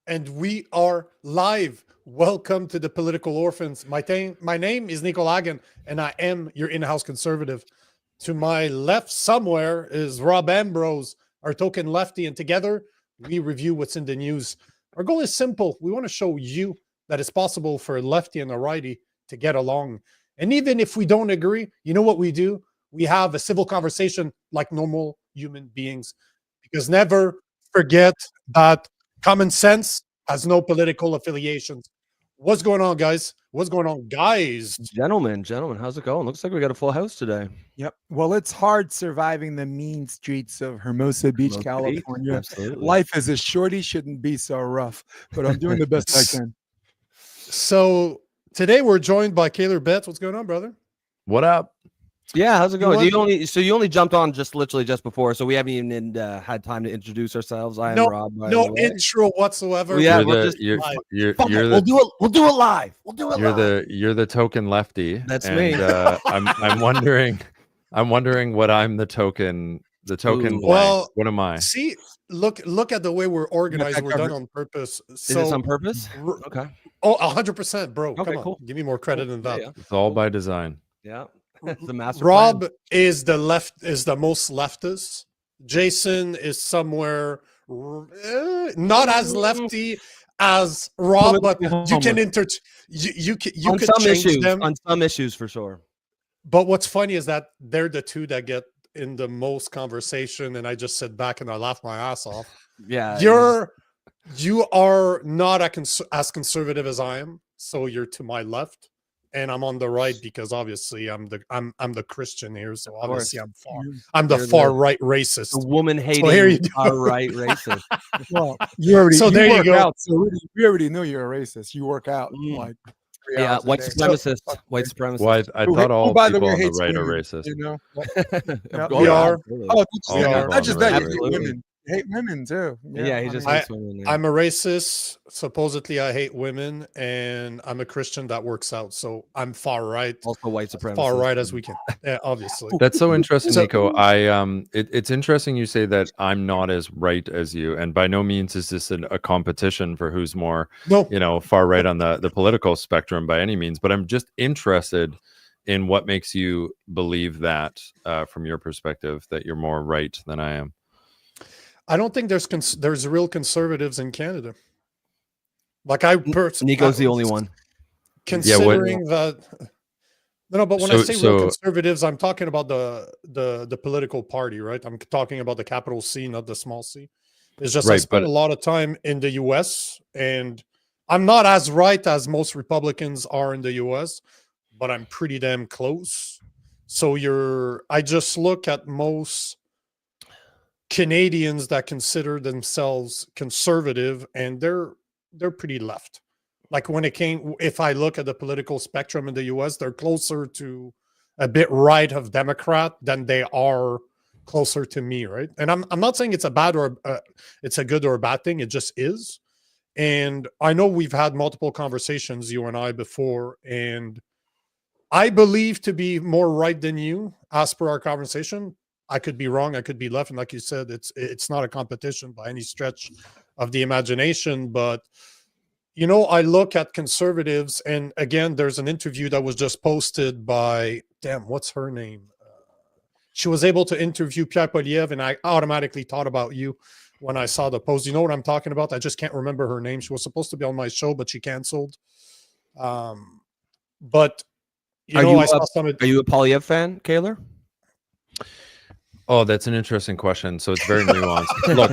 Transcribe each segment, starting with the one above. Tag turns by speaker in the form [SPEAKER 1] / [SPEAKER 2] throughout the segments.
[SPEAKER 1] And we are live. Welcome to the Political Orphans. My name is Nico Hagen, and I am your in-house conservative. To my left somewhere is Rob Ambrose, our token lefty, and together we review what's in the news. Our goal is simple. We want to show you that it's possible for a lefty and a righty to get along. And even if we don't agree, you know what we do? We have a civil conversation like normal human beings. Because never forget that common sense has no political affiliations. What's going on, guys? What's going on, guys?
[SPEAKER 2] Gentlemen, how's it going? Looks like we got a full house today.
[SPEAKER 3] Yep. Well, it's hard surviving the mean streets of Hermosa Beach, California.
[SPEAKER 2] Absolutely.
[SPEAKER 3] Life as a shorty shouldn't be so rough, but I'm doing the best I can.
[SPEAKER 1] So today we're joined by Kaylor Betts. What's going on, brother?
[SPEAKER 4] What up?
[SPEAKER 2] Yeah, how's it going?
[SPEAKER 1] You
[SPEAKER 2] You only jumped on literally just before, so we haven't even had time to introduce ourselves. I am Rob.
[SPEAKER 1] No intro whatsoever.
[SPEAKER 2] Yeah,
[SPEAKER 4] We'll do it
[SPEAKER 2] live.
[SPEAKER 4] You're the token lefty.
[SPEAKER 2] That's
[SPEAKER 4] and,
[SPEAKER 2] me.
[SPEAKER 4] I'm wondering what I'm the token blank.
[SPEAKER 1] Well,
[SPEAKER 4] what am I?
[SPEAKER 1] See, look at the way we're organized. We're done on purpose.
[SPEAKER 2] Is this on purpose? Okay.
[SPEAKER 1] Oh, 100%, bro.
[SPEAKER 2] Okay,
[SPEAKER 1] Come on.
[SPEAKER 2] cool.
[SPEAKER 1] Give me more credit than that.
[SPEAKER 2] Yeah.
[SPEAKER 4] It's all by design.
[SPEAKER 2] Yeah. The master
[SPEAKER 1] Rob
[SPEAKER 2] plan.
[SPEAKER 1] is the most leftist. Jason is somewhere not as lefty as Rob, but you can you
[SPEAKER 2] on
[SPEAKER 1] could
[SPEAKER 2] some
[SPEAKER 1] change
[SPEAKER 2] issues,
[SPEAKER 1] them.
[SPEAKER 2] on some issues for sure.
[SPEAKER 1] But what's funny is that they're the two that get in the most conversation, and I just sit back and I laugh my ass off.
[SPEAKER 2] Yeah.
[SPEAKER 1] You are not as conservative as I am, so you're to my left. And I'm on the right because obviously I'm the Christian here, so obviously I'm the far right racist.
[SPEAKER 2] The woman hating far right racist.
[SPEAKER 3] Well, you already
[SPEAKER 1] so there you go.
[SPEAKER 3] Out, so we already know you're a racist. You work out like 3
[SPEAKER 2] yeah,
[SPEAKER 3] hours a
[SPEAKER 2] white
[SPEAKER 3] day.
[SPEAKER 2] supremacist. White supremacist.
[SPEAKER 4] Well, I thought all
[SPEAKER 3] by
[SPEAKER 4] people on the
[SPEAKER 3] hates
[SPEAKER 4] right are
[SPEAKER 3] women,
[SPEAKER 4] racist.
[SPEAKER 3] You know,
[SPEAKER 1] We are.
[SPEAKER 3] Oh,
[SPEAKER 4] All people on
[SPEAKER 3] not just
[SPEAKER 4] the
[SPEAKER 3] that.
[SPEAKER 4] right
[SPEAKER 3] You
[SPEAKER 4] are
[SPEAKER 3] hate
[SPEAKER 2] Absolutely.
[SPEAKER 3] women. You hate women too.
[SPEAKER 2] Yeah, he just hates women. Yeah.
[SPEAKER 1] I'm a racist. Supposedly, I hate women, and I'm a Christian that works out. So I'm far right,
[SPEAKER 2] Also white supremacist.
[SPEAKER 1] far right as we can. Yeah, obviously.
[SPEAKER 4] That's so interesting,
[SPEAKER 1] So-
[SPEAKER 4] Nico. It's interesting you say that I'm not as right as you, and by no means is this a competition for who's more,
[SPEAKER 1] No,
[SPEAKER 4] far right on the political spectrum by any means. But I'm just interested in what makes you believe that, from your perspective, that you're more right than I am.
[SPEAKER 1] I don't think there's real conservatives in Canada. Like
[SPEAKER 2] Nico's the only one.
[SPEAKER 1] Considering that. No, but when I say real
[SPEAKER 4] So-
[SPEAKER 1] conservatives, I'm talking about the political party, right? I'm talking about the capital C, not the small c. It's just I
[SPEAKER 4] Right,
[SPEAKER 1] spent
[SPEAKER 4] but-
[SPEAKER 1] a lot of time in the US, and I'm not as right as most Republicans are in the US, but I'm pretty damn close. So I just look at most Canadians that consider themselves conservative, and they're pretty left. Like if I look at the political spectrum in the US, they're closer to a bit right of Democrat than they are closer to me, right? And I'm not saying it's a bad or it's a good or a bad thing. It just is. And I know we've had multiple conversations, you and I, before, and I believe to be more right than you as per our conversation. I could be wrong. I could be left. And like you said, it's not a competition by any stretch of the imagination. But, I look at conservatives, and again, there's an interview that was just posted by, what's her name? She was able to interview Pierre Poliev, and I automatically thought about you when I saw the post. You know what I'm talking about? I just can't remember her name. She was supposed to be on my show, but she canceled. But, I saw some.
[SPEAKER 2] Are you a Polyev fan, Kaylor?
[SPEAKER 4] Oh, that's an interesting question. So it's very nuanced. Look,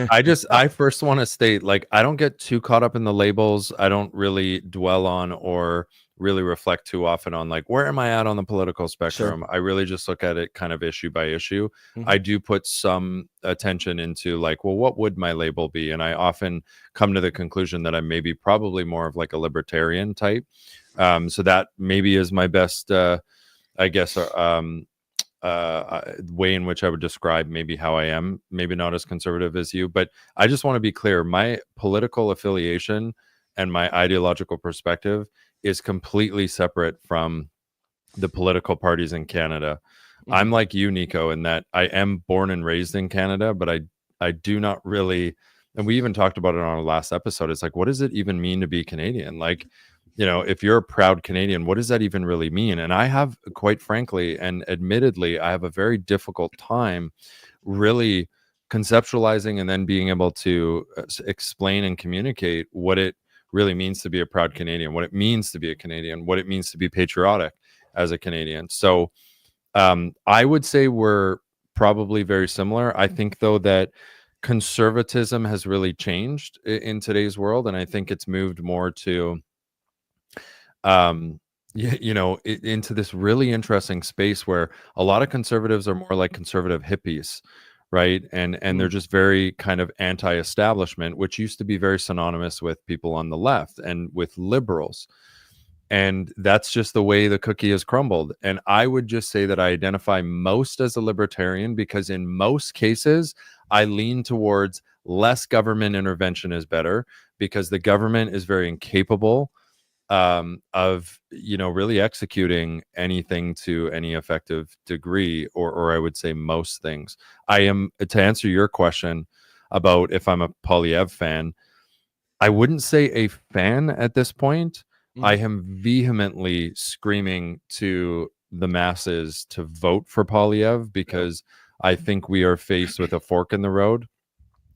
[SPEAKER 4] I first want to state, I don't get too caught up in the labels. I don't really dwell on or really reflect too often on where am I at on the political spectrum. Sure. I really just look at it kind of issue by issue. Mm-hmm. I do put some attention into what would my label be? And I often come to the conclusion that I'm probably more of a libertarian type. So that maybe is my best, I guess, way in which I would describe maybe how I am, maybe not as conservative as you, but I just want to be clear. My political affiliation and my ideological perspective is completely separate from the political parties in Canada. Mm-hmm. I'm like you, Nico, in that I am born and raised in Canada, but I do not really and we even talked about it on our last episode. It's like, what does it even mean to be Canadian? Like, you know, if you're a proud Canadian, what does that even really mean? And I have, quite frankly, and admittedly, I have a very difficult time really conceptualizing and then being able to explain and communicate what it really means to be a proud Canadian, what it means to be a Canadian, what it means to be patriotic as a Canadian. So I would say we're probably very similar. I think, though, that conservatism has really changed in today's world, and I think it's moved more to into this really interesting space where a lot of conservatives are more like conservative hippies, right? And they're just very kind of anti-establishment, which used to be very synonymous with people on the left and with liberals. And that's just the way the cookie has crumbled. And I would just say that I identify most as a libertarian because in most cases, I lean towards less government intervention is better, because the government is very incapable of, you know, really executing anything to any effective degree, or I would say most things. I am, to answer your question about if I'm a Poilievre fan, I wouldn't say a fan at this point. I am vehemently screaming to the masses to vote for Poilievre, because I think we are faced with a fork in the road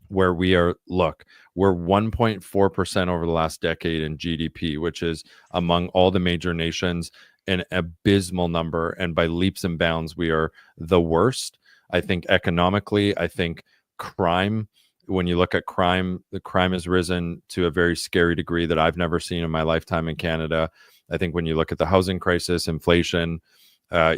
[SPEAKER 4] where we're 1.4% over the last decade in GDP, which is among all the major nations an abysmal number. And by leaps and bounds, we are the worst. I think economically, I think crime, when you look at crime, the crime has risen to a very scary degree that I've never seen in my lifetime in Canada. I think when you look at the housing crisis, inflation,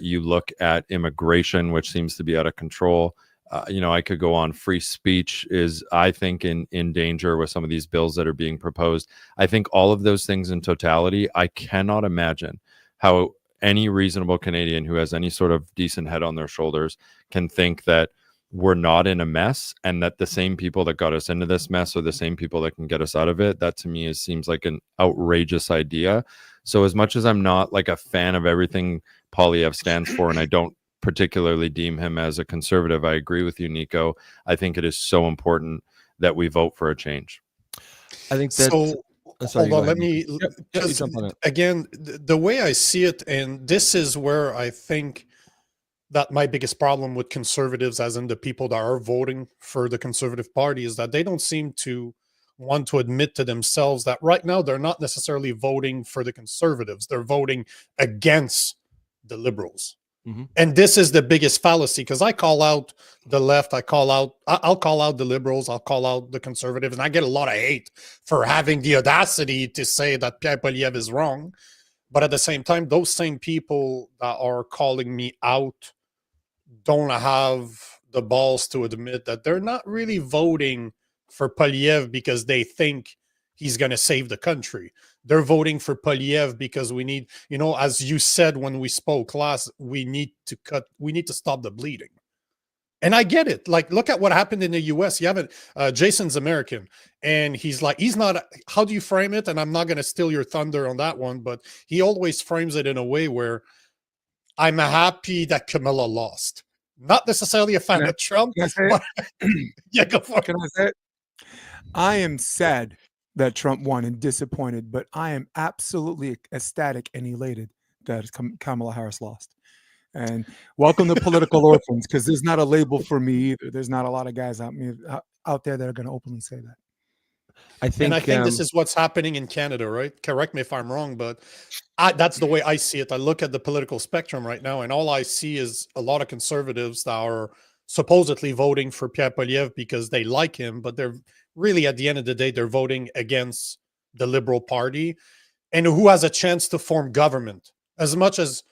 [SPEAKER 4] you look at immigration, which seems to be out of control. I could go on. Free speech is, I think, in danger with some of these bills that are being proposed. I think all of those things in totality, I cannot imagine how any reasonable Canadian who has any sort of decent head on their shoulders can think that we're not in a mess, and that the same people that got us into this mess are the same people that can get us out of it. That to me seems like an outrageous idea. So as much as I'm not like a fan of everything Poilievre stands for, and I don't particularly deem him as a conservative, I agree with you, Nico. I think it is so important that we vote for a change.
[SPEAKER 2] I think that.
[SPEAKER 1] So
[SPEAKER 2] Sorry,
[SPEAKER 1] hold on,
[SPEAKER 2] go
[SPEAKER 1] let
[SPEAKER 2] ahead.
[SPEAKER 1] me,
[SPEAKER 2] you
[SPEAKER 1] because
[SPEAKER 2] jump on it.
[SPEAKER 1] again, the way I see it, and this is where I think that my biggest problem with conservatives, as in the people that are voting for the Conservative Party, is that they don't seem to want to admit to themselves that right now they're not necessarily voting for the Conservatives. They're voting against the Liberals. And this is the biggest fallacy, because I call out the left, I'll call out the Liberals, I'll call out the Conservatives, and I get a lot of hate for having the audacity to say that Pierre Poilievre is wrong. But at the same time, those same people that are calling me out don't have the balls to admit that they're not really voting for Poilievre because they think he's going to save the country. They're voting for Poilievre because we need, as you said when we spoke last, we need to stop the bleeding. And I get it. Like, look at what happened in the US. You have Jason's American, and he's not, how do you frame it? And I'm not going to steal your thunder on that one, but he always frames it in a way where I'm happy that Camilla lost. Not necessarily a fan of Trump. But, yeah, go for it.
[SPEAKER 3] Can I say it? I am sad that Trump won and disappointed, but I am absolutely ecstatic and elated that Kamala Harris lost. And welcome to political orphans, because there's not a label for me either. There's not a lot of guys out there that are going to openly say that.
[SPEAKER 2] I think
[SPEAKER 1] this is what's happening in Canada, right? Correct me if I'm wrong, but that's the way I see it. I look at the political spectrum right now, and all I see is a lot of conservatives that are supposedly voting for Pierre Poilievre because they like him, but they're really, at the end of the day, they're voting against the Liberal Party. And who has a chance to form government? As much as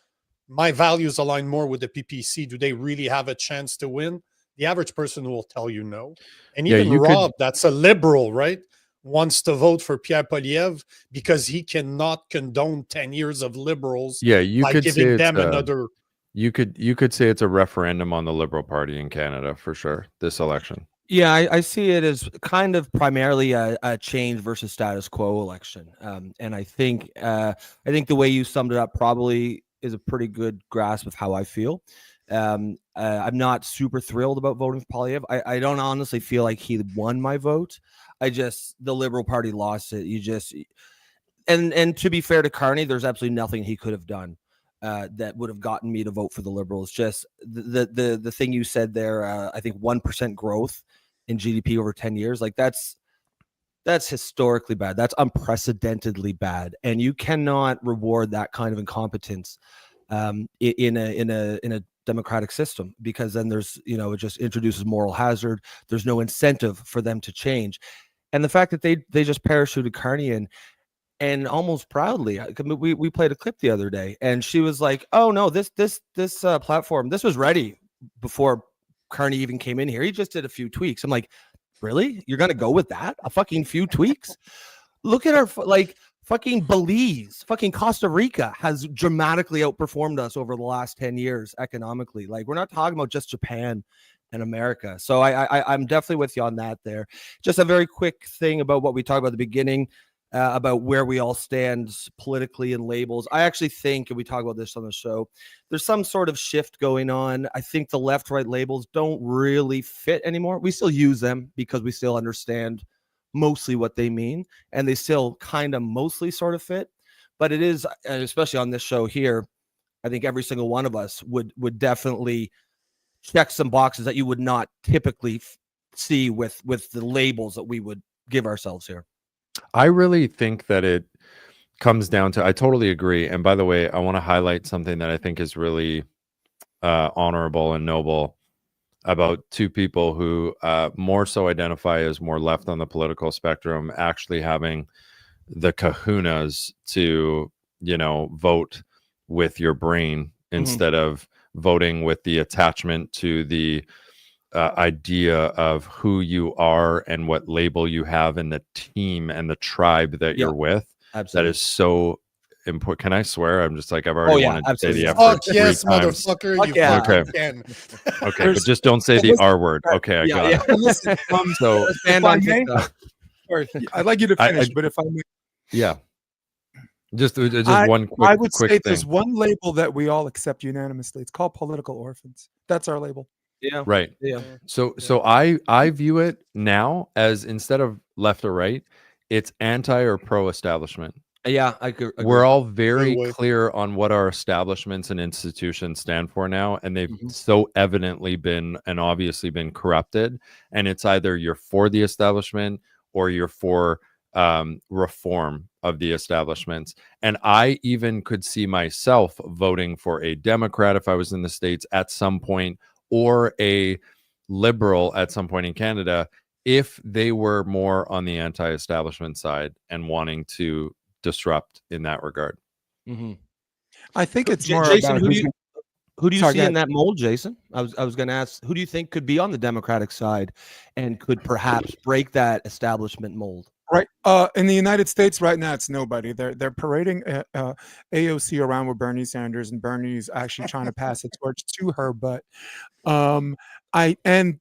[SPEAKER 1] my values align more with the PPC, do they really have a chance to win? The average person will tell you no. And even Rob, that's a Liberal, right, wants to vote for Pierre Poilievre because he cannot condone 10 years of Liberals by giving them another.
[SPEAKER 4] You could say it's a referendum on the Liberal Party in Canada for sure, this election.
[SPEAKER 2] Yeah, I see it as kind of primarily a change versus status quo election. And I think the way you summed it up probably is a pretty good grasp of how I feel. I'm not super thrilled about voting for Poilievre. I don't honestly feel like he won my vote. The Liberal Party lost it. And to be fair to Carney, there's absolutely nothing he could have done that would have gotten me to vote for the Liberals. Just the thing you said there, I think 1% growth in GDP over 10 years, like that's historically bad. That's unprecedentedly bad, and you cannot reward that kind of incompetence in a democratic system, because then there's, it just introduces moral hazard. There's no incentive for them to change, and the fact that they just parachuted Carney in. And almost proudly, we played a clip the other day, and she was like, "Oh no, this platform, this was ready before Carney even came in here. He just did a few tweaks." I'm like, "Really? You're gonna go with that? A fucking few tweaks? Look at our fucking Belize, fucking Costa Rica has dramatically outperformed us over the last 10 years economically. Like, we're not talking about just Japan and America." So I'm definitely with you on that. There, just a very quick thing about what we talked about at the beginning. About where we all stand politically and labels. I actually think, and we talk about this on the show, there's some sort of shift going on. I think the left-right labels don't really fit anymore. We still use them because we still understand mostly what they mean, and they still kind of mostly sort of fit. But it is, especially on this show here, I think every single one of us would definitely check some boxes that you would not typically see with the labels that we would give ourselves here.
[SPEAKER 4] I really think that it comes down to, I totally agree. And by the way, I want to highlight something that I think is really honorable and noble about two people who more so identify as more left on the political spectrum, actually having the kahunas to, vote with your brain instead of voting with the attachment to the idea of who you are and what label you have in the team and the tribe that you're with.
[SPEAKER 2] Absolutely.
[SPEAKER 4] That is so important. Can I swear? I'm just like, I've already wanted to say the F
[SPEAKER 1] Fuck
[SPEAKER 4] word
[SPEAKER 1] yes,
[SPEAKER 4] 3 times.
[SPEAKER 1] motherfucker.
[SPEAKER 2] Fuck
[SPEAKER 1] You
[SPEAKER 2] yeah.
[SPEAKER 1] fucking
[SPEAKER 4] Okay.
[SPEAKER 1] can.
[SPEAKER 4] Okay, but just don't say the R word. Okay, I got it.
[SPEAKER 3] Listen,
[SPEAKER 4] So
[SPEAKER 2] Stand
[SPEAKER 3] if I
[SPEAKER 2] on
[SPEAKER 3] may-
[SPEAKER 2] TikTok.
[SPEAKER 3] sorry, I'd like you to finish, but if I may,
[SPEAKER 4] yeah, just
[SPEAKER 3] I
[SPEAKER 4] one quick,
[SPEAKER 3] I would
[SPEAKER 4] quick
[SPEAKER 3] say
[SPEAKER 4] thing.
[SPEAKER 3] there's one label that we all accept unanimously. It's called political orphans. That's our label.
[SPEAKER 2] Yeah.
[SPEAKER 4] Right.
[SPEAKER 2] Yeah.
[SPEAKER 4] So I view it now as, instead of left or right, it's anti or pro establishment.
[SPEAKER 2] Yeah, I could agree.
[SPEAKER 4] We're all very
[SPEAKER 1] Good way.
[SPEAKER 4] clear on what our establishments and institutions stand for now, and they've
[SPEAKER 2] Mhm.
[SPEAKER 4] so evidently been and obviously been corrupted. And it's either you're for the establishment or you're for reform of the establishments. And I even could see myself voting for a Democrat if I was in the States at some point, or a liberal at some point in Canada, if they were more on the anti-establishment side and wanting to disrupt in that regard.
[SPEAKER 2] Mm-hmm.
[SPEAKER 3] I think it's more
[SPEAKER 2] Jason,
[SPEAKER 3] about
[SPEAKER 2] who do
[SPEAKER 3] who's
[SPEAKER 2] you Who do you
[SPEAKER 3] Sorry,
[SPEAKER 2] see
[SPEAKER 3] go
[SPEAKER 2] in that mold, Jason? I was going to ask, who do you think could be on the Democratic side and could perhaps break that establishment mold?
[SPEAKER 3] right. In the United States right now, it's nobody. They're parading AOC around with Bernie Sanders, and Bernie's actually trying to pass the torch to her. But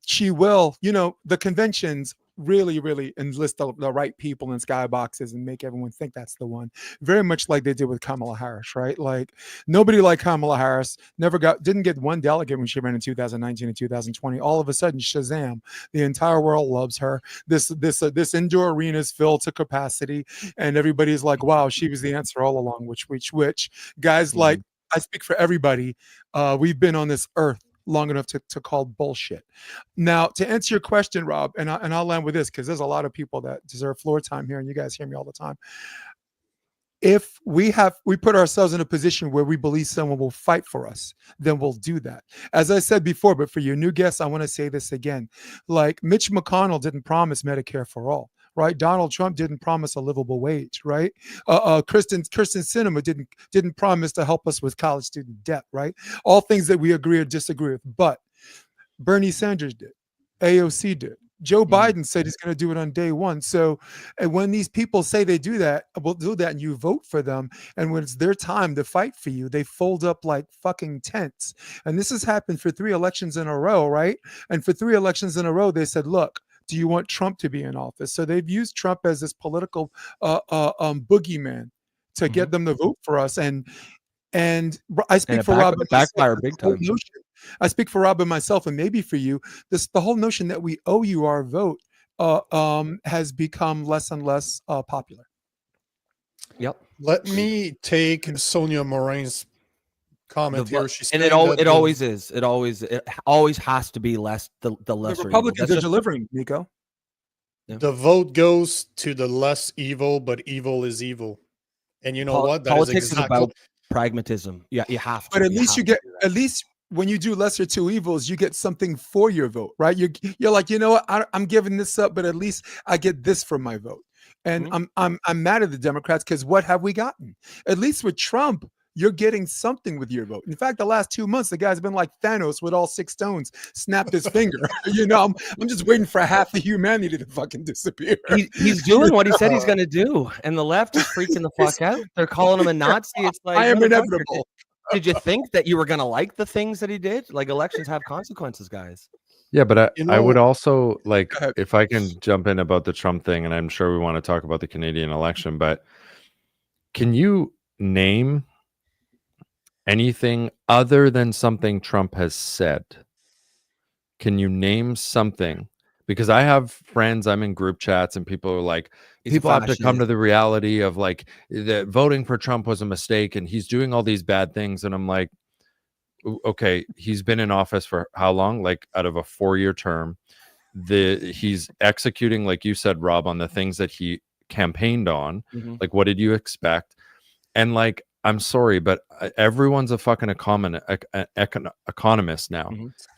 [SPEAKER 3] she will, the conventions really enlist the right people in skyboxes and make everyone think that's the one. Very much like they did with Kamala Harris, right? Like, nobody liked Kamala Harris, didn't get one delegate when she ran in 2019 and 2020. All of a sudden, shazam, the entire world loves her. This indoor arena is filled to capacity, and everybody's like, wow, she was the answer all along. Which guys, like, I speak for everybody. We've been on this earth long enough to call bullshit. Now, to answer your question, Rob, and I'll land with this, because there's a lot of people that deserve floor time here, and you guys hear me all the time. If we put ourselves in a position where we believe someone will fight for us, then we'll do that. As I said before, but for your new guests, I want to say this again. Like, Mitch McConnell didn't promise Medicare for all, right? Donald Trump didn't promise a livable wage, right? Kristen Sinema didn't promise to help us with college student debt, right? All things that we agree or disagree with. But Bernie Sanders did. AOC did. Joe Biden said he's going to do it on day one. So, and when these people say they do that, will do that, and you vote for them, and when it's their time to fight for you, they fold up like fucking tents. And this has happened for 3 elections in a row, right? And for 3 elections in a row, they said, look, do you want Trump to be in office? So they've used Trump as this political boogeyman to get them to vote for us. And I speak for Rob and
[SPEAKER 2] backfire big time.
[SPEAKER 3] I speak for Rob and myself, and maybe for you, the whole notion that we owe you our vote has become less and less popular.
[SPEAKER 2] Yep.
[SPEAKER 1] Let me take Sonia Morin's comment here. She's
[SPEAKER 2] And
[SPEAKER 1] saying that
[SPEAKER 2] it always is. It always has to be less the
[SPEAKER 3] The
[SPEAKER 2] lesser evil.
[SPEAKER 3] Republicans
[SPEAKER 2] That's
[SPEAKER 3] are
[SPEAKER 2] just
[SPEAKER 3] delivering, Nico.
[SPEAKER 1] the vote goes to the less evil, but evil is evil. And you know what? That
[SPEAKER 2] politics is
[SPEAKER 1] exactly
[SPEAKER 2] about pragmatism. Yeah, you have to.
[SPEAKER 3] But at least
[SPEAKER 2] have
[SPEAKER 3] you
[SPEAKER 2] to
[SPEAKER 3] get,
[SPEAKER 2] do that.
[SPEAKER 3] at least when you do lesser two evils, you get something for your vote, right? You're like, you know what? I'm giving this up, but at least I get this from my vote. And I'm mad at the Democrats because what have we gotten? At least with Trump, you're getting something with your vote. In fact, the last 2 months, the guy's been like Thanos with all 6 stones, snapped his finger. I'm just waiting for half the humanity to fucking disappear.
[SPEAKER 2] He's doing what he said he's going to do, and the left is freaking the fuck out. They're calling him a Nazi. It's like,
[SPEAKER 3] I am
[SPEAKER 2] motherfucker,
[SPEAKER 3] inevitable.
[SPEAKER 2] Did you think that you were going to like the things that he did? Like, elections have consequences, guys.
[SPEAKER 4] Yeah, but I would also like,
[SPEAKER 3] Go ahead.
[SPEAKER 4] if I can jump in about the Trump thing, and I'm sure we want to talk about the Canadian election, but can you name anything other than something Trump has said? Can you name something? Because I have friends, I'm in group chats, and people are like, people have to come to the reality of like that voting for Trump was a mistake and he's doing all these bad things. And I'm like, okay, he's been in office for how long? Like out of a 4-year term. He's executing, like you said, Rob, on the things that he campaigned on. Like, what did you expect? And like, I'm sorry, but everyone's a fucking economist now.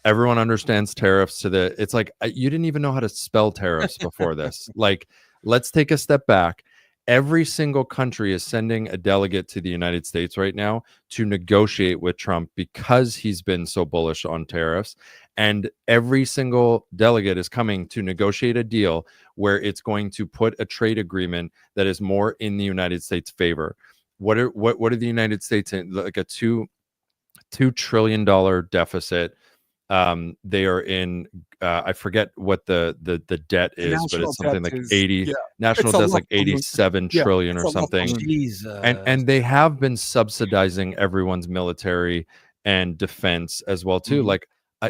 [SPEAKER 4] Everyone understands tariffs it's like, you didn't even know how to spell tariffs before this. Like, let's take a step back. Every single country is sending a delegate to the United States right now to negotiate with Trump because he's been so bullish on tariffs. And every single delegate is coming to negotiate a deal where it's going to put a trade agreement that is more in the United States' favor. What are the United States in? Like a $2 trillion deficit. They are in I forget what the debt is, but it's something like 80 national debt's like 87 trillion or something. And they have been subsidizing everyone's military and defense as well too. Like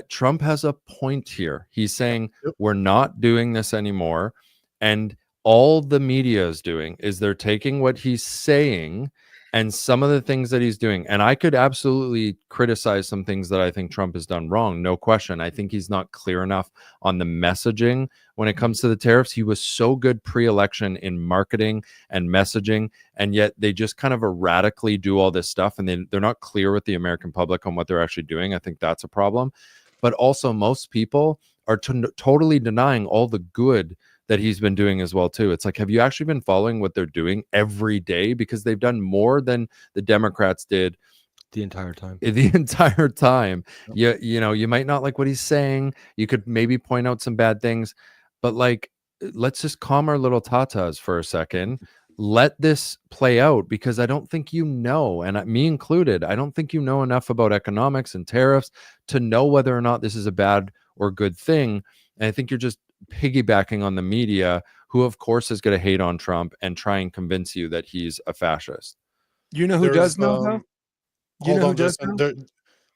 [SPEAKER 4] Trump has a point here. He's saying we're not doing this anymore, and all the media is doing is they're taking what he's saying and some of the things that he's doing. And I could absolutely criticize some things that I think Trump has done wrong. No question. I think he's not clear enough on the messaging when it comes to the tariffs. He was so good pre-election in marketing and messaging, and yet they just kind of erratically do all this stuff, and they're not clear with the American public on what they're actually doing. I think that's a problem. But also most people are totally denying all the good that he's been doing as well too. It's like, have you actually been following what they're doing every day? Because they've done more than the Democrats did
[SPEAKER 2] the entire time.
[SPEAKER 4] You might not like what he's saying. You could maybe point out some bad things, but like, let's just calm our little tatas for a second. Let this play out, because I don't think and me included, I don't think you know enough about economics and tariffs to know whether or not this is a bad or good thing. And I think you're just piggybacking on the media, who of course is going to hate on Trump and try and convince you that he's a fascist.
[SPEAKER 3] You know who does know though?
[SPEAKER 1] Hold on, Jason.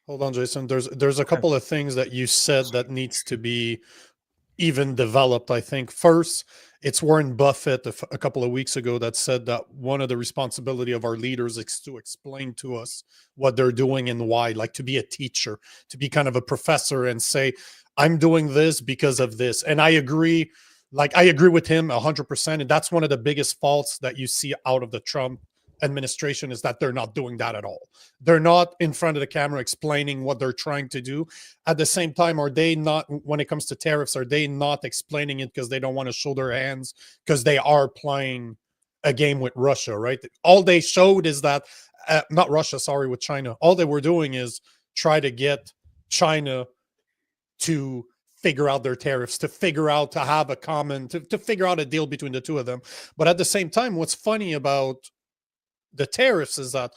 [SPEAKER 1] Hold on, Jason. There's a couple of things that you said that needs to be even developed. I think first, it's Warren Buffett a couple of weeks ago that said that one of the responsibility of our leaders is to explain to us what they're doing and why, like to be a teacher, to be kind of a professor and say, I'm doing this because of this. And I agree with him 100%. And that's one of the biggest faults that you see out of the Trump administration, is that they're not doing that at all. They're not in front of the camera explaining what they're trying to do. At the same time, are they not, when it comes to tariffs, are they not explaining it because they don't want to show their hands, because they are playing a game with Russia, right? All they showed is that, not Russia, sorry, with China. All they were doing is try to get China to figure out their tariffs, to figure out, to have a common, to figure out a deal between the two of them. But at the same time, what's funny about the tariffs is that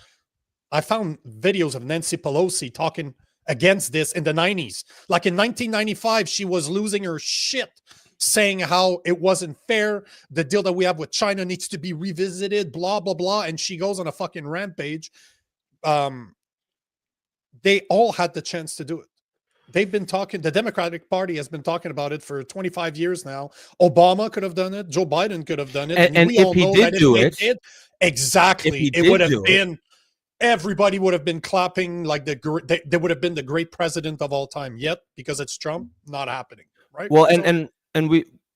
[SPEAKER 1] I found videos of Nancy Pelosi talking against this in the 90s. Like in 1995, she was losing her shit, saying how it wasn't fair. The deal that we have with China needs to be revisited, blah, blah, blah. And she goes on a fucking rampage. They all had the chance to do it. They've been talking, the Democratic Party has been talking about it for 25 years now. Obama could have done it. Joe Biden could have done it.
[SPEAKER 2] And
[SPEAKER 1] We
[SPEAKER 2] if
[SPEAKER 1] all
[SPEAKER 2] he
[SPEAKER 1] know
[SPEAKER 2] did
[SPEAKER 1] that if
[SPEAKER 2] do
[SPEAKER 1] they
[SPEAKER 2] it,
[SPEAKER 1] did,
[SPEAKER 2] if
[SPEAKER 1] exactly,
[SPEAKER 2] he
[SPEAKER 1] it
[SPEAKER 2] did
[SPEAKER 1] would have
[SPEAKER 2] do it,
[SPEAKER 1] been, everybody would have been clapping like they would have been the great president of all time. Yet, because it's Trump, not happening, right?
[SPEAKER 2] well,
[SPEAKER 1] So,
[SPEAKER 2] and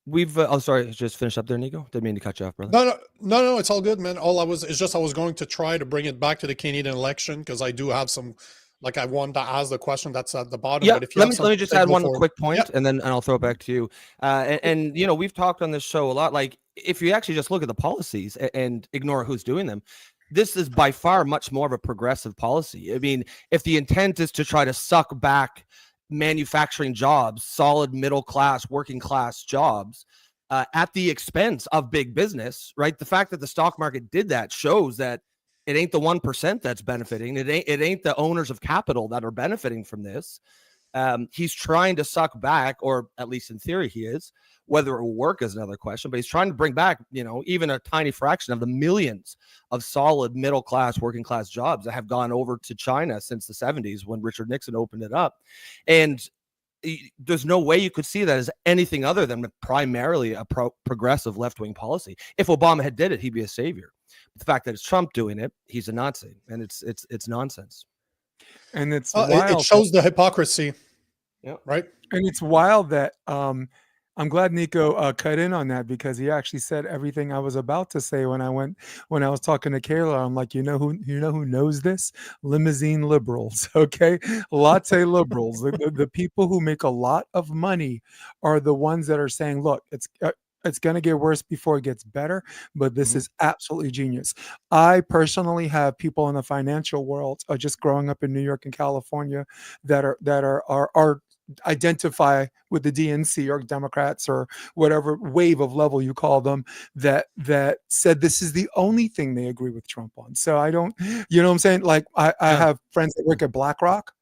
[SPEAKER 2] we've oh, sorry, just finish up there, Nico. Didn't mean to cut you off, brother.
[SPEAKER 1] no, it's all good, man. It's just I was going to try to bring it back to the Canadian election because I do have some, like I wanted to ask the question that's at the bottom.
[SPEAKER 2] Yeah,
[SPEAKER 1] But if you
[SPEAKER 2] let
[SPEAKER 1] have
[SPEAKER 2] me just add one quick point,
[SPEAKER 1] Yeah.
[SPEAKER 2] and then I'll throw it back to you. And you know, we've talked on this show a lot. Like, if you actually just look at the policies and ignore who's doing them, this is by far much more of a progressive policy. I mean, if the intent is to try to suck back manufacturing jobs, solid middle class, working class jobs, at the expense of big business, right? The fact that the stock market did that shows that it ain't the 1% that's benefiting. It ain't the owners of capital that are benefiting from this. He's trying to suck back, or at least in theory he is. Whether it will work is another question, but he's trying to bring back, you know, even a tiny fraction of the millions of solid middle class, working class jobs that have gone over to China since the 70s when Richard Nixon opened it up. And there's no way you could see that as anything other than primarily a progressive left-wing policy. If Obama had did it, he'd be a savior. But the fact that it's Trump doing it, he's a Nazi, and it's nonsense.
[SPEAKER 3] And it's
[SPEAKER 1] it shows the hypocrisy.
[SPEAKER 2] Yeah.
[SPEAKER 1] Right.
[SPEAKER 3] And it's wild that I'm glad Nico cut in on that, because he actually said everything I was about to say when I was talking to Kaylor. I'm like, you know who knows this? Limousine liberals, okay? Latte liberals. The people who make a lot of money are the ones that are saying, look, it's going to get worse before it gets better, but this is absolutely genius. I personally have people in the financial world, just growing up in New York and California, that are identify with the DNC or Democrats or whatever wave of level you call them, that said this is the only thing they agree with Trump on. So I don't, you know what I'm saying? Like I have friends that work at BlackRock.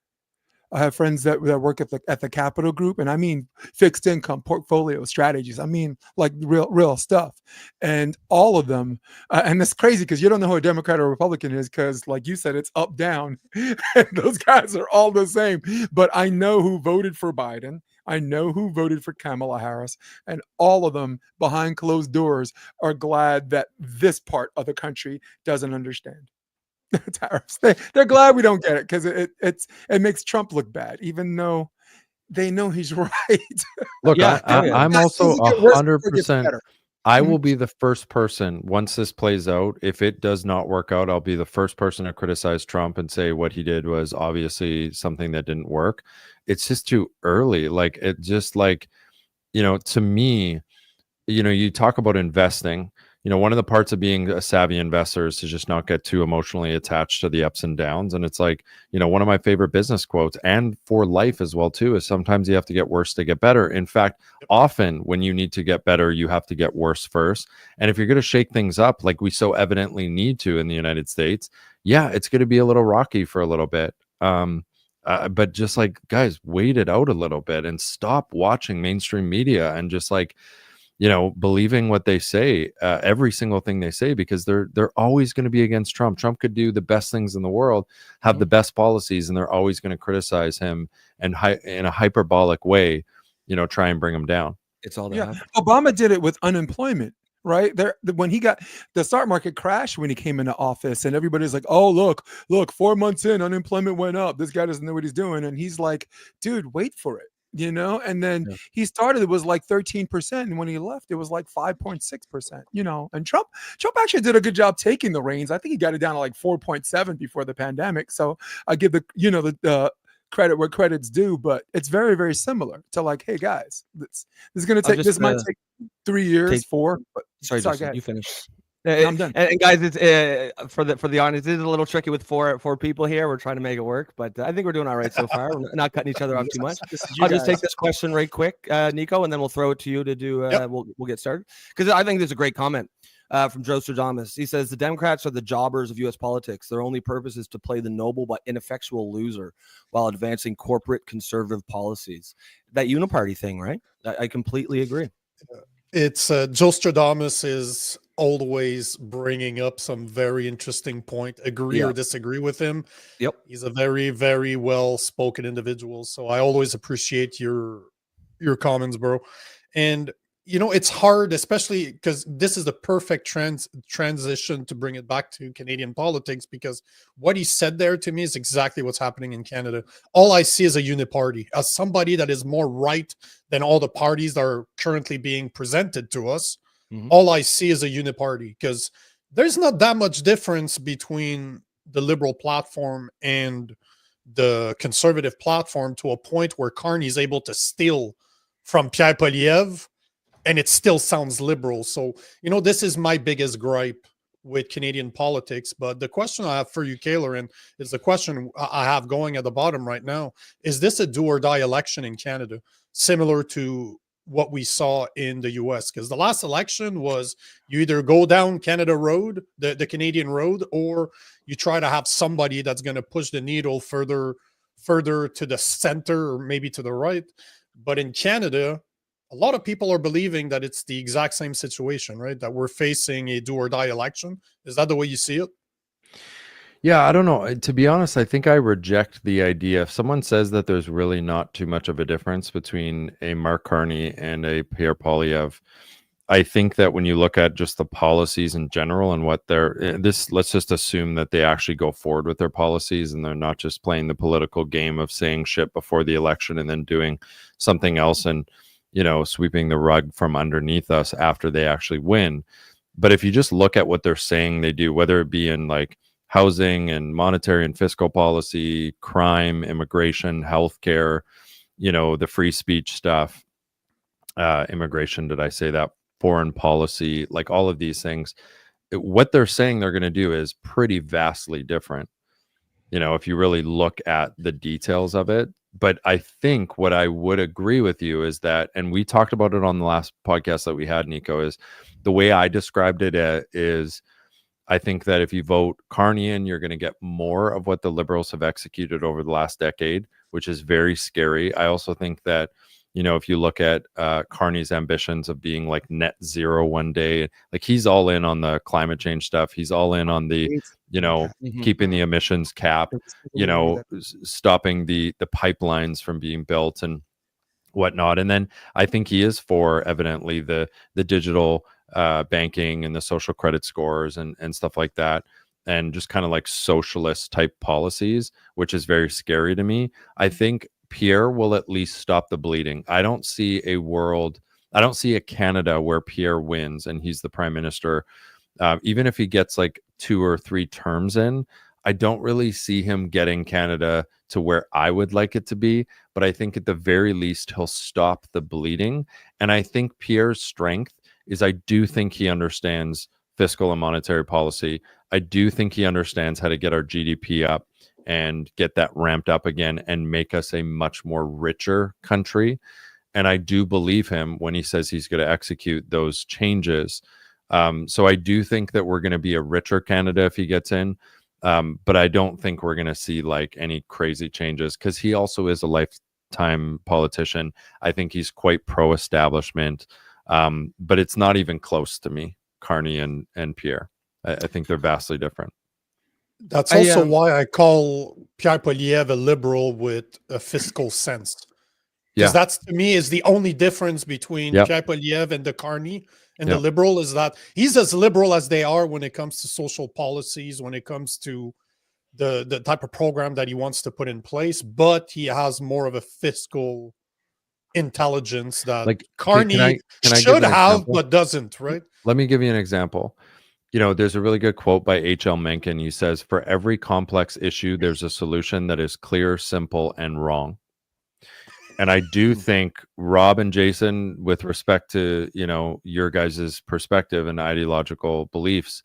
[SPEAKER 3] I have friends that work at the Capital Group, and I mean fixed income portfolio strategies. I mean like real stuff, and all of them. And it's crazy because you don't know who a Democrat or Republican is, because like you said, it's up down. And those guys are all the same. But I know who voted for Biden. I know who voted for Kamala Harris, and all of them behind closed doors are glad that this part of the country doesn't understand tariffs. They're glad we don't get it, because it makes Trump look bad, even though they know he's right.
[SPEAKER 4] Look,
[SPEAKER 2] Yeah,
[SPEAKER 4] I'm
[SPEAKER 3] Not
[SPEAKER 4] also
[SPEAKER 3] saying it gets worse before it gets
[SPEAKER 4] 100%.
[SPEAKER 3] better.
[SPEAKER 4] I will be the first person, once this plays out, if it does not work out, I'll be the first person to criticize Trump and say what he did was obviously something that didn't work. It's just too early. Like, it just, like, you know, to me, you know, you talk about investing. You know, one of the parts of being a savvy investor is to just not get too emotionally attached to the ups and downs. And it's like, you know, one of my favorite business quotes, and for life as well too, is sometimes you have to get worse to get better. In fact, often when you need to get better, you have to get worse first. And if you're going to shake things up like we so evidently need to in the United States, yeah, it's going to be a little rocky for a little bit. But just like, guys, wait it out a little bit and stop watching mainstream media and just like, you know, believing what they say, every single thing they say, because they're always going to be against Trump. Trump could do the best things in the world, have the best policies, and they're always going to criticize him and in a hyperbolic way, you know, try and bring him down.
[SPEAKER 2] It's all they
[SPEAKER 3] Yeah,
[SPEAKER 2] have.
[SPEAKER 3] Obama did it with unemployment, right? There, when he got the stock market crashed when he came into office, and everybody's like, "Oh, look, 4 months in, unemployment went up. This guy doesn't know what he's doing," and he's like, "Dude, wait for it." You know, and then he started, it was like 13%, and when he left, it was like 5.6%. You know, and Trump actually did a good job taking the reins. I think he got it down to like 4.7 before the pandemic. So I give the credit where credit's due, but it's very, very similar to like, hey guys, this is going to take. This might take 3 years, 4. But
[SPEAKER 2] sorry,
[SPEAKER 3] go
[SPEAKER 2] Justin,
[SPEAKER 3] ahead.
[SPEAKER 2] you finish.
[SPEAKER 3] I'm done.
[SPEAKER 2] And guys, it's for the audience. It is a little tricky with four people here. We're trying to make it work, but I think we're doing all right so far. We're not cutting each other off too much. I'll just take this question right quick, Nico, and then we'll throw it to you to do. We'll get started, because I think there's a great comment from Joe Stradamus. He says the Democrats are the jobbers of U.S. politics. Their only purpose is to play the noble but ineffectual loser while advancing corporate conservative policies. That uniparty thing, right? I completely agree.
[SPEAKER 1] It's Joe Stradamus is always bringing up some very interesting point. Agree
[SPEAKER 2] Yeah.
[SPEAKER 1] or disagree with him.
[SPEAKER 2] Yep.
[SPEAKER 1] He's a very, very well spoken individual. So I always appreciate your comments, bro. And it's hard, especially because this is the perfect transition to bring it back to Canadian politics, because what he said there to me is exactly what's happening in Canada. All I see is a uniparty. As somebody that is more right than all the parties that are currently being presented to us,
[SPEAKER 2] Mhm.
[SPEAKER 1] all I see is a uniparty, because there's not that much difference between the liberal platform and the conservative platform, to a point where Carney is able to steal from Pierre Poilievre and it still sounds liberal. So, this is my biggest gripe with Canadian politics. But the question I have for you, Kaylor, and is the question I have going at the bottom right now: is this a do or die election in Canada, similar to what we saw in the US? Because the last election was, you either go down Canada Road, the Canadian road, or you try to have somebody that's going to push the needle further to the center, or maybe to the right. But in Canada, a lot of people are believing that it's the exact same situation, right? That we're facing a do or die election. Is that the way you see it?
[SPEAKER 4] Yeah, I don't know. To be honest, I think I reject the idea. If someone says that there's really not too much of a difference between a Mark Carney and a Pierre Poilievre, I think that when you look at just the policies in general and what let's just assume that they actually go forward with their policies and they're not just playing the political game of saying shit before the election and then doing something else and, sweeping the rug from underneath us after they actually win. But if you just look at what they're saying they do, whether it be in like housing and monetary and fiscal policy, crime, immigration, healthcare, the free speech stuff, immigration, did I say that? Foreign policy, like all of these things, what they're saying they're going to do is pretty vastly different, if you really look at the details of it. But I think what I would agree with you is that, and we talked about it on the last podcast that we had, Nico, is the way I described it is I think that if you vote Carney in, you're going to get more of what the Liberals have executed over the last decade, which is very scary. I also think that, if you look at Carney's ambitions of being like net zero one day, like he's all in on the climate change stuff. He's all in on the,
[SPEAKER 2] Mhm.
[SPEAKER 4] keeping the emissions cap, stopping the pipelines from being built and whatnot. And then I think he is for, evidently, the digital banking and the social credit scores and stuff like that, and just kind of like socialist type policies, which is very scary to me. I think Pierre will at least stop the bleeding. I don't see a Canada where Pierre wins and he's the prime minister. Even if he gets like 2 or 3 terms in, I don't really see him getting Canada to where I would like it to be. But I think at the very least, he'll stop the bleeding. And I think Pierre's strength is, I do think he understands fiscal and monetary policy. I do think he understands how to get our GDP up and get that ramped up again and make us a much more richer country. And I do believe him when he says he's going to execute those changes. So I do think that we're going to be a richer Canada if he gets in. But I don't think we're going to see like any crazy changes, because he also is a lifetime politician. I think he's quite pro-establishment. But it's not even close to me, Carney and Pierre. I think they're vastly different.
[SPEAKER 1] That's also why I call Pierre Poilievre a liberal with a fiscal sense. Because that's, to me, is the only difference between Pierre Poilievre and the Carney and the liberal, is that he's as liberal as they are when it comes to social policies, when it comes to the type of program that he wants to put in place, but he has more of a fiscal intelligence that
[SPEAKER 4] Like,
[SPEAKER 1] Carney should have, but doesn't, right?
[SPEAKER 4] Let me give you an example. There's a really good quote by H.L. Mencken. He says, "For every complex issue, there's a solution that is clear, simple, and wrong." And I do think, Rob and Jason, with respect to, your guys' perspective and ideological beliefs,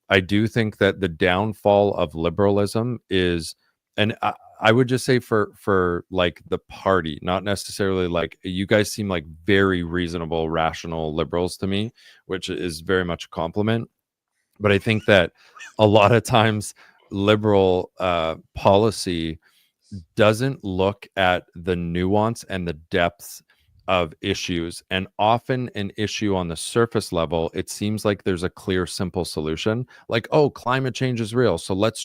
[SPEAKER 4] I do think that the downfall of liberalism is, and I would just say for like the party, not necessarily, like, you guys seem like very reasonable, rational liberals to me, which is very much a compliment. But I think that a lot of times liberal policy doesn't look at the nuance and the depths of issues, and often an issue on the surface level, it seems like there's a clear, simple solution. Like, oh, climate change is real, so let's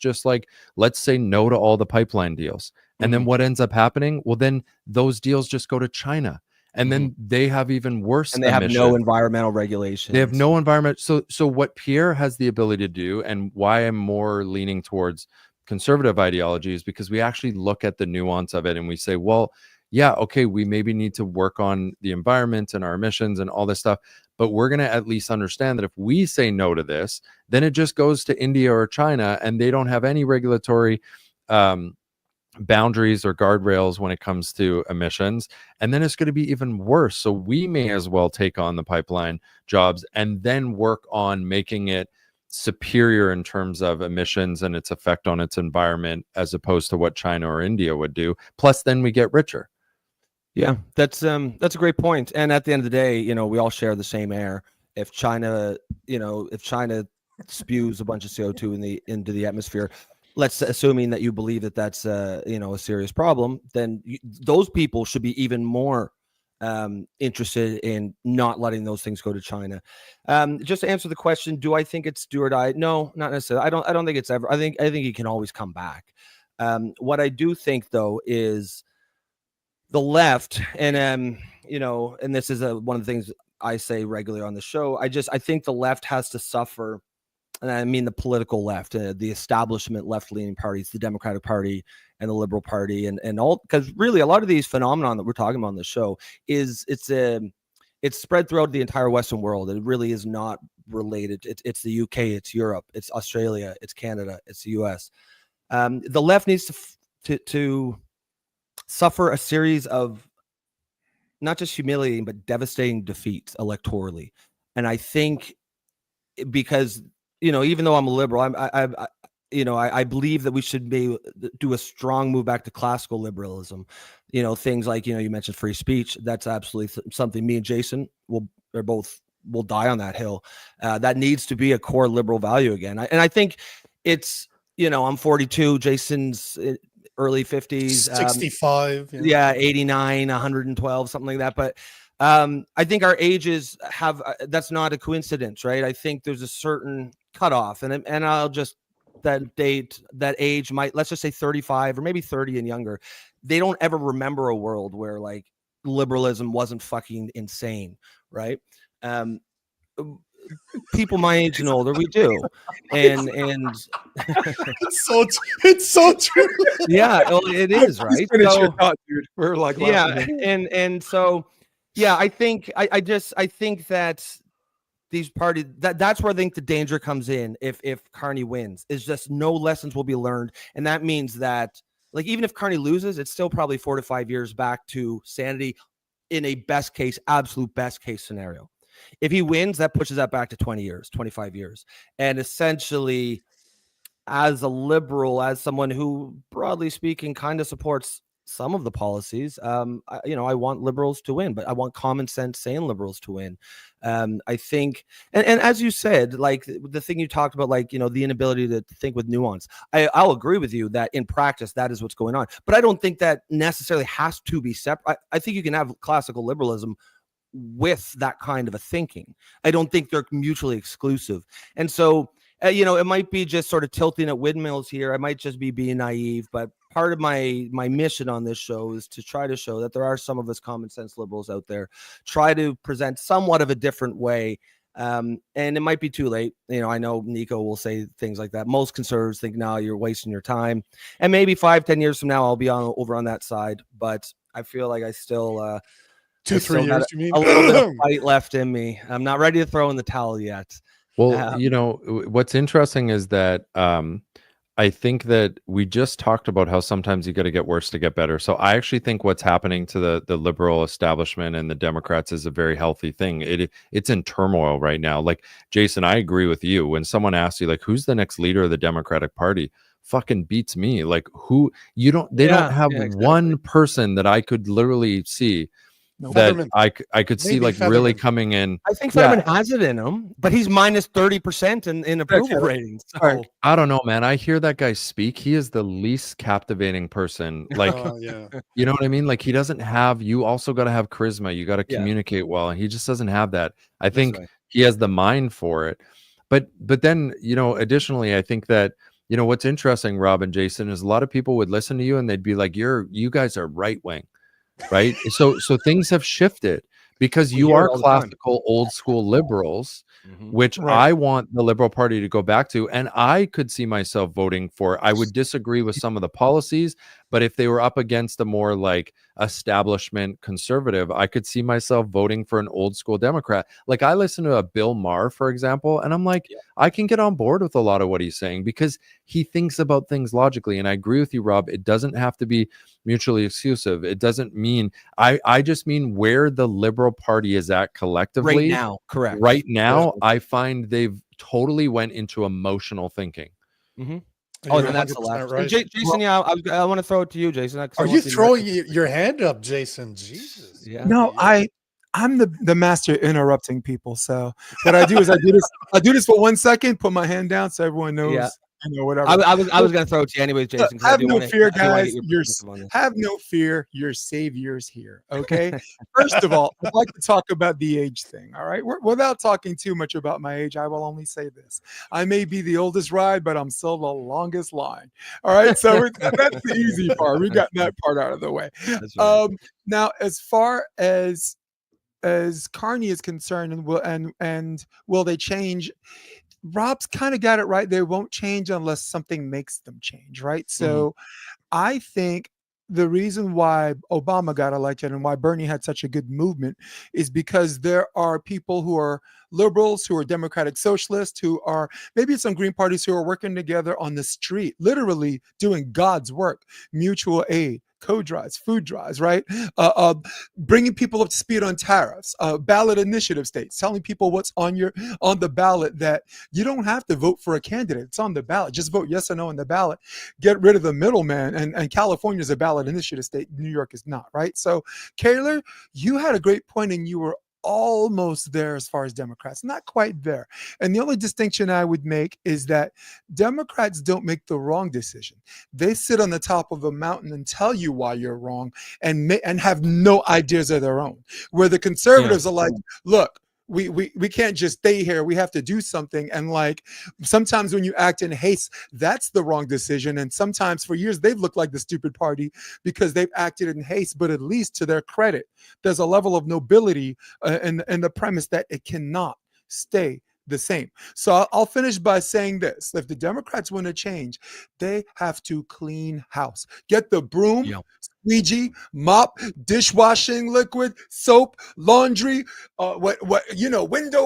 [SPEAKER 4] say no to all the pipeline deals. And then what ends up happening? Well, then those deals just go to China, and then they have even worse
[SPEAKER 2] And they have no
[SPEAKER 4] emissions.
[SPEAKER 2] environmental regulations.
[SPEAKER 4] They have no environment. So what Pierre has the ability to do, and why I'm more leaning towards conservative ideology, is because we actually look at the nuance of it and we say, well, yeah, okay, we maybe need to work on the environment and our emissions and all this stuff, but we're going to at least understand that if we say no to this, then it just goes to India or China, and they don't have any regulatory boundaries or guardrails when it comes to emissions, and then it's going to be even worse. So we may as well take on the pipeline jobs and then work on making it superior in terms of emissions and its effect on its environment, as opposed to what China or India would do. Plus, then we get richer.
[SPEAKER 2] Yeah, that's a great point. And at the end of the day, you know, we all share the same air. If China spews a bunch of CO2 into the atmosphere, assuming that you believe that that's a serious problem, then those people should be even more interested in not letting those things go to China. Just to answer the question, do I think it's do or die? No, not necessarily. I don't think it's ever. I think he can always come back. What I do think, though, is the left, and and this is one of the things I say regularly on the show. I think the left has to suffer, and I mean the political left, the establishment left-leaning parties, the Democratic Party and the Liberal Party, and all, because really a lot of these phenomenon that we're talking about on the show it's spread throughout the entire Western world. It really is not related. It's the UK, it's Europe, it's Australia, it's Canada, it's the US. The left needs to suffer a series of not just humiliating but devastating defeats electorally. And I think, because even though I'm a liberal, I believe that we should do a strong move back to classical liberalism. Things like you mentioned free speech. That's absolutely something me and Jason will die on that hill. That needs to be a core liberal value again. And I think it's I'm 42. Jason's early 50s,
[SPEAKER 1] 65,
[SPEAKER 2] 89, 112, something like that. But I think our ages have that's not a coincidence, right? I think there's a certain cutoff, and I'll just that age might, let's just say 35 or maybe 30 and younger. They don't ever remember a world where like liberalism wasn't fucking insane, right? People my age and older, we do, and
[SPEAKER 1] it's so true.
[SPEAKER 2] Yeah, well, it is, right?
[SPEAKER 3] Finish your thought, dude. We're like,
[SPEAKER 2] and so yeah, I think that these parties, that's where I think the danger comes in. If Carney wins, is just no lessons will be learned, and that means that like even if Carney loses, it's still probably 4 to 5 years back to sanity in a absolute best case scenario. If he wins, that pushes that back to 20 years, 25 years. And essentially, as a liberal, as someone who, broadly speaking, kind of supports some of the policies, I want liberals to win, but I want common sense, sane liberals to win. I think, and as you said, like the thing you talked about, like, the inability to think with nuance, I'll agree with you that in practice, that is what's going on. But I don't think that necessarily has to be separate. I think you can have classical liberalism with that kind of a thinking. I don't think they're mutually exclusive. And so, it might be just sort of tilting at windmills here. I might just be being naive, but part of my mission on this show is to try to show that there are some of us common sense liberals out there, try to present somewhat of a different way. And it might be too late. I know Nico will say things like that. Most conservatives think, no, you're wasting your time. And maybe 5-10 years from now, I'll be over on that side. But I feel like I still
[SPEAKER 1] 2-3 years, you mean?
[SPEAKER 2] A little bit of fight left in me. I'm not ready to throw in the towel yet.
[SPEAKER 4] Well, what's interesting is that I think that we just talked about how sometimes you got to get worse to get better. So I actually think what's happening to the liberal establishment and the Democrats is a very healthy thing. It's in turmoil right now. Like, Jason, I agree with you. When someone asks you, like, who's the next leader of the Democratic Party? Fucking beats me. Like, they don't have
[SPEAKER 2] exactly.
[SPEAKER 4] one person that I could literally see
[SPEAKER 3] No.
[SPEAKER 4] that
[SPEAKER 1] Fetterman.
[SPEAKER 4] I could see
[SPEAKER 1] Maybe
[SPEAKER 4] like really
[SPEAKER 1] Fetterman.
[SPEAKER 4] coming in.
[SPEAKER 2] I think Fetterman has it in him, but he's minus 30% in approval
[SPEAKER 3] Taylor.
[SPEAKER 2] ratings. So.
[SPEAKER 3] All right.
[SPEAKER 4] I don't know, man. I hear that guy speak. He is the least captivating person. Like,
[SPEAKER 1] Yeah.
[SPEAKER 4] you know what I mean? Like, he doesn't have. You also got to have charisma. You got to
[SPEAKER 2] Yeah.
[SPEAKER 4] communicate well, and he just doesn't have that. I
[SPEAKER 2] That's
[SPEAKER 4] think
[SPEAKER 2] right.
[SPEAKER 4] he has the mind for it. But then, additionally, I think that what's interesting, Rob and Jason, is a lot of people would listen to you and they'd be like, you guys are right wing, right? So things have shifted because
[SPEAKER 2] We
[SPEAKER 4] you
[SPEAKER 2] hear it
[SPEAKER 4] are
[SPEAKER 2] all the time.
[SPEAKER 4] classical old school liberals, which
[SPEAKER 3] Right.
[SPEAKER 4] I want the Liberal Party to go back to, and I could see myself voting for. I would disagree with some of the policies, but if they were up against a more like establishment conservative, I could see myself voting for an old school Democrat. Like, I listen to a Bill Maher, for example, and I'm like, I can get on board with a lot of what he's saying because he thinks about things logically. And I agree with you, Rob. It doesn't have to be mutually exclusive. It doesn't mean I just mean where the Liberal Party is at collectively
[SPEAKER 2] Right now, correct.
[SPEAKER 4] Right now, I find they've totally went into emotional thinking.
[SPEAKER 2] Mm-hmm.
[SPEAKER 1] You're
[SPEAKER 2] And that's the
[SPEAKER 1] 100%
[SPEAKER 2] left.
[SPEAKER 1] right.
[SPEAKER 2] And Jason, I want to throw it to you, Jason. 'cause I
[SPEAKER 1] Are
[SPEAKER 2] want
[SPEAKER 1] you
[SPEAKER 2] the
[SPEAKER 1] throwing
[SPEAKER 2] American-
[SPEAKER 1] your hand up, Jason? Jesus.
[SPEAKER 2] Yeah.
[SPEAKER 3] No, I'm the master interrupting people. So what I do is I do this for 1 second, put my hand down so everyone knows.
[SPEAKER 2] Yeah.
[SPEAKER 3] Whatever.
[SPEAKER 2] I was going to throw it to you anyways, Jason. 'cause I
[SPEAKER 3] Have
[SPEAKER 2] do
[SPEAKER 3] no
[SPEAKER 2] wanna-
[SPEAKER 3] fear,
[SPEAKER 2] I do wanna
[SPEAKER 3] guys.
[SPEAKER 2] get your perspective on this.
[SPEAKER 3] Have no fear. Your savior's here. Okay. First of all, I'd like to talk about the age thing. All right. Without talking too much about my age, I will only say this: I may be the oldest ride, but I'm still the longest line. All right. So that's the easy part. We got that part out of the way.
[SPEAKER 2] That's right.
[SPEAKER 3] Now, as far as Carney is concerned, and will they change? Rob's kind of got it right. They won't change unless something makes them change, right? So I think the reason why Obama got elected and why Bernie had such a good movement is because there are people who are liberals, who are democratic socialists, who are maybe some green parties who are working together on the street, literally doing God's work, mutual aid, code drives, food drives, right? Bringing people up to speed on tariffs, ballot initiative states, telling people what's on the ballot, that you don't have to vote for a candidate. It's on the ballot. Just vote yes or no on the ballot. Get rid of the middleman. And California is a ballot initiative state. New York is not, right? So, Kaylor, you had a great point, and you were almost there as far as Democrats, not quite there. And the only distinction I would make is that Democrats don't make the wrong decision. They sit on the top of a mountain and tell you why you're wrong and have no ideas of their own. Where the conservatives are like, look, we can't just stay here. We have to do something. And like sometimes when you act in haste, that's the wrong decision. And sometimes for years they've looked like the stupid party because they've acted in haste. But at least to their credit, there's a level of nobility in the premise that it cannot stay the same. So I'll finish by saying this: if the Democrats want to change, they have to clean house. Get the broom, squeegee, mop, dishwashing liquid, soap, laundry,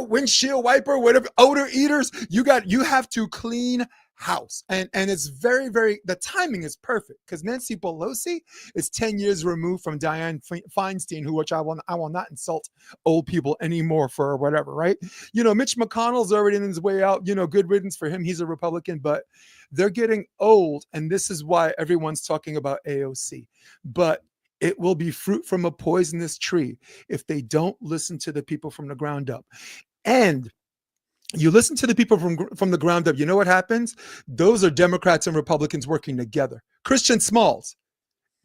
[SPEAKER 3] windshield wiper, whatever, odor eaters. You have to clean house. And it's very, very, the timing is perfect because Nancy Pelosi is 10 years removed from Dianne Feinstein, which I will not insult old people anymore for whatever, right? Mitch McConnell's already in his way out, good riddance for him. He's a Republican, but they're getting old. And this is why everyone's talking about AOC. But it will be fruit from a poisonous tree if they don't listen to the people from the ground up. And you listen to the people from the ground up, you know what happens? Those are Democrats and Republicans working together. Christian Smalls,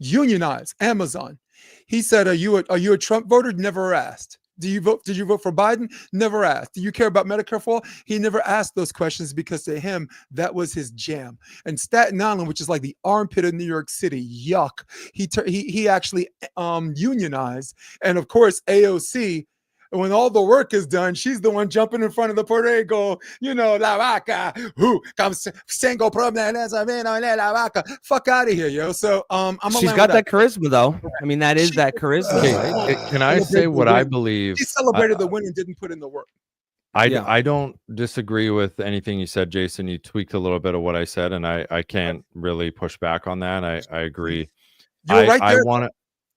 [SPEAKER 3] unionize, Amazon. He said, are you a Trump voter? Never asked. Did you vote for Biden? Never asked. Do you care about Medicare for all? He never asked those questions because to him, that was his jam. And Staten Island, which is like the armpit of New York City, yuck. He actually unionized. And of course, AOC, when all the work is done, she's the one jumping in front of the parade, go, la vaca, who comes single problem, la vaca. Fuck out of here, yo. So
[SPEAKER 2] she's got that charisma, though. I mean, that is that charisma.
[SPEAKER 4] Okay,
[SPEAKER 2] Right?
[SPEAKER 4] can I say what I believe?
[SPEAKER 3] She celebrated the win and didn't put in the work.
[SPEAKER 4] I don't disagree with anything you said, Jason. You tweaked a little bit of what I said, and I can't really push back on that. I agree.
[SPEAKER 3] You're right there.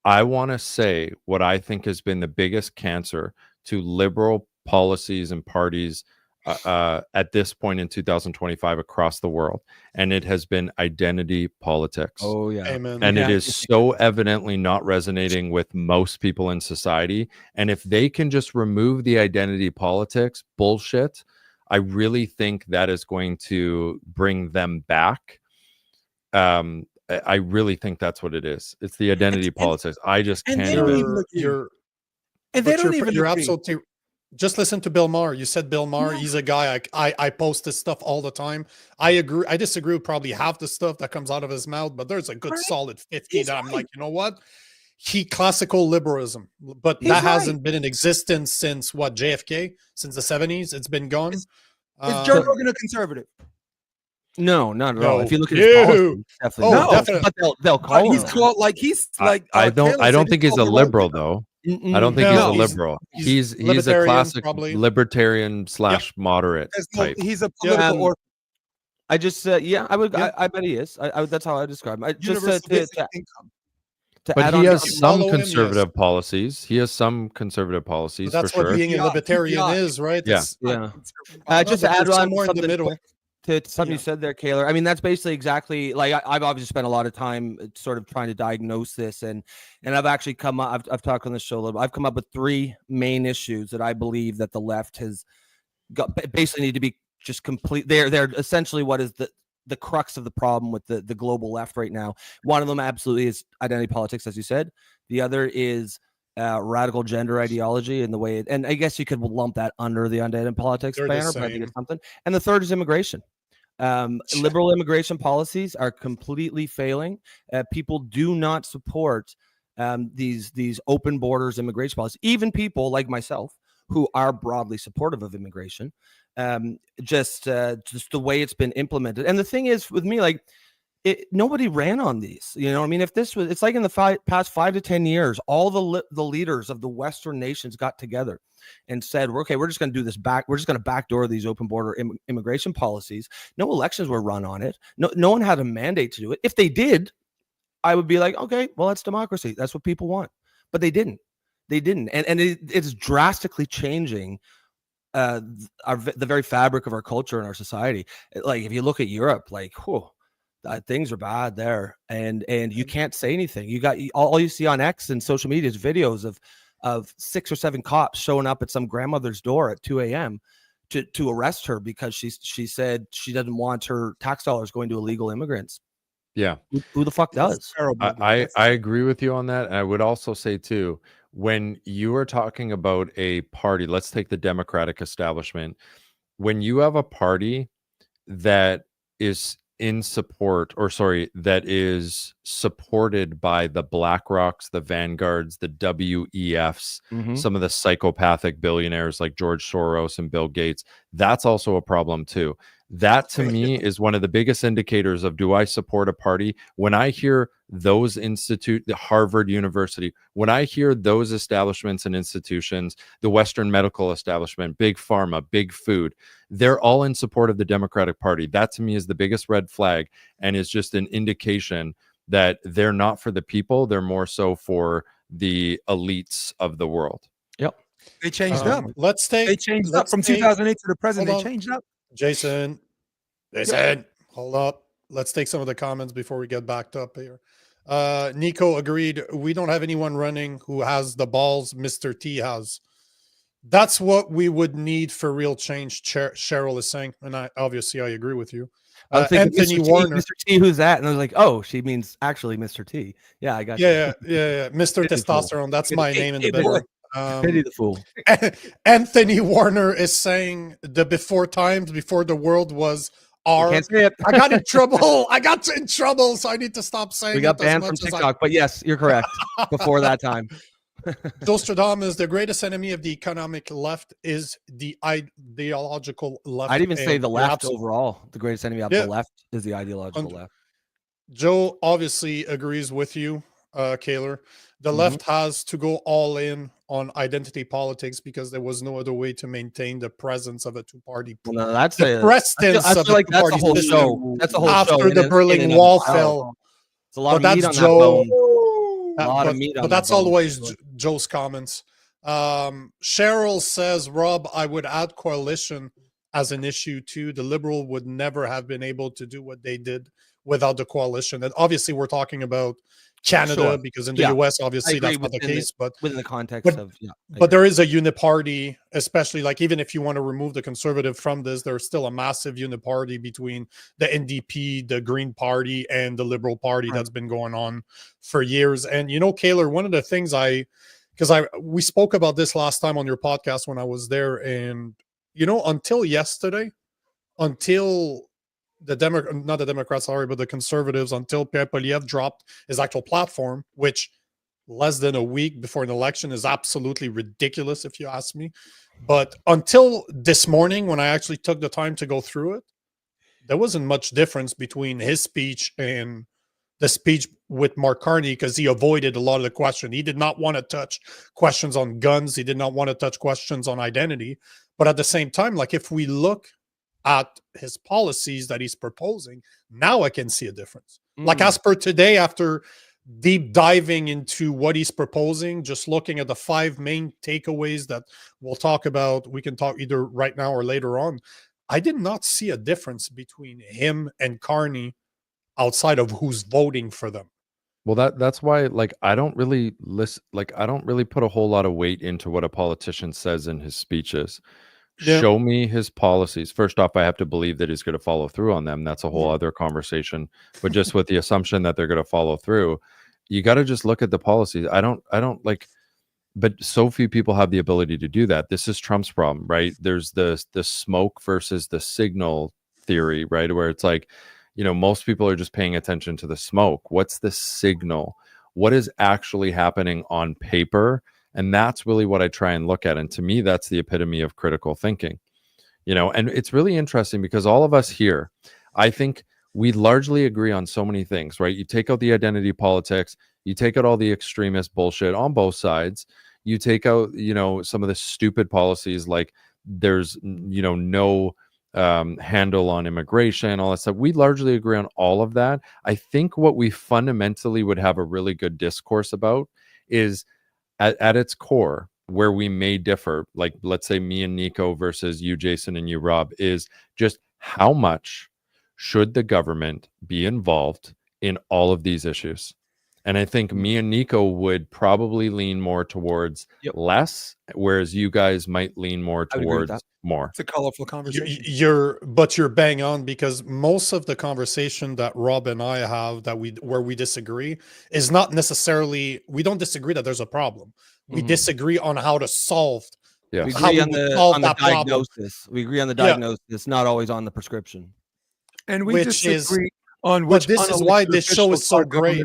[SPEAKER 4] I want to say what I think has been the biggest cancer to liberal policies and parties at this point in 2025 across the world, and it has been identity politics.
[SPEAKER 2] Oh yeah.
[SPEAKER 1] Amen.
[SPEAKER 4] And it
[SPEAKER 3] Yeah.
[SPEAKER 4] is so evidently not resonating with most people in society. And if they can just remove the identity politics bullshit, I really think that is going to bring them back. I really think that's what it is. It's the identity politics. I just
[SPEAKER 3] and
[SPEAKER 4] can't
[SPEAKER 3] they don't
[SPEAKER 4] even.
[SPEAKER 3] even agree.
[SPEAKER 1] You're
[SPEAKER 3] And they
[SPEAKER 1] but
[SPEAKER 3] don't even
[SPEAKER 1] you're
[SPEAKER 3] agree.
[SPEAKER 1] absolutely just listen to Bill Maher. You said Bill Maher.
[SPEAKER 3] Yeah.
[SPEAKER 1] He's a guy I post this stuff all the time. I agree. I disagree with probably half the stuff that comes out of his mouth, but there's a good
[SPEAKER 3] Right.
[SPEAKER 1] solid 50
[SPEAKER 3] He's
[SPEAKER 1] that I'm
[SPEAKER 3] right.
[SPEAKER 1] like, you know what? He classical liberalism, but
[SPEAKER 3] He's
[SPEAKER 1] that
[SPEAKER 3] right.
[SPEAKER 1] hasn't been in existence since what, JFK? Since the 70s. It's been gone.
[SPEAKER 3] Is Joe
[SPEAKER 1] Um,
[SPEAKER 3] Rogan a conservative?
[SPEAKER 2] No, not at all.
[SPEAKER 1] No.
[SPEAKER 2] If you look at his
[SPEAKER 1] No.
[SPEAKER 2] policy, definitely.
[SPEAKER 1] Oh,
[SPEAKER 2] not.
[SPEAKER 1] definitely.
[SPEAKER 2] But they'll
[SPEAKER 3] But
[SPEAKER 2] call
[SPEAKER 3] he's
[SPEAKER 2] him.
[SPEAKER 3] called like he's like.
[SPEAKER 4] I don't.
[SPEAKER 3] Kaylor
[SPEAKER 4] I
[SPEAKER 3] said
[SPEAKER 4] don't think he's a
[SPEAKER 3] called the right
[SPEAKER 4] liberal
[SPEAKER 3] winger.
[SPEAKER 4] though.
[SPEAKER 2] Mm-mm.
[SPEAKER 4] I don't think
[SPEAKER 1] No,
[SPEAKER 4] he's a
[SPEAKER 1] he's-
[SPEAKER 4] liberal.
[SPEAKER 1] he's
[SPEAKER 4] He's a
[SPEAKER 1] libertarian,
[SPEAKER 4] classic
[SPEAKER 1] probably.
[SPEAKER 4] libertarian / moderate
[SPEAKER 3] There's no-
[SPEAKER 4] type.
[SPEAKER 3] he's a political orphan.
[SPEAKER 2] I just yeah, I would.
[SPEAKER 3] Yeah.
[SPEAKER 2] I bet he is. That's how I describe him. I just
[SPEAKER 3] Universal basic income.
[SPEAKER 2] to
[SPEAKER 4] But
[SPEAKER 2] add
[SPEAKER 4] he
[SPEAKER 2] on.
[SPEAKER 4] has
[SPEAKER 2] to-
[SPEAKER 4] some
[SPEAKER 1] follow him, yes.
[SPEAKER 4] conservative policies. He has some conservative policies
[SPEAKER 1] That's
[SPEAKER 4] for
[SPEAKER 1] what
[SPEAKER 4] sure.
[SPEAKER 1] being a
[SPEAKER 3] Yeah,
[SPEAKER 1] libertarian
[SPEAKER 3] yeah.
[SPEAKER 1] is, right?
[SPEAKER 4] Yeah.
[SPEAKER 1] It's-
[SPEAKER 2] Yeah.
[SPEAKER 1] No,
[SPEAKER 2] Just
[SPEAKER 1] but
[SPEAKER 2] to add
[SPEAKER 1] there's
[SPEAKER 2] on
[SPEAKER 1] somewhere in the
[SPEAKER 2] something
[SPEAKER 1] middle.
[SPEAKER 2] quick to something you
[SPEAKER 1] Yeah.
[SPEAKER 2] said there, Kaylor. I mean, that's basically exactly like I've obviously spent a lot of time sort of trying to diagnose this, and I've actually come up. I've talked on the show a little bit. I've come up with 3 main issues that I believe that the left has got basically need to be just complete. They're essentially what is the crux of the problem with the global left right now. One of them absolutely is identity politics, as you said. The other is radical gender ideology and the way and I guess you could lump that under the identity politics
[SPEAKER 1] They're the
[SPEAKER 2] banner, but I think
[SPEAKER 1] same.
[SPEAKER 2] it's something. And the third is immigration. Liberal immigration policies are completely failing. People do not support these open borders immigration policies. Even people like myself who are broadly supportive of immigration, just the way it's been implemented. And the thing is with me, like nobody ran on these. You know, I mean, if this was, it's like in the past 5 to 10 years, all the leaders of the Western nations got together and said, okay, we're just going to do this we're just going to backdoor these open border immigration policies. No elections were run on it. No one had a mandate to do it. If they did, I would be like, okay, well, that's democracy. That's what people want. But they didn't. And it's drastically changing the very fabric of our culture and our society. Like if you look at Europe, like, whew, things are bad there, and you can't say anything. You got all you see on X and social media is videos of 6 or 7 cops showing up at some grandmother's door at 2 a.m. to arrest her because she said she doesn't want her tax dollars going to illegal immigrants.
[SPEAKER 4] Yeah.
[SPEAKER 2] Who the fuck does?
[SPEAKER 3] Terrible, dude.
[SPEAKER 4] I
[SPEAKER 3] That's-
[SPEAKER 4] agree with you on that. And I would also say too, when you are talking about a party, let's take the Democratic establishment. When you have a party that is in support, or sorry, that is supported by the BlackRocks, the Vanguards, the WEFs,
[SPEAKER 2] Mhm.
[SPEAKER 4] some of the psychopathic billionaires like George Soros and Bill Gates, that's also a problem too. That to me is one of the biggest indicators of, do I support a party? When I hear those the Harvard University, when I hear those establishments and institutions, the Western medical establishment, big pharma, big food, they're all in support of the Democratic Party. That to me is the biggest red flag, and is just an indication that they're not for the people. They're more so for the elites of the world.
[SPEAKER 3] They changed up.
[SPEAKER 1] Let's take.
[SPEAKER 3] They changed up
[SPEAKER 1] let's
[SPEAKER 3] from
[SPEAKER 1] take-
[SPEAKER 3] 2008 to the present. They
[SPEAKER 1] hold on.
[SPEAKER 3] changed up.
[SPEAKER 1] Jason, hold up. Let's take some of the comments before we get backed up here. Nico agreed. We don't have anyone running who has the balls Mr. T has. That's what we would need for real change. Cheryl is saying, and I agree with you.
[SPEAKER 2] I was thinking,
[SPEAKER 1] Anthony
[SPEAKER 2] Mr. T,
[SPEAKER 1] Warner.
[SPEAKER 2] Mr. T, who's that? And I was like, oh, she means actually Mr. T. Yeah, I got you.
[SPEAKER 1] Yeah. Mr.
[SPEAKER 2] Pity fool.
[SPEAKER 1] Testosterone. That's my
[SPEAKER 2] Pity-
[SPEAKER 1] name in the
[SPEAKER 2] pity boy.
[SPEAKER 1] bedroom.
[SPEAKER 2] Pity the fool.
[SPEAKER 1] Anthony Warner is saying the before times, before the world was our.
[SPEAKER 2] Can't say it.
[SPEAKER 1] I got in trouble. I got in trouble, so I need to stop saying
[SPEAKER 2] We got
[SPEAKER 1] it as
[SPEAKER 2] banned from
[SPEAKER 1] much as I-
[SPEAKER 2] TikTok, but yes, you're correct. Before that time.
[SPEAKER 1] Nostradamus, the greatest enemy of the economic left is the ideological left.
[SPEAKER 2] I'd even say
[SPEAKER 1] and
[SPEAKER 2] the
[SPEAKER 1] you're
[SPEAKER 2] left
[SPEAKER 1] absolutely-
[SPEAKER 2] overall. The greatest enemy of
[SPEAKER 1] Yeah.
[SPEAKER 2] the left is the ideological
[SPEAKER 1] Und-
[SPEAKER 2] left.
[SPEAKER 1] Joe obviously agrees with you, Kaylor. The
[SPEAKER 2] Mhm.
[SPEAKER 1] left has to go all in on identity politics because there was no other way to maintain the presence of a two-party.
[SPEAKER 2] Well, no, that's
[SPEAKER 1] The
[SPEAKER 2] a,
[SPEAKER 1] presence
[SPEAKER 2] I feel
[SPEAKER 1] of a
[SPEAKER 2] like that's
[SPEAKER 1] two-party
[SPEAKER 2] the whole
[SPEAKER 1] system
[SPEAKER 2] show. That's the whole show.
[SPEAKER 1] after the
[SPEAKER 2] in
[SPEAKER 1] Berlin
[SPEAKER 2] and of
[SPEAKER 1] Wall
[SPEAKER 2] itself.
[SPEAKER 1] fell.
[SPEAKER 2] It's a lot
[SPEAKER 1] But
[SPEAKER 2] of meat
[SPEAKER 1] that's
[SPEAKER 2] on
[SPEAKER 1] Joe.
[SPEAKER 2] that bone. A lot
[SPEAKER 1] but,
[SPEAKER 2] of meat on
[SPEAKER 1] but
[SPEAKER 2] that
[SPEAKER 1] that's
[SPEAKER 2] bone.
[SPEAKER 1] always Joe's comments. Cheryl says, Rob, I would add coalition as an issue too. The Liberal would never have been able to do what they did without the coalition. And obviously, we're talking about Canada
[SPEAKER 2] Sure.
[SPEAKER 1] because in the
[SPEAKER 2] Yeah,
[SPEAKER 1] US,
[SPEAKER 2] I
[SPEAKER 1] obviously,
[SPEAKER 2] agree
[SPEAKER 1] that's not the
[SPEAKER 2] within the
[SPEAKER 1] case. But
[SPEAKER 2] within the context
[SPEAKER 1] but
[SPEAKER 2] of I
[SPEAKER 1] but
[SPEAKER 2] agree.
[SPEAKER 1] there is a uniparty, especially like even if you want to remove the conservative from this, there's still a massive uniparty between the NDP, the Green Party, and the Liberal Party
[SPEAKER 3] Right.
[SPEAKER 1] that's been going on for years. And Kaylor, one of the things we spoke about this last time on your podcast when I was there, and until yesterday, until not the Democrats, sorry, but the conservatives, until Pierre Poilievre dropped his actual platform, which less than a week before an election is absolutely ridiculous, if you ask me. But until this morning, when I actually took the time to go through it, there wasn't much difference between his speech and the speech with Mark Carney, because he avoided a lot of the question. He did not want to touch questions on guns. He did not want to touch questions on identity. But at the same time, like if we look at his policies that he's proposing, now I can see a difference. Like as per today, after deep diving into what he's proposing, just looking at the 5 main takeaways that we'll talk about, we can talk either right now or later on. I did not see a difference between him and Carney outside of who's voting for them.
[SPEAKER 4] Well, that's why, like, I don't really listen. Like, I don't really put a whole lot of weight into what a politician says in his speeches.
[SPEAKER 1] Yeah.
[SPEAKER 4] Show me his policies. First off, I have to believe that he's going to follow through on them. That's a whole other conversation. But just with the assumption that they're going to follow through, you got to just look at the policies. I don't like, but so few people have the ability to do that. This is Trump's problem, right? There's the smoke versus the signal theory, right? Where it's like, most people are just paying attention to the smoke. What's the signal? What is actually happening on paper? And that's really what I try and look at. And to me, that's the epitome of critical thinking, and it's really interesting because all of us here, I think we largely agree on so many things, right? You take out the identity politics, you take out all the extremist bullshit on both sides, you take out, some of the stupid policies like there's, no handle on immigration, all that stuff. We largely agree on all of that. I think what we fundamentally would have a really good discourse about is at its core, where we may differ, like let's say me and Nico versus you, Jason, and you, Rob, is just how much should the government be involved in all of these issues? And I think me and Nico would probably lean more towards less, whereas you guys might lean more towards more.
[SPEAKER 3] It's a colorful conversation.
[SPEAKER 1] You're bang on, because most of the conversation that Rob and I have where we disagree is not necessarily, we don't disagree that there's a problem. We disagree on how to solve.
[SPEAKER 2] We
[SPEAKER 1] how
[SPEAKER 2] agree
[SPEAKER 1] we
[SPEAKER 2] on
[SPEAKER 1] would
[SPEAKER 2] the
[SPEAKER 1] solve that problem.
[SPEAKER 2] diagnosis. We agree on the diagnosis, not always on the prescription.
[SPEAKER 3] And we
[SPEAKER 1] Which
[SPEAKER 3] disagree on which.
[SPEAKER 1] But this is why this show is so great.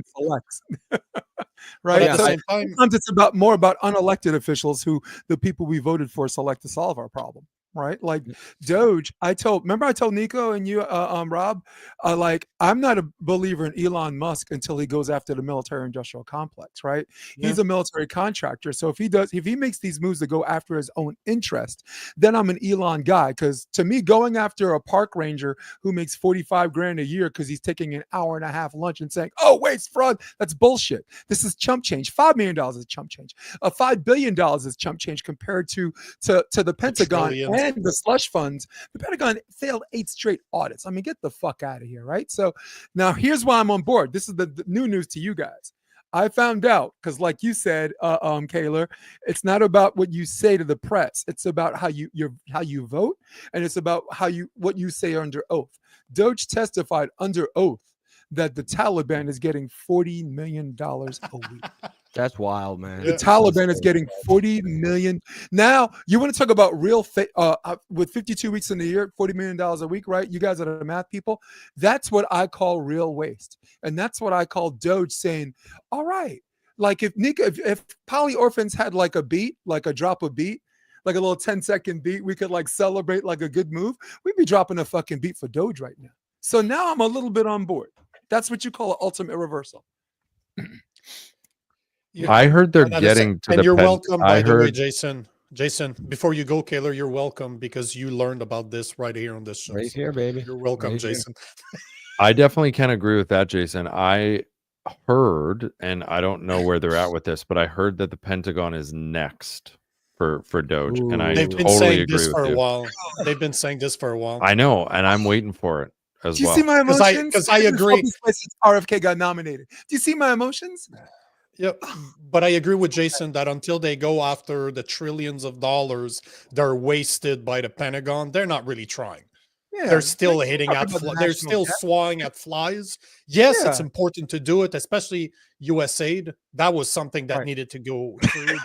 [SPEAKER 3] Right.
[SPEAKER 1] At the
[SPEAKER 3] So
[SPEAKER 1] same time,
[SPEAKER 3] sometimes it's more about unelected officials who the people we voted for select to solve our problem. Right, like Doge. I told Nico and you, Rob, like I'm not a believer in Elon Musk until he goes after the military-industrial complex. Right, he's a military contractor, so if he makes these moves to go after his own interest, then I'm an Elon guy. Because to me, going after a park ranger who makes $45,000 a year because he's taking an hour-and-a-half lunch and saying, "Oh, waste fraud," that's bullshit. This is chump change. $5 million is chump change. $5 billion is chump change compared to the Pentagon. And the slush funds. The Pentagon failed 8 straight audits. I mean, get the fuck out of here, right? So now here's why I'm on board. This is the new news to you guys. I found out, because like you said, Kaylor, it's not about what you say to the press. It's about how you vote, and it's about what you say under oath. Doge testified under oath that the Taliban is getting $40 million a week.
[SPEAKER 2] That's wild, man.
[SPEAKER 3] The Taliban is getting $40 million. Now, you want to talk about real with 52 weeks in the year, $40 million a week, right? You guys are the math people. That's what I call real waste. And that's what I call Doge saying, all right, like if Polyorphans had like a beat, like a drop of beat, like a little 10-second beat, we could like celebrate like a good move. We'd be dropping a fucking beat for Doge right now. So now I'm a little bit on board. That's what you call an ultimate reversal.
[SPEAKER 4] I heard they're getting to
[SPEAKER 1] and
[SPEAKER 4] the
[SPEAKER 1] you're welcome, by the way,
[SPEAKER 4] heard
[SPEAKER 1] Jason. Before you go, Kaylor, you're welcome, because you learned about this right here on this show.
[SPEAKER 2] Right here, baby.
[SPEAKER 1] You're welcome,
[SPEAKER 2] Right here.
[SPEAKER 1] Jason.
[SPEAKER 4] I definitely can agree with that, Jason. I heard, and I don't know where they're at with this, but I heard that the Pentagon is next for Doge, and I
[SPEAKER 2] Ooh.
[SPEAKER 1] They've been
[SPEAKER 4] totally
[SPEAKER 1] saying
[SPEAKER 4] agree
[SPEAKER 1] this
[SPEAKER 4] with
[SPEAKER 1] for a
[SPEAKER 4] you.
[SPEAKER 1] while. They've been saying this for a while.
[SPEAKER 4] I know, and I'm waiting for it as
[SPEAKER 3] Do you
[SPEAKER 4] well.
[SPEAKER 3] see my
[SPEAKER 1] 'Cause I-
[SPEAKER 3] emotions?
[SPEAKER 1] 'cause I
[SPEAKER 3] This is
[SPEAKER 1] agree.
[SPEAKER 3] Hope's place since RFK got nominated. Do you see my emotions?
[SPEAKER 1] Yep. But I agree with Jason that until they go after the trillions of dollars they're wasted by the Pentagon, they're not really trying.
[SPEAKER 3] Yeah,
[SPEAKER 1] They're still
[SPEAKER 3] like,
[SPEAKER 1] hitting
[SPEAKER 3] talk
[SPEAKER 1] at
[SPEAKER 3] about the
[SPEAKER 1] they're
[SPEAKER 3] national
[SPEAKER 1] still
[SPEAKER 3] debt.
[SPEAKER 1] swatting at flies. Yes, it's
[SPEAKER 3] Yeah.
[SPEAKER 1] important to do it, especially USAID. That was something that
[SPEAKER 3] Right.
[SPEAKER 1] needed to go through.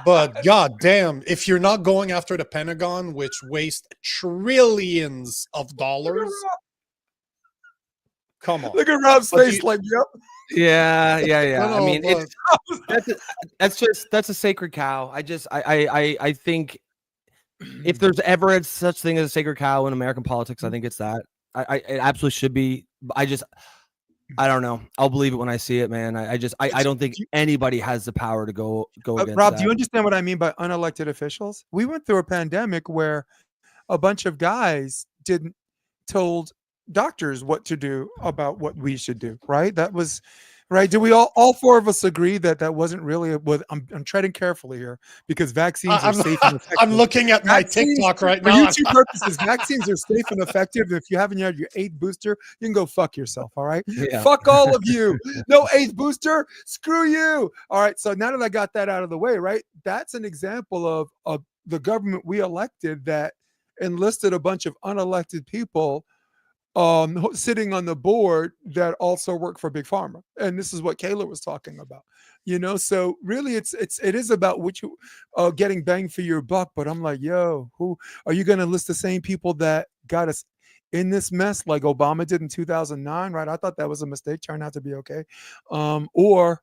[SPEAKER 1] But god damn, if you're not going after the Pentagon, which waste trillions of dollars, come on.
[SPEAKER 3] Look at Rob's
[SPEAKER 1] But
[SPEAKER 3] face, like, yep.
[SPEAKER 2] Yeah.
[SPEAKER 1] No,
[SPEAKER 2] I
[SPEAKER 1] no,
[SPEAKER 2] mean,
[SPEAKER 1] but
[SPEAKER 2] that's a sacred cow. I think if there's ever a such thing as a sacred cow in American politics, I think it's that. It absolutely should be. I don't know. I'll believe it when I see it, man. I don't think anybody has the power to go against
[SPEAKER 3] Rob,
[SPEAKER 2] that.
[SPEAKER 3] do you understand what I mean by unelected officials? We went through a pandemic where a bunch of guys didn't told doctors what to do about what we should do, right? That was right. Do we all four of us agree that that wasn't really I'm treading carefully here because vaccines are
[SPEAKER 1] I'm,
[SPEAKER 3] safe and effective.
[SPEAKER 1] I'm looking at my
[SPEAKER 3] Vaccines,
[SPEAKER 1] TikTok right
[SPEAKER 3] for
[SPEAKER 1] now.
[SPEAKER 3] YouTube purposes, vaccines are safe and effective. If you haven't had your 8th booster, you can go fuck yourself. All right.
[SPEAKER 2] Yeah.
[SPEAKER 3] Fuck all of you. No 8th booster. Screw you. All right. So now that I got that out of the way, right? That's an example of the government we elected that enlisted a bunch of unelected people sitting on the board that also work for Big Pharma. And this is what Kaylor was talking about. So really it is about which getting bang for your buck. But I'm like, yo, who are you going to list the same people that got us in this mess like Obama did in 2009, right? I thought that was a mistake, turned out to be okay. Or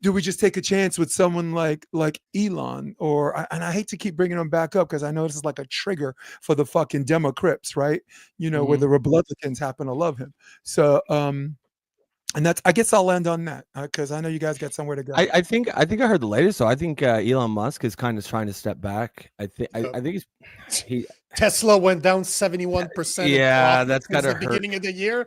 [SPEAKER 3] do we just take a chance with someone like Elon and I hate to keep bringing them back up because I know this is like a trigger for the fucking Democrats, right? Where the Republicans happen to love him. So, and I guess I'll end on that because I know you guys got somewhere to go.
[SPEAKER 2] I think I heard the latest. So I think Elon Musk is kind of trying to step back. I think he
[SPEAKER 1] Tesla went down 71%.
[SPEAKER 2] Yeah, that's gotta
[SPEAKER 1] the
[SPEAKER 2] hurt.
[SPEAKER 1] beginning of the year.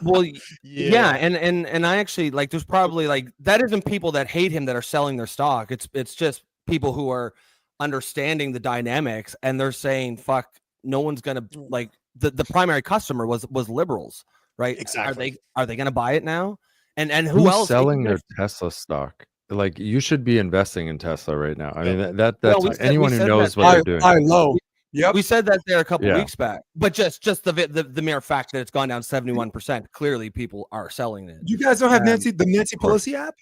[SPEAKER 2] Well, yeah, and I actually like. There's probably like that isn't people that hate him that are selling their stock. It's just people who are understanding the dynamics and they're saying, "Fuck, no one's gonna like." The primary customer was liberals, right?
[SPEAKER 1] Exactly.
[SPEAKER 2] Are they gonna buy it now? And who
[SPEAKER 4] Who's
[SPEAKER 2] else
[SPEAKER 4] selling their Tesla stock? Like you should be investing in Tesla right now. I mean that's
[SPEAKER 2] we said
[SPEAKER 4] anyone who
[SPEAKER 2] that
[SPEAKER 4] knows what they're doing.
[SPEAKER 3] High low. Yep.
[SPEAKER 2] We said that there a couple
[SPEAKER 4] Yeah.
[SPEAKER 2] weeks back, but just the mere fact that it's gone down 71%, clearly people are selling it.
[SPEAKER 3] You guys don't have the Nancy Pelosi app?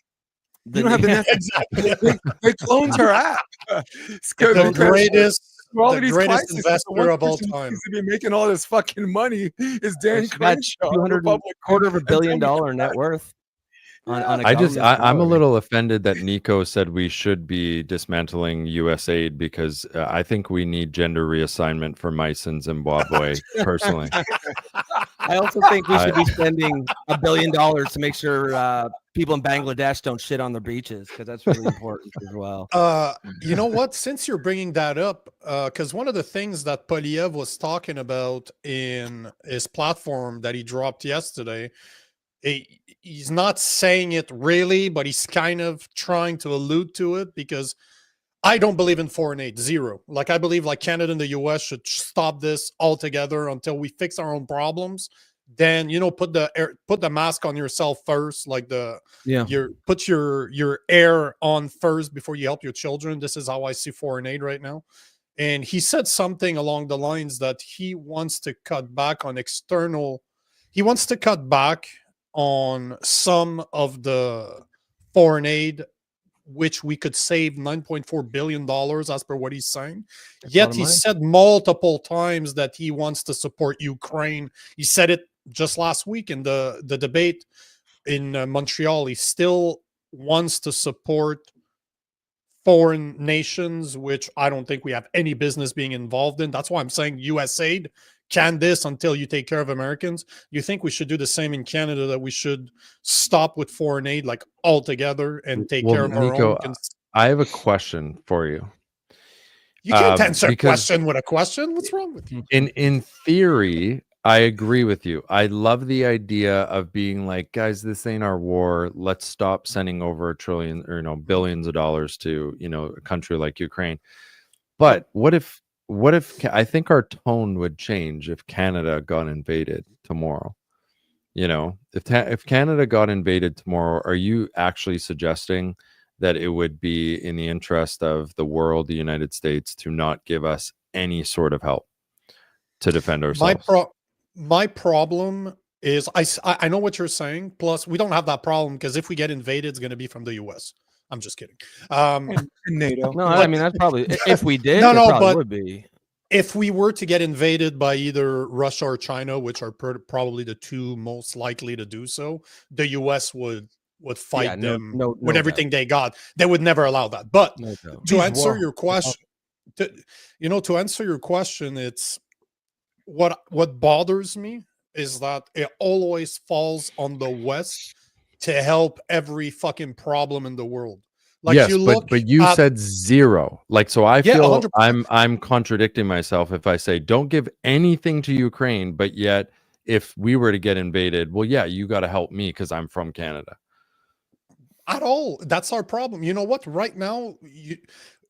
[SPEAKER 3] You don't have the Nancy
[SPEAKER 1] Exactly.
[SPEAKER 3] They cloned her app.
[SPEAKER 1] The greatest
[SPEAKER 3] all of
[SPEAKER 1] the
[SPEAKER 3] these
[SPEAKER 1] greatest
[SPEAKER 3] crises,
[SPEAKER 1] investor
[SPEAKER 3] the one
[SPEAKER 1] of all
[SPEAKER 3] person who
[SPEAKER 1] time.
[SPEAKER 3] seems to be making all this fucking money is Dan
[SPEAKER 2] She's got
[SPEAKER 3] Crenshaw,
[SPEAKER 2] quarter of $1 billion net worth. On a
[SPEAKER 4] I'm a little offended that Nico said we should be dismantling USAID because I think we need gender reassignment for mice in Zimbabwe. Personally,
[SPEAKER 2] I also think we should be spending $1 billion to make sure people in Bangladesh don't shit on their beaches because that's really important as well.
[SPEAKER 1] You know what? Since you're bringing that up, because one of the things that Poliev was talking about in his platform that he dropped yesterday, he's not saying it really, but he's kind of trying to allude to it because I don't believe in foreign aid, zero. Like I believe like Canada and the US should stop this altogether until we fix our own problems. Then put the mask on yourself first, like put your air on first before you help your children. This is how I see foreign aid right now. And he said something along the lines that he wants to cut back on he wants to cut back on some of the foreign aid, which we could save $9.4 billion as per what he's saying. Yet he said multiple times that he wants to support Ukraine. He said it just last week in the debate in Montreal. He still wants to support foreign nations, which I don't think we have any business being involved in. That's why I'm saying USAID can this until you take care of Americans. You think we should do the same in Canada, that we should stop with foreign aid like altogether and take care of our
[SPEAKER 4] Nico,
[SPEAKER 1] own?
[SPEAKER 4] I have a question for you.
[SPEAKER 1] You can't answer a question with a question. What's wrong with you?
[SPEAKER 4] In theory, I agree with you. I love the idea of being like, guys, this ain't our war. Let's stop sending over $1 trillion or billions of dollars to a country like Ukraine. But what if I think our tone would change if Canada got invaded tomorrow? If Canada got invaded tomorrow, are you actually suggesting that it would be in the interest of the world, the United States, to not give us any sort of help to defend ourselves?
[SPEAKER 1] My problem is I know what you're saying. Plus, we don't have that problem because if we get invaded, it's going to be from the U.S. I'm just kidding.
[SPEAKER 3] And NATO.
[SPEAKER 2] No, I mean, that's probably if we did.
[SPEAKER 1] No,
[SPEAKER 2] it
[SPEAKER 1] no,
[SPEAKER 2] probably
[SPEAKER 1] but
[SPEAKER 2] would be.
[SPEAKER 1] If we were to get invaded by either Russia or China, which are probably the two most likely to do so, the U.S. would fight them with everything they got. They would never allow that. But to answer your question, to answer your question, it's what bothers me is that it always falls on the West to help every fucking problem in the world. Like,
[SPEAKER 4] yes,
[SPEAKER 1] you look
[SPEAKER 4] but you said zero. Like, so I feel
[SPEAKER 1] 100%.
[SPEAKER 4] I'm contradicting myself if I say don't give anything to Ukraine, but yet if we were to get invaded, well, yeah, you got to help me because I'm from Canada.
[SPEAKER 1] At all. That's our problem. You know what? Right now,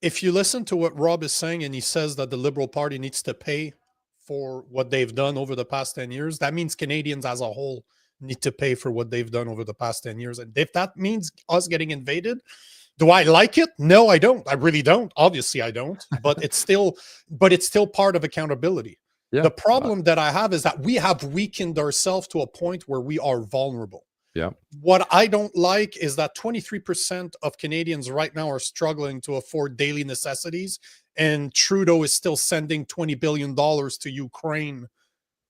[SPEAKER 1] if you listen to what Rob is saying, and he says that the Liberal Party needs to pay for what they've done over the past 10 years, that means Canadians as a whole need to pay for what they've done over the past 10 years. And if that means us getting invaded, do I like it? No, I don't. I really don't. Obviously, I don't. But it's still part of accountability. Yeah. The problem that I have is that we have weakened ourselves to a point where we are vulnerable.
[SPEAKER 4] Yeah.
[SPEAKER 1] What I don't like is that 23% of Canadians right now are struggling to afford daily necessities, and Trudeau is still sending $20 billion to Ukraine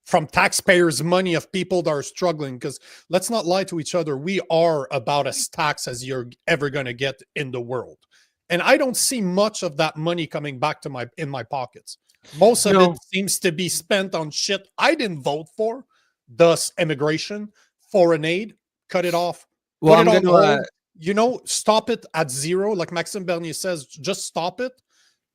[SPEAKER 1] from taxpayers' money of people that are struggling. Because let's not lie to each other, we are about as taxed as you're ever going to get in the world. And I don't see much of that money coming back to in my pockets. Most of it seems to be spent on shit I didn't vote for, thus immigration, foreign aid. Cut it off.
[SPEAKER 2] Well,
[SPEAKER 1] put it on hold. Stop it at zero. Like Maxime Bernier says, just stop it.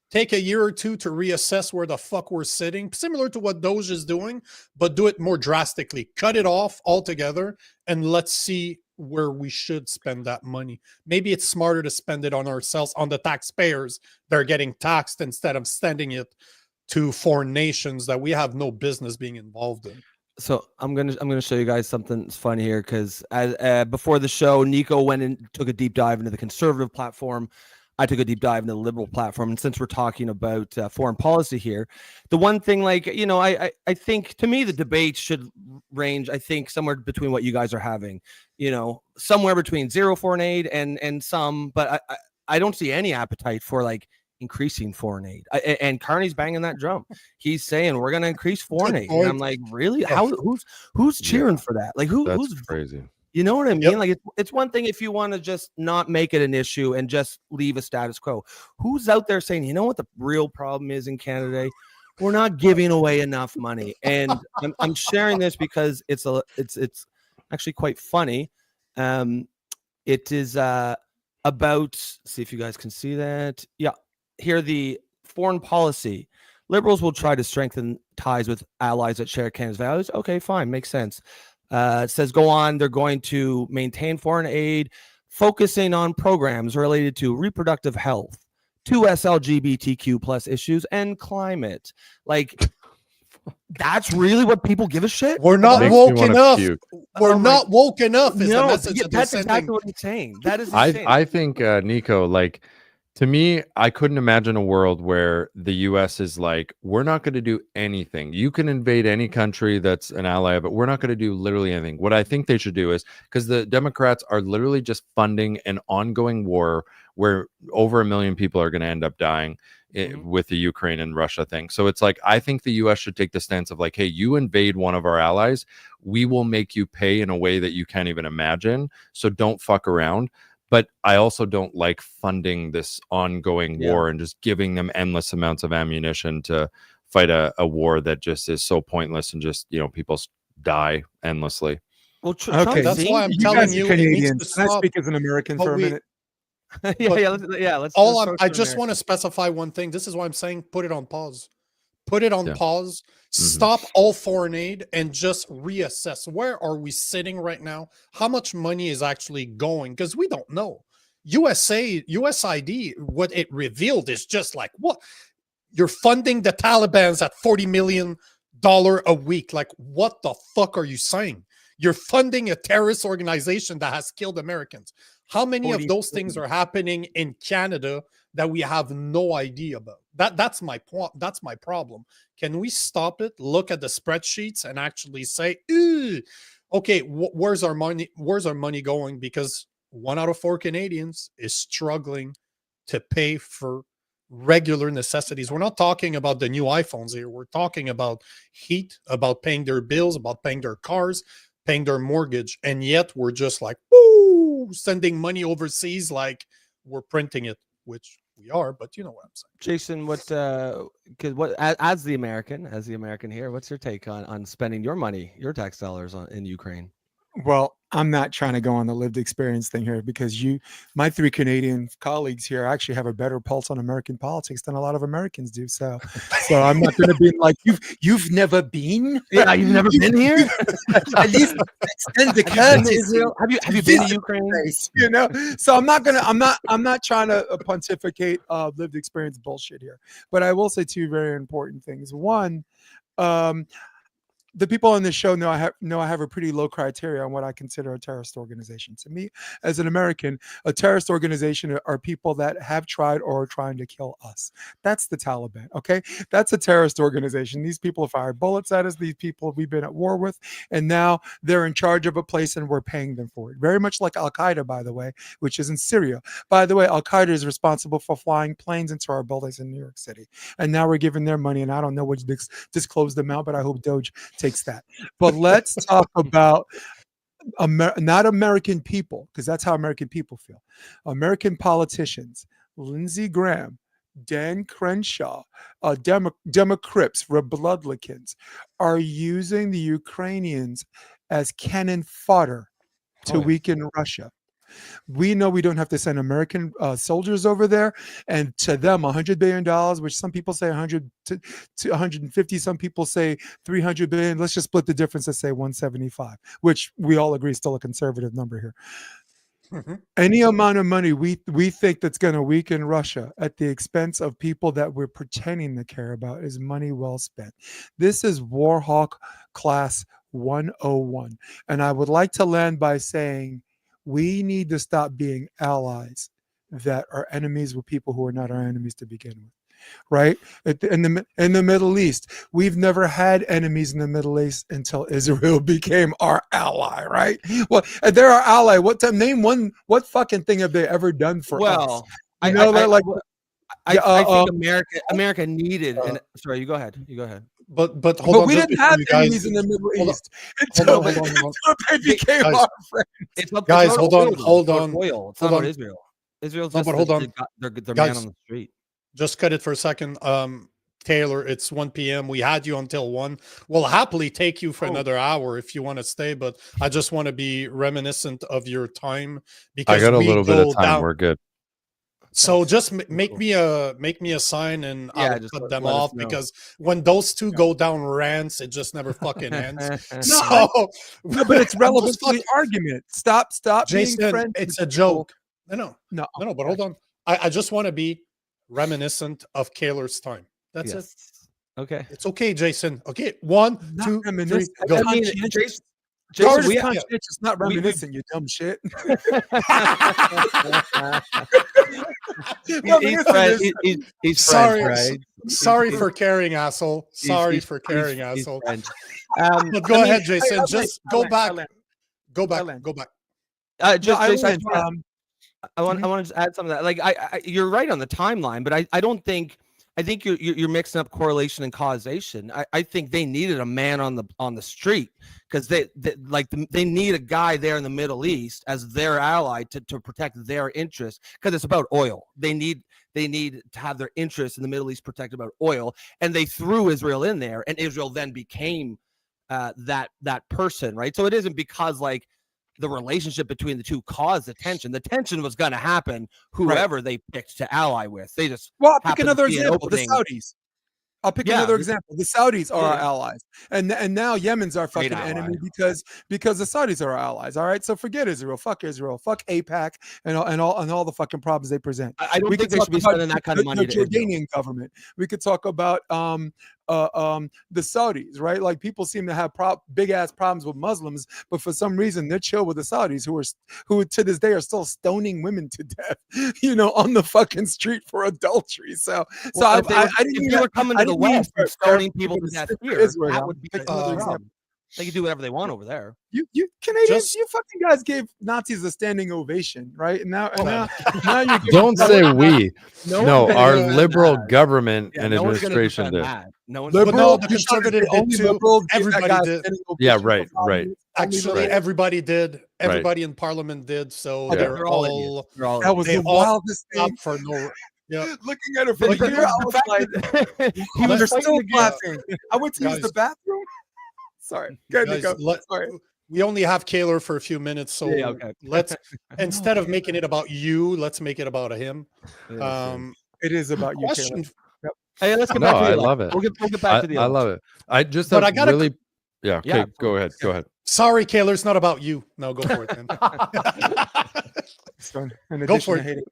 [SPEAKER 1] Take a year or two to reassess where the fuck we're sitting, similar to what Doge is doing, but do it more drastically. Cut it off altogether, and let's see where we should spend that money. Maybe it's smarter to spend it on ourselves, on the taxpayers that are getting taxed, instead of sending it to foreign nations that we have no business being involved in.
[SPEAKER 2] So I'm gonna show you guys something funny here, because before the show, Nico went and took a deep dive into the conservative platform. I took a deep dive into the liberal platform. And since we're talking about foreign policy here, the one thing, I think, to me, the debate should range, I think, somewhere between what you guys are having, somewhere between zero foreign aid and some, but I don't see any appetite for increasing foreign aid. And Carney's banging that drum. He's saying we're going to increase foreign aid. And I'm like, really? Who's cheering for that? Who's
[SPEAKER 4] crazy?
[SPEAKER 2] You know what I mean? Yep. It's one thing if you want to just not make it an issue and just leave a status quo. Who's out there saying, you know what the real problem is in Canada? We're not giving away enough money. And I'm sharing this because it's actually quite funny. It is about, see if you guys can see that. Yeah. Here, the foreign policy. Liberals will try to strengthen ties with allies that share Canada's values. Okay, fine. Makes sense. It says, go on, they're going to maintain foreign aid, focusing on programs related to reproductive health, 2S LGBTQ plus issues, and climate. That's really what people give a shit?
[SPEAKER 1] We're not woke enough. We're not woke enough is the message that
[SPEAKER 2] that's exactly what I'm saying. That is insane.
[SPEAKER 4] I think, Nico, to me, I couldn't imagine a world where the U.S. is like, we're not going to do anything. You can invade any country that's an ally, but we're not going to do literally anything. What I think they should do is, because the Democrats are literally just funding an ongoing war where over 1 million people are going to end up dying with the Ukraine and Russia thing. So it's like, I think the U.S. should take the stance of hey, you invade one of our allies, we will make you pay in a way that you can't even imagine. So don't fuck around. But I also don't like funding this ongoing war and just giving them endless amounts of ammunition to fight a war that just is so pointless and just, people die endlessly.
[SPEAKER 2] Well,
[SPEAKER 1] okay, that's why I'm telling you.
[SPEAKER 3] Canadians. Can I speak as an American for a minute?
[SPEAKER 2] Let's
[SPEAKER 1] I just want to specify one thing. This is why I'm saying put it on pause. put it on
[SPEAKER 4] Yeah.
[SPEAKER 1] pause, stop all foreign aid, and just reassess where are we sitting right now? How much money is actually going? Because we don't know. USAID, what it revealed is just like, what? You're funding the Taliban's at $40 million a week. Like, what the fuck are you saying? You're funding a terrorist organization that has killed Americans. How many of those things are happening in Canada that we have no idea about? That's my point. That's my problem. Can we stop it, look at the spreadsheets, and actually say, okay, where's our money? Where's our money going? Because 1 out of 4 Canadians is struggling to pay for regular necessities. We're not talking about the new iPhones here. We're talking about heat, about paying their bills, about paying their cars, paying their mortgage. And yet we're just like, woo, sending money overseas like we're printing it, which we are, but you know what I'm saying.
[SPEAKER 2] Jason, as the American here, what's your take on spending your money, your tax dollars in Ukraine?
[SPEAKER 3] Well, I'm not trying to go on the lived experience thing here because my 3 Canadian colleagues here actually have a better pulse on American politics than a lot of Americans do. So I'm not going to be like, you've never been?
[SPEAKER 2] Yeah, you've never been here?
[SPEAKER 3] At least extend the courtesy.
[SPEAKER 2] Israel? Have you been to Ukraine?
[SPEAKER 3] You know, so I'm not trying to pontificate lived experience bullshit here. But I will say 2 very important things. One, the people on this show know I have a pretty low criteria on what I consider a terrorist organization. To me, as an American, a terrorist organization are people that have tried or are trying to kill us. That's the Taliban, okay? That's a terrorist organization. These people have fired bullets at us. These people we've been at war with, and now they're in charge of a place and we're paying them for it. Very much like Al-Qaeda, by the way, which is in Syria. By the way, Al-Qaeda is responsible for flying planes into our buildings in New York City. And now we're giving their money, and I don't know which disclose them out, but I hope Doge takes that. But let's talk about not American people, because that's how American people feel. American politicians, Lindsey Graham, Dan Crenshaw, Democrats, Republicans, are using the Ukrainians as cannon fodder to weaken Russia. We know we don't have to send American soldiers over there, and to them, $100 billion, which some people say 100 to 150, some people say 300 billion. Let's just split the difference. Let's say 175, which we all agree is still a conservative number here. Any amount of money we think that's going to weaken Russia at the expense of people that we're pretending to care about is money well spent. This is Warhawk class 101, and I would like to land by saying, we need to stop being allies that are enemies with people who are not our enemies to begin with, right? In the Middle East, we've never had enemies in the Middle East until Israel became our ally, right? Well, they're our ally. Name one? What fucking thing have they ever done for us?
[SPEAKER 2] I think America needed. Sorry, you go ahead.
[SPEAKER 1] But hold on.
[SPEAKER 3] We didn't have enemies in the Middle East until they became our friends.
[SPEAKER 1] Guys, hold on.
[SPEAKER 2] Oil. It's not about Israel. Israel's just
[SPEAKER 1] hold on.
[SPEAKER 2] Their
[SPEAKER 1] Guys,
[SPEAKER 2] man on the street.
[SPEAKER 1] Just cut it for a second. Taylor, it's 1 p.m. We had you until 1. We'll happily take you for another hour if you want to stay, but I just want to be reminiscent of your time because
[SPEAKER 4] I got a little bit of time. We're good.
[SPEAKER 1] So just make me a sign, and I'll cut them off, because when those two go down rants, it just never fucking ends.
[SPEAKER 3] No, but it's relevant to the argument. Stop
[SPEAKER 1] Jason,
[SPEAKER 3] being friends.
[SPEAKER 1] It's a joke. No. But hold on. I just want to be reminiscent of Kaylor's time. That's it.
[SPEAKER 2] Okay.
[SPEAKER 1] It's okay, Jason. Okay, 1, 2, 3, go.
[SPEAKER 2] I mean,
[SPEAKER 3] Jason, it's not reminiscent, you dumb shit.
[SPEAKER 2] He's
[SPEAKER 1] sorry,
[SPEAKER 2] right?
[SPEAKER 1] Sorry for caring, asshole. Sorry for caring, asshole. But go ahead, Jason. Just go back. Go back.
[SPEAKER 2] I want to just add something. That, like, you're right on the timeline, but I don't think. I think you're mixing up correlation and causation. I think they needed a man on the street, because they need a guy there in the Middle East as their ally to protect their interests, because it's about oil. They need to have their interests in the Middle East protected about oil, and they threw Israel in there, and Israel then became that person, right? So it isn't because like the relationship between the two caused the tension. The tension was going to happen whoever they picked to ally with. They just
[SPEAKER 3] pick another example. The Saudis. I'll pick
[SPEAKER 2] Yeah.
[SPEAKER 3] another example. The Saudis are our
[SPEAKER 2] Yeah.
[SPEAKER 3] allies, and now Yemen's our
[SPEAKER 2] Great
[SPEAKER 3] fucking enemy
[SPEAKER 2] ally.
[SPEAKER 3] because the Saudis are our allies. All right, so forget Israel, fuck APAC, and all the fucking problems they present.
[SPEAKER 2] I don't
[SPEAKER 3] We
[SPEAKER 2] think
[SPEAKER 3] could
[SPEAKER 2] they
[SPEAKER 3] talk
[SPEAKER 2] should be
[SPEAKER 3] about
[SPEAKER 2] spending that kind of money
[SPEAKER 3] the
[SPEAKER 2] to Israel.
[SPEAKER 3] Jordanian government. We could talk about the Saudis, right? Like people seem to have big ass problems with Muslims, but for some reason they're chill with the Saudis, who to this day are still stoning women to death, on the fucking street for adultery. So
[SPEAKER 2] Well,
[SPEAKER 3] I didn't
[SPEAKER 2] if
[SPEAKER 3] even
[SPEAKER 2] you were coming to the West and stoning people to death here, that would be
[SPEAKER 3] pick
[SPEAKER 2] a
[SPEAKER 3] another
[SPEAKER 2] problem.
[SPEAKER 3] example.
[SPEAKER 2] They can do whatever they want over there.
[SPEAKER 3] You Canadians,
[SPEAKER 1] Just-
[SPEAKER 3] you fucking guys gave Nazis a standing ovation, right? And now you're giving
[SPEAKER 4] Don't say we. No,
[SPEAKER 2] one's
[SPEAKER 4] our
[SPEAKER 2] gonna defend
[SPEAKER 4] liberal
[SPEAKER 2] that.
[SPEAKER 4] government
[SPEAKER 2] Yeah,
[SPEAKER 4] and
[SPEAKER 2] no one's gonna
[SPEAKER 4] administration
[SPEAKER 2] defend
[SPEAKER 4] did.
[SPEAKER 2] that. No one's
[SPEAKER 1] But
[SPEAKER 3] liberal.
[SPEAKER 1] no, the
[SPEAKER 3] You shouldn't
[SPEAKER 1] conservative
[SPEAKER 3] say
[SPEAKER 1] did
[SPEAKER 3] only
[SPEAKER 1] too.
[SPEAKER 3] liberals gave that
[SPEAKER 1] Everybody
[SPEAKER 3] guy a
[SPEAKER 1] did.
[SPEAKER 3] standing
[SPEAKER 4] Yeah,
[SPEAKER 3] ovation for
[SPEAKER 4] right,
[SPEAKER 3] 5
[SPEAKER 4] right.
[SPEAKER 3] years. Only
[SPEAKER 1] Actually,
[SPEAKER 3] liberals.
[SPEAKER 1] everybody did. Everybody in Parliament did. So
[SPEAKER 3] Yeah.
[SPEAKER 1] they're
[SPEAKER 2] They're all
[SPEAKER 1] all
[SPEAKER 2] idiots. They're all
[SPEAKER 3] That was
[SPEAKER 1] they
[SPEAKER 3] the
[SPEAKER 1] all
[SPEAKER 3] wildest thing.
[SPEAKER 1] up for no. Yeah.
[SPEAKER 3] Looking at it from
[SPEAKER 2] The
[SPEAKER 3] here, I was
[SPEAKER 2] fact
[SPEAKER 3] like,
[SPEAKER 2] that he
[SPEAKER 3] they're
[SPEAKER 2] was
[SPEAKER 3] still
[SPEAKER 2] fighting against
[SPEAKER 3] laughing. I went to use the
[SPEAKER 1] Guys.
[SPEAKER 3] bathroom. Sorry, go ahead,
[SPEAKER 1] Guys,
[SPEAKER 3] Nico. Sorry.
[SPEAKER 1] we only have Kaylor for a few minutes, so
[SPEAKER 2] Yeah, okay.
[SPEAKER 1] let's instead of making it about you, let's make it about him.
[SPEAKER 3] It is about you,
[SPEAKER 1] Question,
[SPEAKER 3] Caleb.
[SPEAKER 2] Hey, let's get
[SPEAKER 4] No,
[SPEAKER 2] back to the
[SPEAKER 4] I
[SPEAKER 2] election.
[SPEAKER 4] love it.
[SPEAKER 2] We'll get back to the
[SPEAKER 4] I
[SPEAKER 2] election.
[SPEAKER 4] love it. I just
[SPEAKER 1] But
[SPEAKER 4] have
[SPEAKER 1] I gotta-
[SPEAKER 4] really, yeah. Okay,
[SPEAKER 2] Yeah,
[SPEAKER 4] go ahead. Go ahead.
[SPEAKER 1] sorry, Kaylor, it's not about you. No, go for it, man.
[SPEAKER 3] So, in
[SPEAKER 1] Go
[SPEAKER 3] addition
[SPEAKER 1] for
[SPEAKER 3] to
[SPEAKER 1] it.
[SPEAKER 3] hating-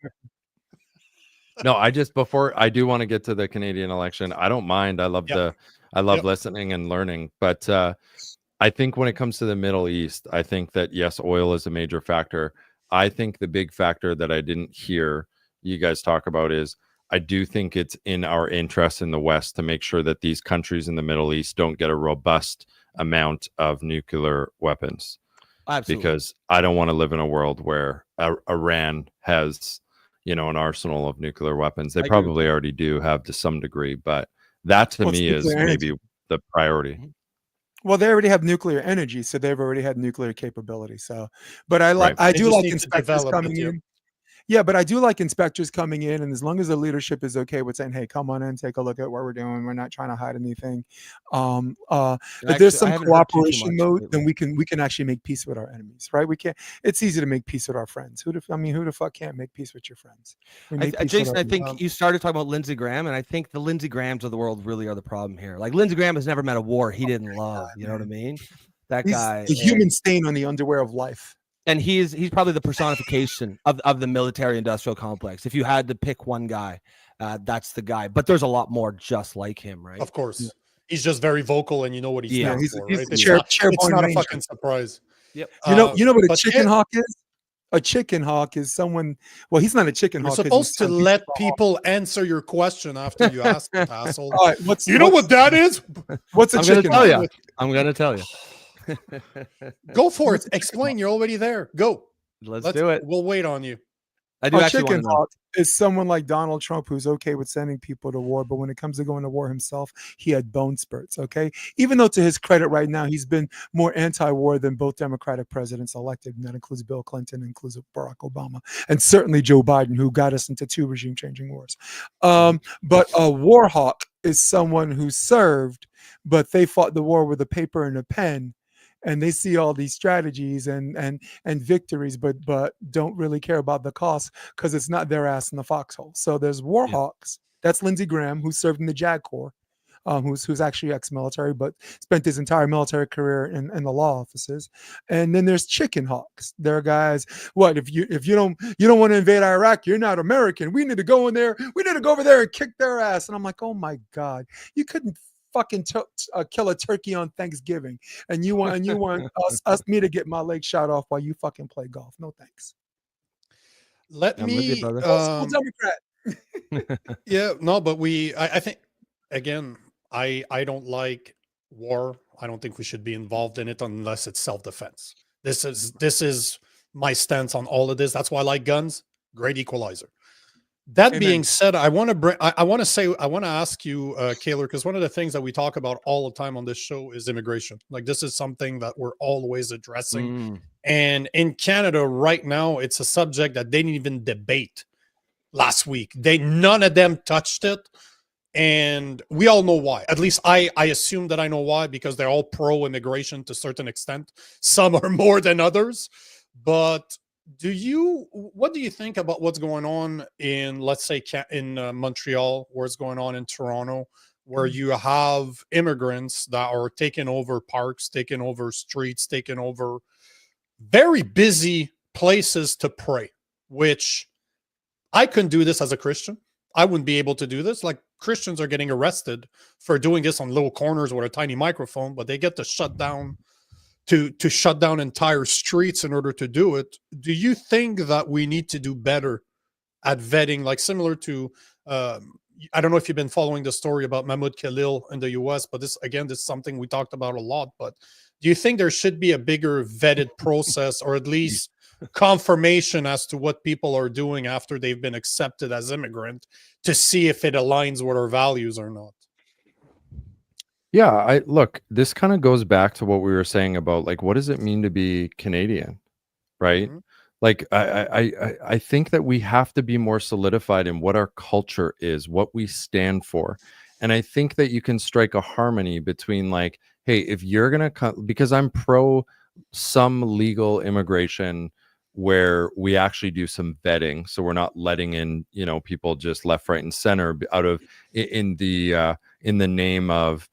[SPEAKER 4] No, before I do want to get to the Canadian election. I don't mind. I love
[SPEAKER 1] Yep. Yep.
[SPEAKER 4] listening and learning. But I think when it comes to the Middle East, I think that yes, oil is a major factor. I think the big factor that I didn't hear you guys talk about is I do think it's in our interest in the West to make sure that these countries in the Middle East don't get a robust amount of nuclear weapons.
[SPEAKER 2] Absolutely.
[SPEAKER 4] Because I don't want to live in a world where Iran has, an arsenal of nuclear weapons. They
[SPEAKER 2] I agree with
[SPEAKER 4] probably already do have to some degree, but that to
[SPEAKER 3] Well, it's
[SPEAKER 4] me is
[SPEAKER 3] nuclear
[SPEAKER 4] maybe the priority.
[SPEAKER 3] Well, they already have nuclear energy, so they've already had nuclear capability. So, but I like
[SPEAKER 4] Right.
[SPEAKER 3] I
[SPEAKER 1] They
[SPEAKER 3] do
[SPEAKER 1] just
[SPEAKER 3] like
[SPEAKER 1] need to
[SPEAKER 3] inspectors
[SPEAKER 1] develop
[SPEAKER 3] coming
[SPEAKER 1] it, yeah.
[SPEAKER 3] in. Yeah, but I do like inspectors coming in, and as long as the leadership is okay with saying, "Hey, come on in, take a look at what we're doing. We're not trying to hide anything." If there's some
[SPEAKER 2] haven't heard too
[SPEAKER 3] cooperation
[SPEAKER 2] much
[SPEAKER 3] mode,
[SPEAKER 2] lately.
[SPEAKER 3] then we can actually make peace with our enemies, right? We can't. It's easy to make peace with our friends. Who the fuck can't make peace with your friends? We make peace with
[SPEAKER 2] Jason,
[SPEAKER 3] our
[SPEAKER 2] I think
[SPEAKER 3] enemies.
[SPEAKER 2] you started talking about Lindsey Graham, and I think the Lindsey Grahams of the world really are the problem here. Like Lindsey Graham has never met a war he didn't love. You know what I mean? That
[SPEAKER 3] He's
[SPEAKER 2] guy,
[SPEAKER 3] the human stain on the underwear of life.
[SPEAKER 2] and he's probably the personification of the military-industrial complex. If you had to pick one guy, that's the guy. But there's a lot more just like him, right?
[SPEAKER 1] Of course. He's just very vocal and you know what he
[SPEAKER 2] Yeah.
[SPEAKER 1] stands
[SPEAKER 3] He's-
[SPEAKER 1] for,
[SPEAKER 3] he's
[SPEAKER 1] right?
[SPEAKER 3] the
[SPEAKER 1] It's
[SPEAKER 3] chair-
[SPEAKER 1] not,
[SPEAKER 3] chairborne
[SPEAKER 1] it's not a
[SPEAKER 3] ranger.
[SPEAKER 1] fucking surprise.
[SPEAKER 2] Yep.
[SPEAKER 3] You know what a
[SPEAKER 1] but
[SPEAKER 3] chicken
[SPEAKER 1] yeah,
[SPEAKER 3] hawk is? A chicken hawk is someone. Well, he's not a chicken
[SPEAKER 1] You're
[SPEAKER 3] hawk. 'cause
[SPEAKER 1] supposed
[SPEAKER 3] he's
[SPEAKER 1] to
[SPEAKER 3] some- he's
[SPEAKER 1] let
[SPEAKER 3] a hawk.
[SPEAKER 1] people answer your question after you ask it, asshole.
[SPEAKER 3] All right, what's
[SPEAKER 1] You know what that is?
[SPEAKER 3] What's a
[SPEAKER 2] I'm gonna
[SPEAKER 3] chicken
[SPEAKER 2] tell
[SPEAKER 3] hawk?
[SPEAKER 2] you. I'm gonna tell you.
[SPEAKER 1] Go for it. Explain. You're already there. Go.
[SPEAKER 2] Let's do it.
[SPEAKER 1] We'll wait on you.
[SPEAKER 2] I do
[SPEAKER 3] A
[SPEAKER 2] actually want
[SPEAKER 3] chicken
[SPEAKER 2] to know.
[SPEAKER 3] hawk is someone like Donald Trump who's okay with sending people to war, but when it comes to going to war himself, he had bone spurts. Okay, even though to his credit, right now he's been more anti-war than both Democratic presidents elected, and that includes Bill Clinton, includes Barack Obama, and certainly Joe Biden, who got us into 2 regime-changing wars. But a war hawk is someone who served, but they fought the war with a paper and a pen. And they see all these strategies and victories, but don't really care about the cost because it's not their ass in the foxhole. So there's war hawks. That's Lindsey Graham, who served in the JAG Corps, who's actually ex-military, but spent his entire military career in the law offices. And then there's chicken hawks. There are guys. What if you don't want to invade Iraq? You're not American. We need to go in there. We need to go over there and kick their ass. And I'm like, oh my god, you couldn't fucking kill a turkey on Thanksgiving, and you want me to get my leg shot off while you fucking play golf? No thanks.
[SPEAKER 1] Let
[SPEAKER 2] I'm with you,
[SPEAKER 1] me.
[SPEAKER 2] brother.
[SPEAKER 3] Old school Democrat.
[SPEAKER 1] Yeah, no, but I think again, I don't like war. I don't think we should be involved in it unless it's self-defense. This is my stance on all of this. That's why I like guns. Great equalizer. That
[SPEAKER 3] Amen.
[SPEAKER 1] being said, I want to ask you, Kaylor, because one of the things that we talk about all the time on this show is immigration. Like this is something that we're always addressing. And in Canada right now, it's a subject that they didn't even debate last week. None of them touched it. And we all know why. At least I assume that I know why, because they're all pro-immigration to a certain extent. Some are more than others. But what do you think about what's going on in, let's say, in Montreal, what's going on in Toronto, where you have immigrants that are taking over parks, taking over streets, taking over very busy places to pray, which I couldn't do this as a Christian. I wouldn't be able to do this. Like, Christians are getting arrested for doing this on little corners with a tiny microphone, but they get to shut down entire streets in order to do it. Do you think that we need to do better at vetting, like similar to I don't know if you've been following the story about Mahmoud Khalil in the US, but this is something we talked about a lot. But do you think there should be a bigger vetted process, or at least confirmation as to what people are doing after they've been accepted as immigrant, to see if it aligns with our values or not?
[SPEAKER 4] Yeah, I look, this kind of goes back to what we were saying about, like, what does it mean to be Canadian, right?
[SPEAKER 1] Mhm.
[SPEAKER 4] Like, I think that we have to be more solidified in what our culture is, what we stand for. And I think that you can strike a harmony between, like, hey, if you're gonna come, because I'm pro some legal immigration where we actually do some vetting, so we're not letting in, people just left, right, and center out of in the name of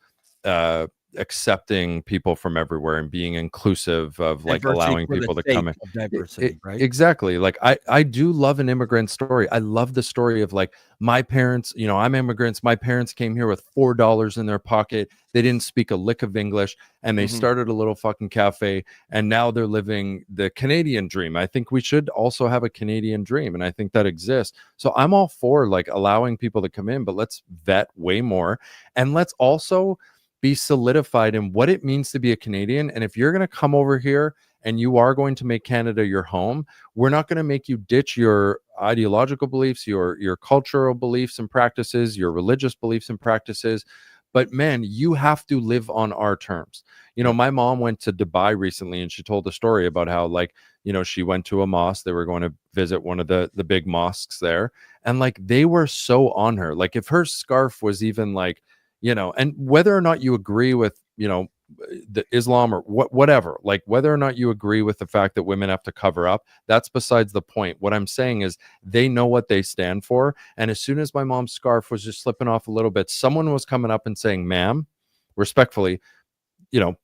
[SPEAKER 4] accepting people from everywhere and being inclusive of, like,
[SPEAKER 2] Diversity
[SPEAKER 4] allowing
[SPEAKER 2] for the
[SPEAKER 4] people to
[SPEAKER 2] sake
[SPEAKER 4] come in.
[SPEAKER 2] of diversity, right?
[SPEAKER 4] Exactly. Like, I do love an immigrant story. I love the story of, like, my parents, I'm immigrants. My parents came here with $4 in their pocket. They didn't speak a lick of English, and they started a little fucking cafe, and now they're living the Canadian dream. I think we should also have a Canadian dream, and I think that exists. So I'm all for, like, allowing people to come in, but let's vet way more, and let's also be solidified in what it means to be a Canadian. And if you're going to come over here and you are going to make Canada your home, we're not going to make you ditch your ideological beliefs, your cultural beliefs and practices, your religious beliefs and practices. But man, you have to live on our terms. My mom went to Dubai recently, and she told a story about how, like, she went to a mosque. They were going to visit one of the big mosques there. And, like, they were so on her. Like, if her scarf was even, like, and whether or not you agree with, the Islam or whatever, like, whether or not you agree with the fact that women have to cover up, that's besides the point. What I'm saying is they know what they stand for. And as soon as my mom's scarf was just slipping off a little bit, someone was coming up and saying, ma'am, respectfully,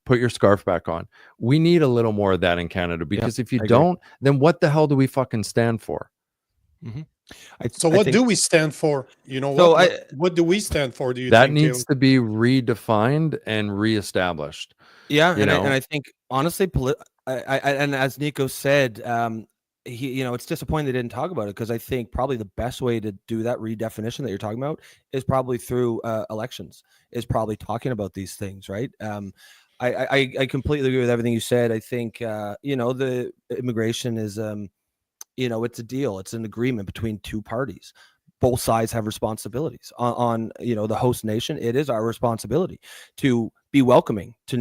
[SPEAKER 4] put your scarf back on. We need a little more of that in Canada, because if you don't, then what the hell do we fucking stand for?
[SPEAKER 2] Mm-hmm.
[SPEAKER 1] So what do we stand for? What do we stand for? Do you
[SPEAKER 4] that
[SPEAKER 1] think
[SPEAKER 4] needs to be redefined and reestablished?
[SPEAKER 2] Yeah, and I think, honestly, and as Nico said, it's disappointing they didn't talk about it, because I think probably the best way to do that redefinition that you're talking about is probably through elections, is probably talking about these things, right? I completely agree with everything you said. I think the immigration is it's a deal. It's an agreement between two parties. Both sides have responsibilities on the host nation. It is our responsibility to be welcoming to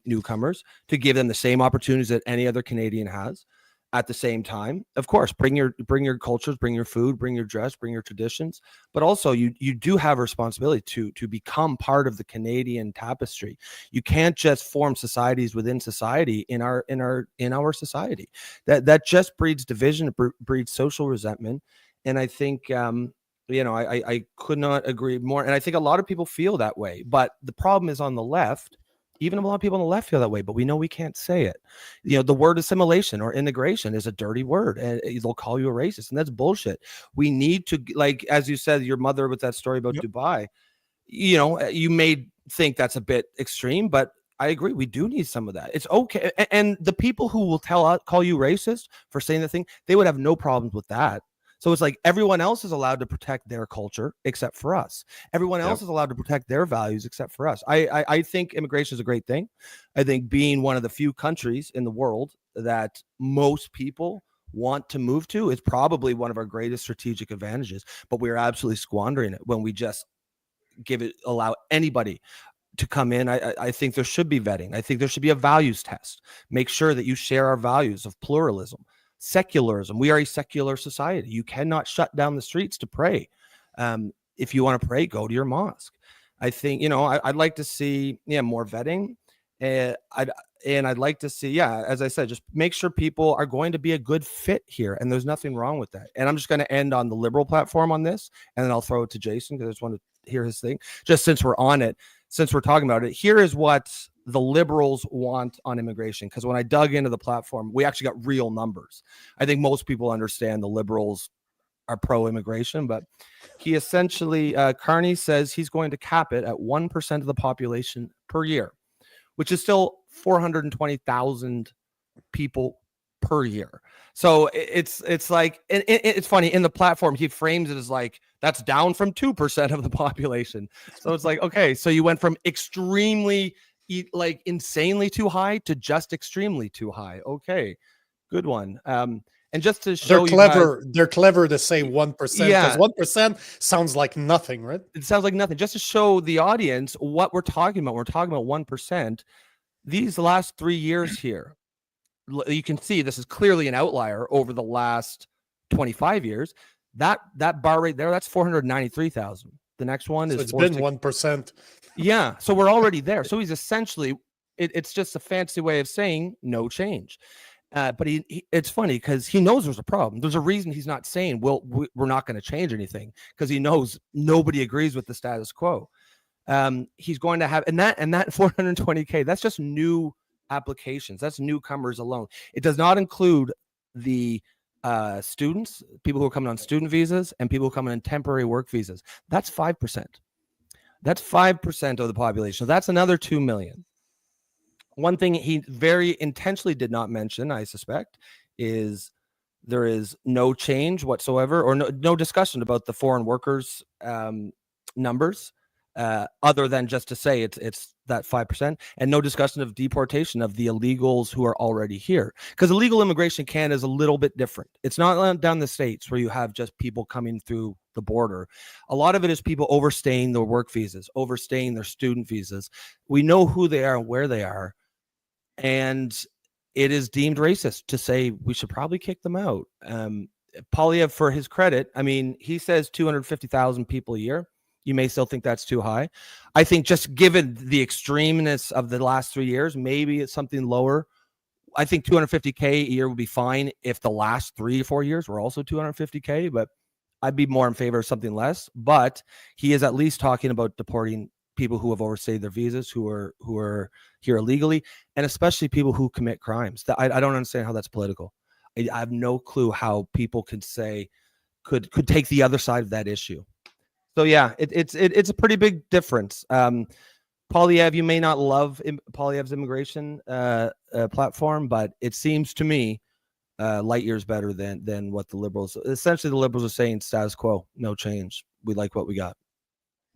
[SPEAKER 2] newcomers, to give them the same opportunities that any other Canadian has. At the same time, of course, bring your cultures, bring your food, bring your dress, bring your traditions, but also you do have a responsibility to become part of the Canadian tapestry. You can't just form societies within society in our society. That just breeds division, it breeds social resentment. And I think I could not agree more. And I think a lot of people feel that way. But the problem is, on the left, even a lot of people on the left feel that way, but we know we can't say it. The word assimilation or integration is a dirty word, and they'll call you a racist, and that's bullshit. We need to, like, as you said, your mother with that story about Dubai, you may think that's a bit extreme, but I agree. We do need some of that. It's okay. And the people who will call you racist for saying the thing, they would have no problems with that. So it's like everyone else is allowed to protect their culture except for us. Everyone else is allowed to protect their values except for us. I think immigration is a great thing. I think being one of the few countries in the world that most people want to move to is probably one of our greatest strategic advantages, but we're absolutely squandering it when we just allow anybody to come in. I think there should be vetting. I think there should be a values test. Make sure that you share our values of pluralism, secularism. We are a secular society. You cannot shut down the streets to pray. If you want to pray, go to your mosque. I think, I'd like to see, more vetting. I'd like to see, as I said, just make sure people are going to be a good fit here. And there's nothing wrong with that. And I'm just going to end on the liberal platform on this, and then I'll throw it to Jason, because I just want to hear his thing. Just since we're on it, since we're talking about it, here is what the liberals want on immigration. Because when I dug into the platform, we actually got real numbers. I think most people understand the liberals are pro-immigration, but he essentially, Carney says he's going to cap it at 1% of the population per year, which is still 420,000 people per year. So it's like, it's funny, in the platform he frames it as like, that's down from 2% of the population. So it's like, okay, so you went from extremely, like, insanely too high to just extremely too high. Okay, good one. And just to show
[SPEAKER 1] they're clever to say 1%, because 1% sounds like nothing, right?
[SPEAKER 2] It sounds like nothing. Just to show the audience what we're talking about. We're talking about 1%. These last 3 years here, you can see this is clearly an outlier over the last 25 years. That bar right there, that's 493,000. The next one is
[SPEAKER 1] it's been 1%.
[SPEAKER 2] Yeah, so we're already there. So he's essentially, it's just a fancy way of saying no change. But it's funny because he knows there's a problem. There's a reason he's not saying, well, we're not going to change anything, because he knows nobody agrees with the status quo. He's going to have, and that 420K, that's just new applications. That's newcomers alone. It does not include the students, people who are coming on student visas, and people who are coming on temporary work visas. That's 5%. That's 5% of the population. So that's another 2 million. One thing he very intentionally did not mention, I suspect, is there is no change whatsoever, or no discussion about the foreign workers numbers, other than just to say it's that 5%, and no discussion of deportation of the illegals who are already here. Because illegal immigration in Canada is a little bit different. It's not down the States where you have just people coming through the border. A lot of it is people overstaying their work visas, overstaying their student visas. We know who they are and where they are. And it is deemed racist to say we should probably kick them out. Poilievre, for his credit, I mean, he says 250,000 people a year. You may still think that's too high. I think just given the extremeness of the last 3 years, maybe it's something lower. I think 250K a year would be fine if the last 3 or 4 years were also 250K, but I'd be more in favor of something less. But he is at least talking about deporting people who have overstayed their visas, who are here illegally, and especially people who commit crimes. I don't understand how that's political. I have no clue how people could take the other side of that issue. So yeah, it's a pretty big difference. Poilievre, you may not love Poilievre's immigration platform, but it seems to me light years better than what the liberals. Essentially, the liberals are saying status quo, no change. We like what we got.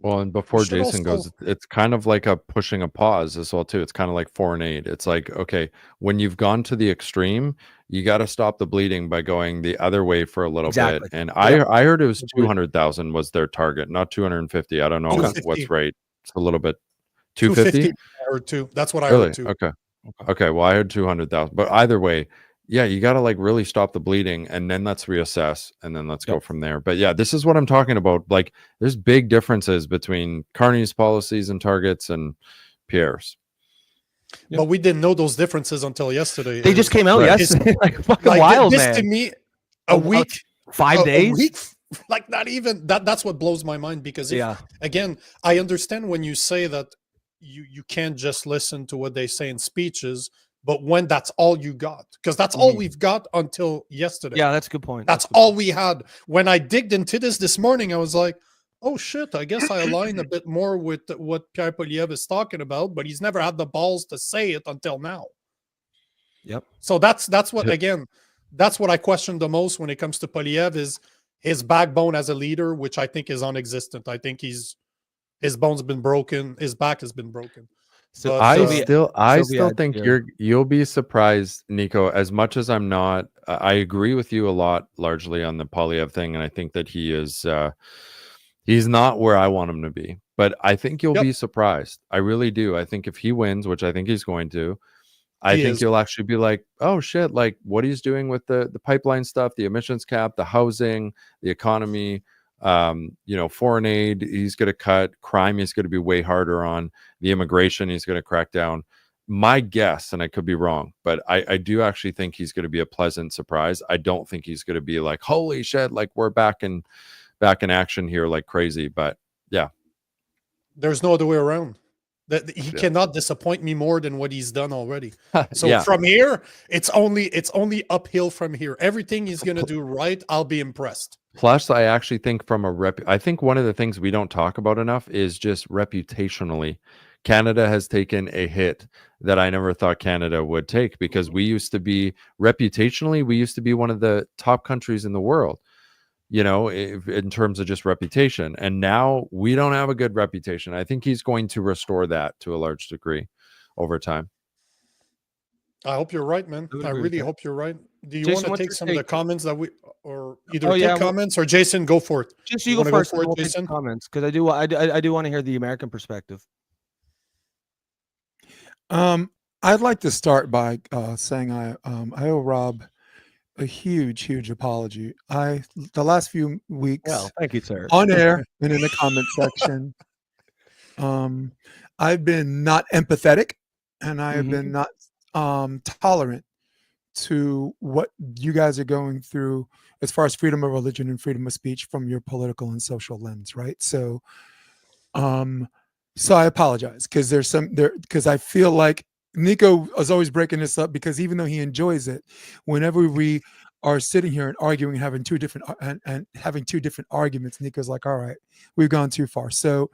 [SPEAKER 4] Well, and before Jason goes, it's kind of like a pushing a pause as well too. It's kind of like foreign aid. It's like, okay, when you've gone to the extreme, you got to stop the bleeding by going the other way for a little bit. And I heard it was 200,000 was their target, not 250. I don't know what's right. It's a little bit 250
[SPEAKER 1] or 2. That's what I heard too.
[SPEAKER 4] Okay. Well, I heard 200,000, but either way, yeah, you got to like really stop the bleeding, and then let's reassess, and then let's go from there. But yeah, this is what I'm talking about. Like, there's big differences between Carney's policies and targets and Pierre's.
[SPEAKER 1] But we didn't know those differences until yesterday.
[SPEAKER 2] They just came out yesterday. like fucking wild,
[SPEAKER 1] this
[SPEAKER 2] man.
[SPEAKER 1] To me, a week,
[SPEAKER 2] 5 days,
[SPEAKER 1] a week, like not even that. That's what blows my mind, because again, I understand when you say that you can't just listen to what they say in speeches. But when that's all you got, because that's all we've got until yesterday.
[SPEAKER 2] Yeah, that's a good point.
[SPEAKER 1] That's all we had. When I digged into this morning, I was like, oh shit, I guess I align a bit more with what Pierre Poilievre is talking about, but he's never had the balls to say it until now.
[SPEAKER 2] Yep.
[SPEAKER 1] So that's what, again, that's what I question the most when it comes to Poilievre, is his backbone as a leader, which I think is non-existent. I think his bone's been broken. His back has been broken.
[SPEAKER 4] So but, I still think you'll be surprised, Nico. As much as I'm not, I agree with you a lot, largely on the Poilievre thing, and I think that he is he's not where I want him to be. But I think you'll be surprised. I really do. I think if he wins, which I think he's going to, I think you'll actually be like, oh shit, like what he's doing with the pipeline stuff, the emissions cap, the housing, the economy. Foreign aid, he's going to cut. Crime, he's going to be way harder on. The immigration, he's going to crack down. My guess, and I could be wrong, but I do actually think he's going to be a pleasant surprise. I don't think he's going to be like, holy shit, like we're back in action here like crazy. But yeah,
[SPEAKER 1] There's no other way around. That he
[SPEAKER 4] Yeah.
[SPEAKER 1] cannot disappoint me more than what he's done already. So
[SPEAKER 4] Yeah.
[SPEAKER 1] from here, it's only uphill from here. Everything he's gonna do right, I'll be impressed.
[SPEAKER 4] Plus, I actually think I think one of the things we don't talk about enough is just reputationally. Canada has taken a hit that I never thought Canada would take, because we used to be one of the top countries in the world, in terms of just reputation. And now we don't have a good reputation. I think he's going to restore that to a large degree over time.
[SPEAKER 1] I hope you're right, man.
[SPEAKER 2] I would
[SPEAKER 1] I
[SPEAKER 2] agree with
[SPEAKER 1] really
[SPEAKER 2] that.
[SPEAKER 1] hope you're right. Do you
[SPEAKER 2] Jason,
[SPEAKER 1] want to
[SPEAKER 2] what's
[SPEAKER 1] take
[SPEAKER 2] your
[SPEAKER 1] some of the
[SPEAKER 2] take?
[SPEAKER 1] comments that or either
[SPEAKER 2] Oh,
[SPEAKER 1] take
[SPEAKER 2] yeah, well-
[SPEAKER 1] comments or Jason, go for it.
[SPEAKER 2] Just
[SPEAKER 1] You
[SPEAKER 2] you go
[SPEAKER 1] wanna go
[SPEAKER 2] first,
[SPEAKER 1] for
[SPEAKER 2] and
[SPEAKER 1] it,
[SPEAKER 2] we'll take
[SPEAKER 1] Jason?
[SPEAKER 2] some comments, because I do want to hear the American perspective.
[SPEAKER 3] I'd like to start by saying I owe Rob a huge apology. The last few weeks
[SPEAKER 2] Well, thank you, sir.
[SPEAKER 3] on air and in the comment section, I've been not empathetic, and I have been not tolerant to what you guys are going through as far as freedom of religion and freedom of speech from your political and social lens, right? So I apologize, because because I feel like Nico is always breaking this up, because even though he enjoys it, whenever we are sitting here and arguing, having two different arguments, Nico's like, all right, we've gone too far. So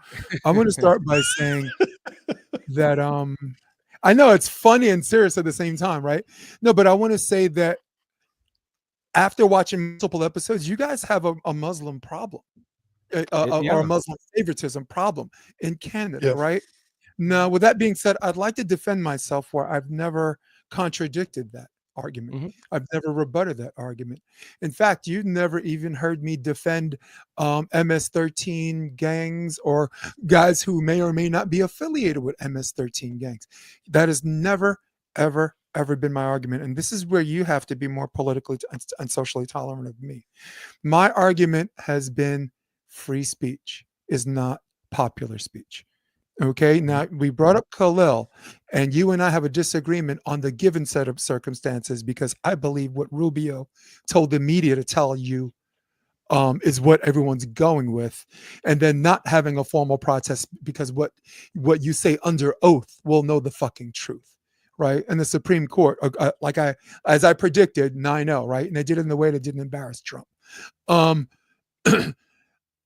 [SPEAKER 3] I'm going to start by saying that I know it's funny and serious at the same time, right? No, but I want to say that after watching multiple episodes, you guys have a Muslim problem. Or a Muslim favoritism problem in Canada,
[SPEAKER 1] Yeah.
[SPEAKER 3] right? Now, with that being said, I'd like to defend myself where I've never contradicted that argument. I've never rebutted that argument. In fact, you've never even heard me defend MS-13 gangs or guys who may or may not be affiliated with MS-13 gangs. That has never, ever been my argument. And this is where you have to be more politically and socially tolerant of me. My argument has been free speech is not popular speech. Okay, now we brought up Khalil, and you and I have a disagreement on the given set of circumstances, because I believe what Rubio told the media to tell you is what everyone's going with, and then not having a formal protest, because what you say under oath will know the fucking truth, right? And the Supreme Court, as I predicted, 9-0, right? And they did it in a way that didn't embarrass Trump.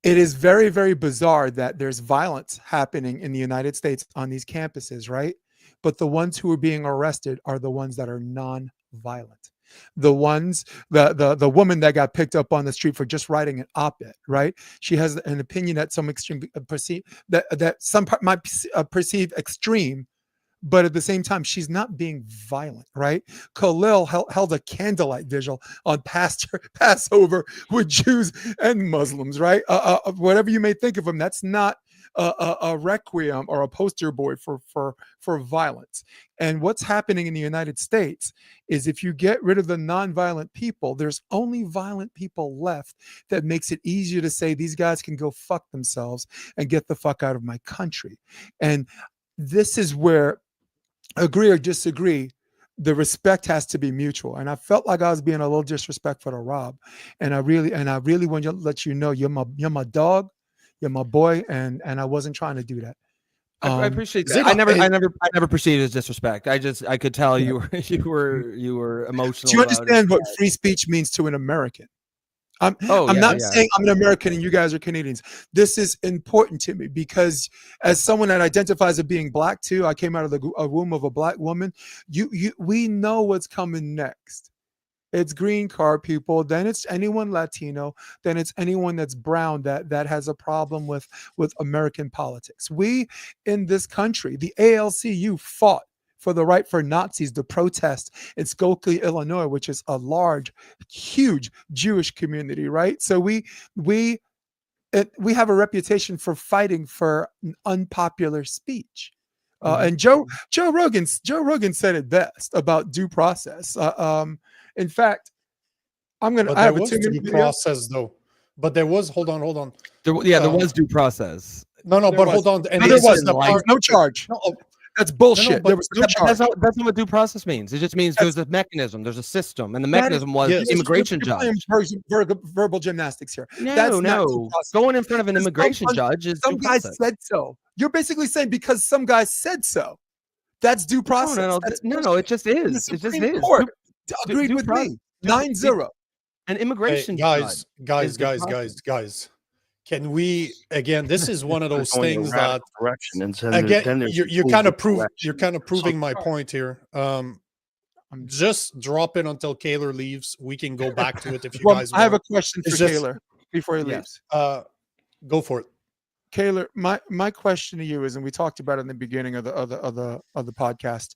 [SPEAKER 3] It is very, very bizarre that there's violence happening in the United States on these campuses, right? But the ones who are being arrested are the ones that are non-violent. The woman that got picked up on the street for just writing an op-ed, right? She has an opinion that some extreme that some might perceive extreme, but at the same time, she's not being violent, right? Khalil held a candlelight vigil on Passover with Jews and Muslims, right? Whatever you may think of him, that's not a requiem or a poster boy for violence. And what's happening in the United States is, if you get rid of the nonviolent people, there's only violent people left. That makes it easier to say these guys can go fuck themselves and get the fuck out of my country. And this is where, agree or disagree, the respect has to be mutual. And I felt like I was being a little disrespectful to Rob. And I really want to let you know you're my dog, you're my boy, and I wasn't trying to do that.
[SPEAKER 2] I appreciate that. I never perceived it as disrespect. I could tell you were emotional.
[SPEAKER 3] Do you understand what free speech means to an American? I'm not saying I'm an American and you guys are Canadians. This is important to me, because as someone that identifies as being black too, I came out of the womb of a black woman. We know what's coming next. It's green card people, then it's anyone Latino, then it's anyone that's brown that has a problem with American politics. We in this country, the ALCU fought for the right for Nazis to protest in Skokie, Illinois, which is a large, huge Jewish community, right? So we have a reputation for fighting for unpopular speech. And Joe Rogan said it best about due process. In fact, I have a 2-minute
[SPEAKER 1] due process though. But there was hold on.
[SPEAKER 2] There was due process.
[SPEAKER 1] No, but hold on. And
[SPEAKER 3] there was no charge. That's bullshit.
[SPEAKER 1] but
[SPEAKER 3] There was no
[SPEAKER 2] That's
[SPEAKER 3] charge.
[SPEAKER 2] that's not what due process means. It just means there's a mechanism, there's a system, and the
[SPEAKER 3] That is-
[SPEAKER 2] mechanism was
[SPEAKER 1] yes.
[SPEAKER 2] the immigration
[SPEAKER 3] You're playing
[SPEAKER 2] judge.
[SPEAKER 3] verbal gymnastics here.
[SPEAKER 2] No,
[SPEAKER 3] That's not due
[SPEAKER 2] no.
[SPEAKER 3] process.
[SPEAKER 2] Going in front of an
[SPEAKER 3] Because
[SPEAKER 2] immigration judge is
[SPEAKER 3] some
[SPEAKER 2] due
[SPEAKER 3] guy
[SPEAKER 2] process.
[SPEAKER 3] said so. You're basically saying because some guy said so, that's due process.
[SPEAKER 2] No,
[SPEAKER 3] That's
[SPEAKER 2] no, it just
[SPEAKER 3] bullshit. And the
[SPEAKER 2] is. It just
[SPEAKER 3] Supreme
[SPEAKER 2] is.
[SPEAKER 3] Court
[SPEAKER 2] Due-
[SPEAKER 3] agreed
[SPEAKER 2] due
[SPEAKER 3] with
[SPEAKER 2] process-
[SPEAKER 3] me. 9-0.
[SPEAKER 2] An
[SPEAKER 1] Hey,
[SPEAKER 2] immigration
[SPEAKER 1] guys,
[SPEAKER 2] judge is due
[SPEAKER 1] guys. Can we again? This is one of those
[SPEAKER 5] going a
[SPEAKER 1] things that
[SPEAKER 5] radical direction, and then there's
[SPEAKER 1] you're kind of
[SPEAKER 5] overcorrection.
[SPEAKER 1] you're kind of proving my point here. Just drop it until Kaylor leaves. We can go back to it if you
[SPEAKER 3] Well,
[SPEAKER 1] guys
[SPEAKER 3] I have a
[SPEAKER 1] want.
[SPEAKER 3] question for
[SPEAKER 1] It's just-
[SPEAKER 3] Kaylor before he leaves.
[SPEAKER 1] Go for it.
[SPEAKER 3] Kaylor, my question to you is, and we talked about it in the beginning of the podcast.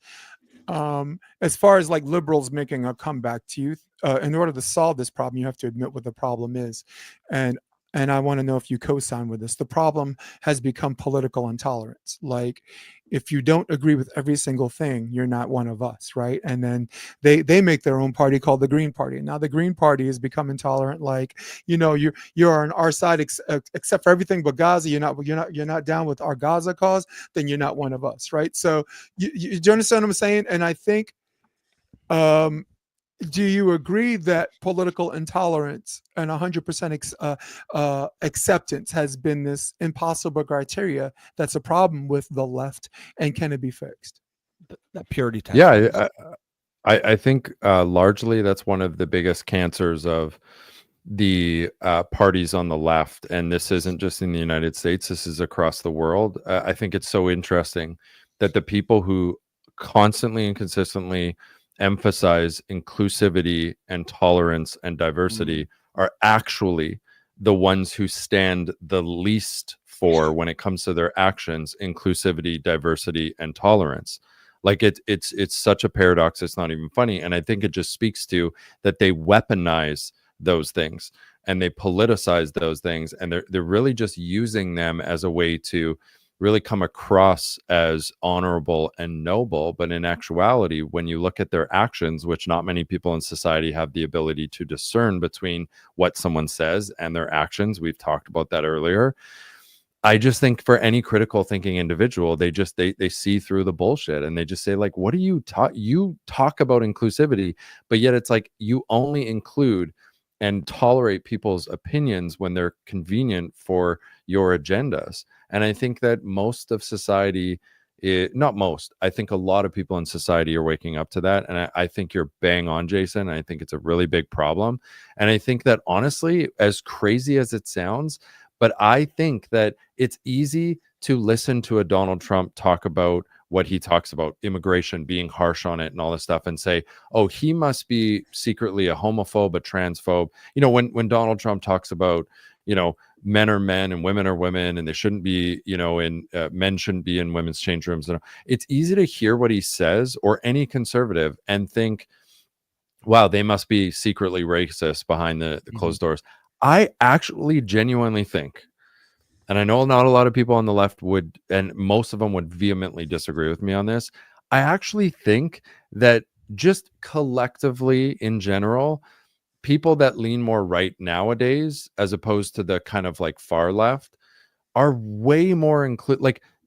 [SPEAKER 3] As far as like liberals making a comeback to you, in order to solve this problem, you have to admit what the problem is, and I want to know if you co-sign with this. The problem has become political intolerance. Like, if you don't agree with every single thing, you're not one of us, right? And then they make their own party called the Green Party. And now the Green Party has become intolerant. Like, you're on our side except for everything but Gaza. You're not down with our Gaza cause. Then you're not one of us, right? So do you understand what I'm saying? And I think. Do you agree that political intolerance and 100% acceptance has been this impossible criteria that's a problem with the left, and can it be fixed?
[SPEAKER 2] that purity test.
[SPEAKER 4] Yeah, I think largely that's one of the biggest cancers of the parties on the left, and this isn't just in the United States, this is across the world. I think it's so interesting that the people who constantly and consistently emphasize inclusivity and tolerance and diversity are actually the ones who stand the least for, when it comes to their actions, inclusivity, diversity, and tolerance. Like it's such a paradox, it's not even funny. And I think it just speaks to that they weaponize those things and they politicize those things, and they're really just using them as a way to really come across as honorable and noble. But in actuality, when you look at their actions, which not many people in society have the ability to discern between what someone says and their actions, we've talked about that earlier. I just think for any critical thinking individual, they see through the bullshit, and they just say, like, what are you talk about inclusivity, but yet it's like you only include and tolerate people's opinions when they're convenient for your agendas. And I think that most of society, not most, I think a lot of people in society are waking up to that. And I think you're bang on, Jason. I think it's a really big problem. And I think that honestly, as crazy as it sounds, but I think that it's easy to listen to a Donald Trump talk about what he talks about, immigration, being harsh on it and all this stuff, and say, oh, he must be secretly a homophobe, a transphobe. When Donald Trump talks about, men are men and women are women, and they shouldn't be, men shouldn't be in women's change rooms. It's easy to hear what he says, or any conservative, and think, wow, they must be secretly racist behind the closed doors. I actually genuinely think, and I know not a lot of people on the left would, and most of them would vehemently disagree with me on this. I actually think that just collectively in general, people that lean more right nowadays, as opposed to the kind of like far left, are way more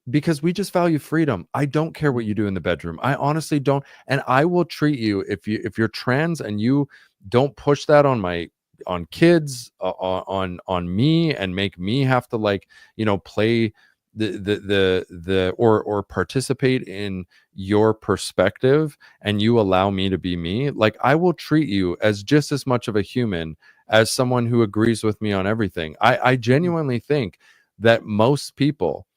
[SPEAKER 4] because we just value freedom. I don't care what you do in the bedroom. I honestly don't. And I will treat you, if you're trans and you don't push that on kids, on me, and make me have to play or participate in your perspective, and you allow me to be me, like, I will treat you as just as much of a human as someone who agrees with me on everything. I genuinely think that most people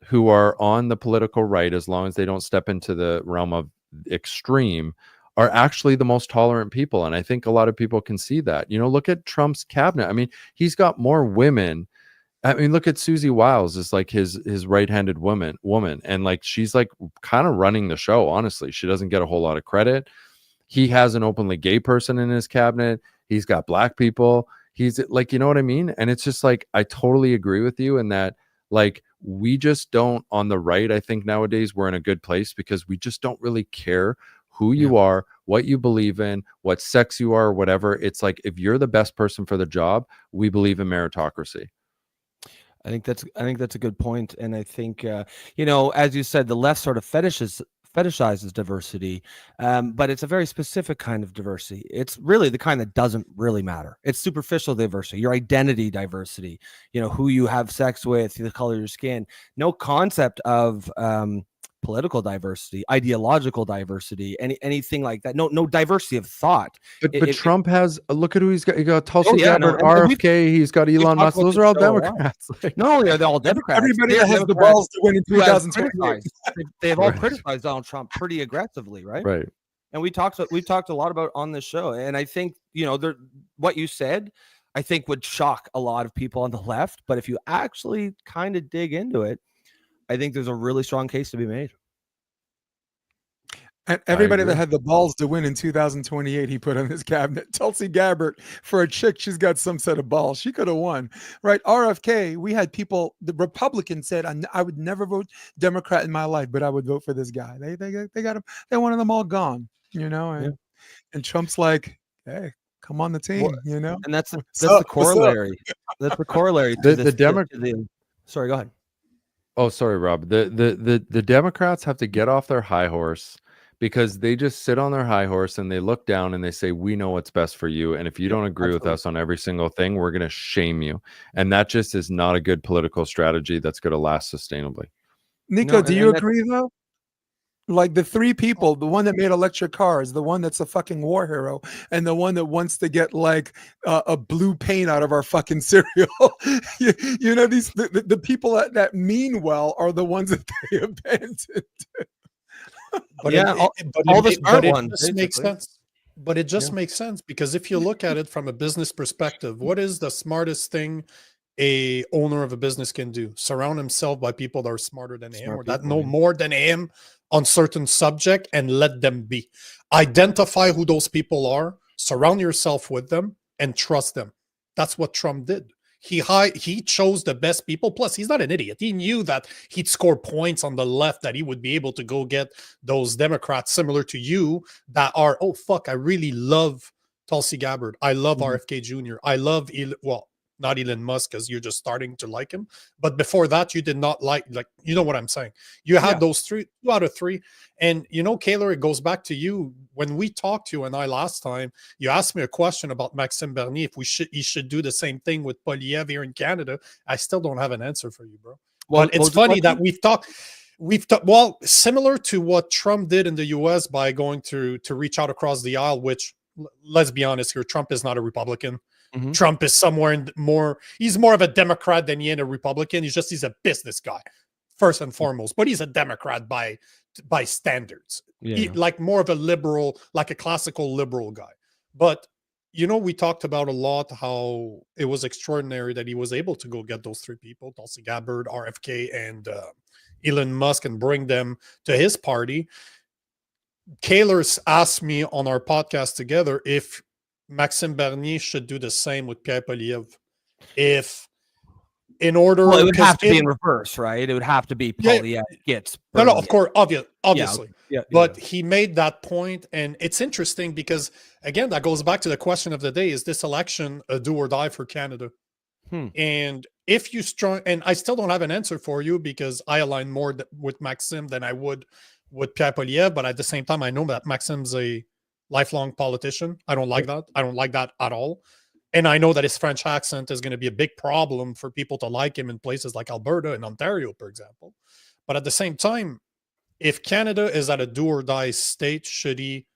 [SPEAKER 4] who are on the political right, as long as they don't step into the realm of extreme, are actually the most tolerant people. And I think a lot of people can see that. Look at Trump's cabinet. I mean, he's got more women. I mean, look at Susie Wiles, is like his right-handed woman, and like she's like kind of running the show. Honestly, she doesn't get a whole lot of credit. He has an openly gay person in his cabinet. He's got black people. He's like, you know what I mean? And it's just like, I totally agree with you in that, like, we just don't, on the right, I think nowadays we're in a good place because we just don't really care who you are, what you believe in, what sex you are, or whatever. It's like, if you're the best person for the job, we believe in meritocracy.
[SPEAKER 2] I think that's a good point, and I think as you said, the left sort of fetishizes diversity, but it's a very specific kind of diversity. It's really the kind that doesn't really matter. It's superficial diversity, your identity diversity, who you have sex with, the color of your skin. No concept of political diversity, ideological diversity, anything like that. No diversity of thought.
[SPEAKER 4] But Trump has look at who he's got. You got Tulsi Gabbard,
[SPEAKER 2] and
[SPEAKER 4] RFK. He's got Elon Musk. Those are all Democrats.
[SPEAKER 2] Like, not only are they all Democrats,
[SPEAKER 3] everybody that has the balls to win in 2028.
[SPEAKER 2] They have all criticized Donald Trump pretty aggressively, right?
[SPEAKER 4] Right.
[SPEAKER 2] And we talked a lot about on this show, and I think what you said, I think would shock a lot of people on the left. But if you actually kind of dig into it, I think there's a really strong case to be made.
[SPEAKER 3] And everybody that had the balls to win in 2028, he put on his cabinet. Tulsi Gabbard, for a chick, she's got some set of balls. She could have won, right? RFK, we had people, the Republicans said, I would never vote Democrat in my life, but I would vote for this guy. They got him. They wanted them all gone, and Trump's like, hey, come on the team,
[SPEAKER 2] And that's the corollary. That's the corollary to
[SPEAKER 4] the Democrat.
[SPEAKER 2] Sorry, go ahead.
[SPEAKER 4] Oh, sorry, Rob. The Democrats have to get off their high horse, because they just sit on their high horse and they look down and they say, we know what's best for you. And if you don't agree with us on every single thing, we're going to shame you. And that just is not a good political strategy that's going to last sustainably.
[SPEAKER 3] Nico, do you agree though? Like the three people, the one that made electric cars, the one that's a fucking war hero, and the one that wants to get like a blue paint out of our fucking cereal. The people that mean well are the ones that they abandoned.
[SPEAKER 1] But it just makes sense. But it just makes sense, because if you look at it from a business perspective, what is the smartest thing a owner of a business can do? Surround himself by people that are smarter than him, or that know more than him on certain subject, and let them be. Identify who those people are, surround yourself with them, and trust them. That's what Trump did. He chose the best people. Plus, he's not an idiot. He knew that he'd score points on the left, that he would be able to go get those Democrats similar to you that are, oh, fuck, I really love Tulsi Gabbard. I love RFK Jr. I love, not Elon Musk, because you're just starting to like him. But before that, you did not like you know what I'm saying. You had those 2 out of 3. And, Kaylor, it goes back to you. When we talked to you and I last time, you asked me a question about Maxime Bernier, if he should do the same thing with Poilievre here in Canada. I still don't have an answer for you, bro. Well, but it's funny that we've talked, well, similar to what Trump did in the US by going to reach out across the aisle, which, let's be honest here, Trump is not a Republican. Mm-hmm. Trump is he's more of a Democrat than he is a Republican. He's a business guy, first and foremost, but he's a Democrat by standards. Like more of a liberal, like a classical liberal guy. But, we talked about a lot how it was extraordinary that he was able to go get those 3 people, Tulsi Gabbard, RFK, and Elon Musk, and bring them to his party. Kaylor asked me on our podcast together if Maxime Bernier should do the same with Pierre Poilievre. It
[SPEAKER 2] would have to be in reverse, right? It would have to be Poilievre gets Bernier.
[SPEAKER 1] No, of course, obviously. But he made that point, and it's interesting because, again, that goes back to the question of the day: is this election a do or die for Canada? And if you and I still don't have an answer for you, because I align more with Maxime than I would with Pierre Poilievre. But at the same time, I know that Maxime's a lifelong politician. I don't like that. I don't like that at all. And I know that his French accent is going to be a big problem for people to like him in places like Alberta and Ontario, for example. But at the same time, if Canada is at a do or die state, should he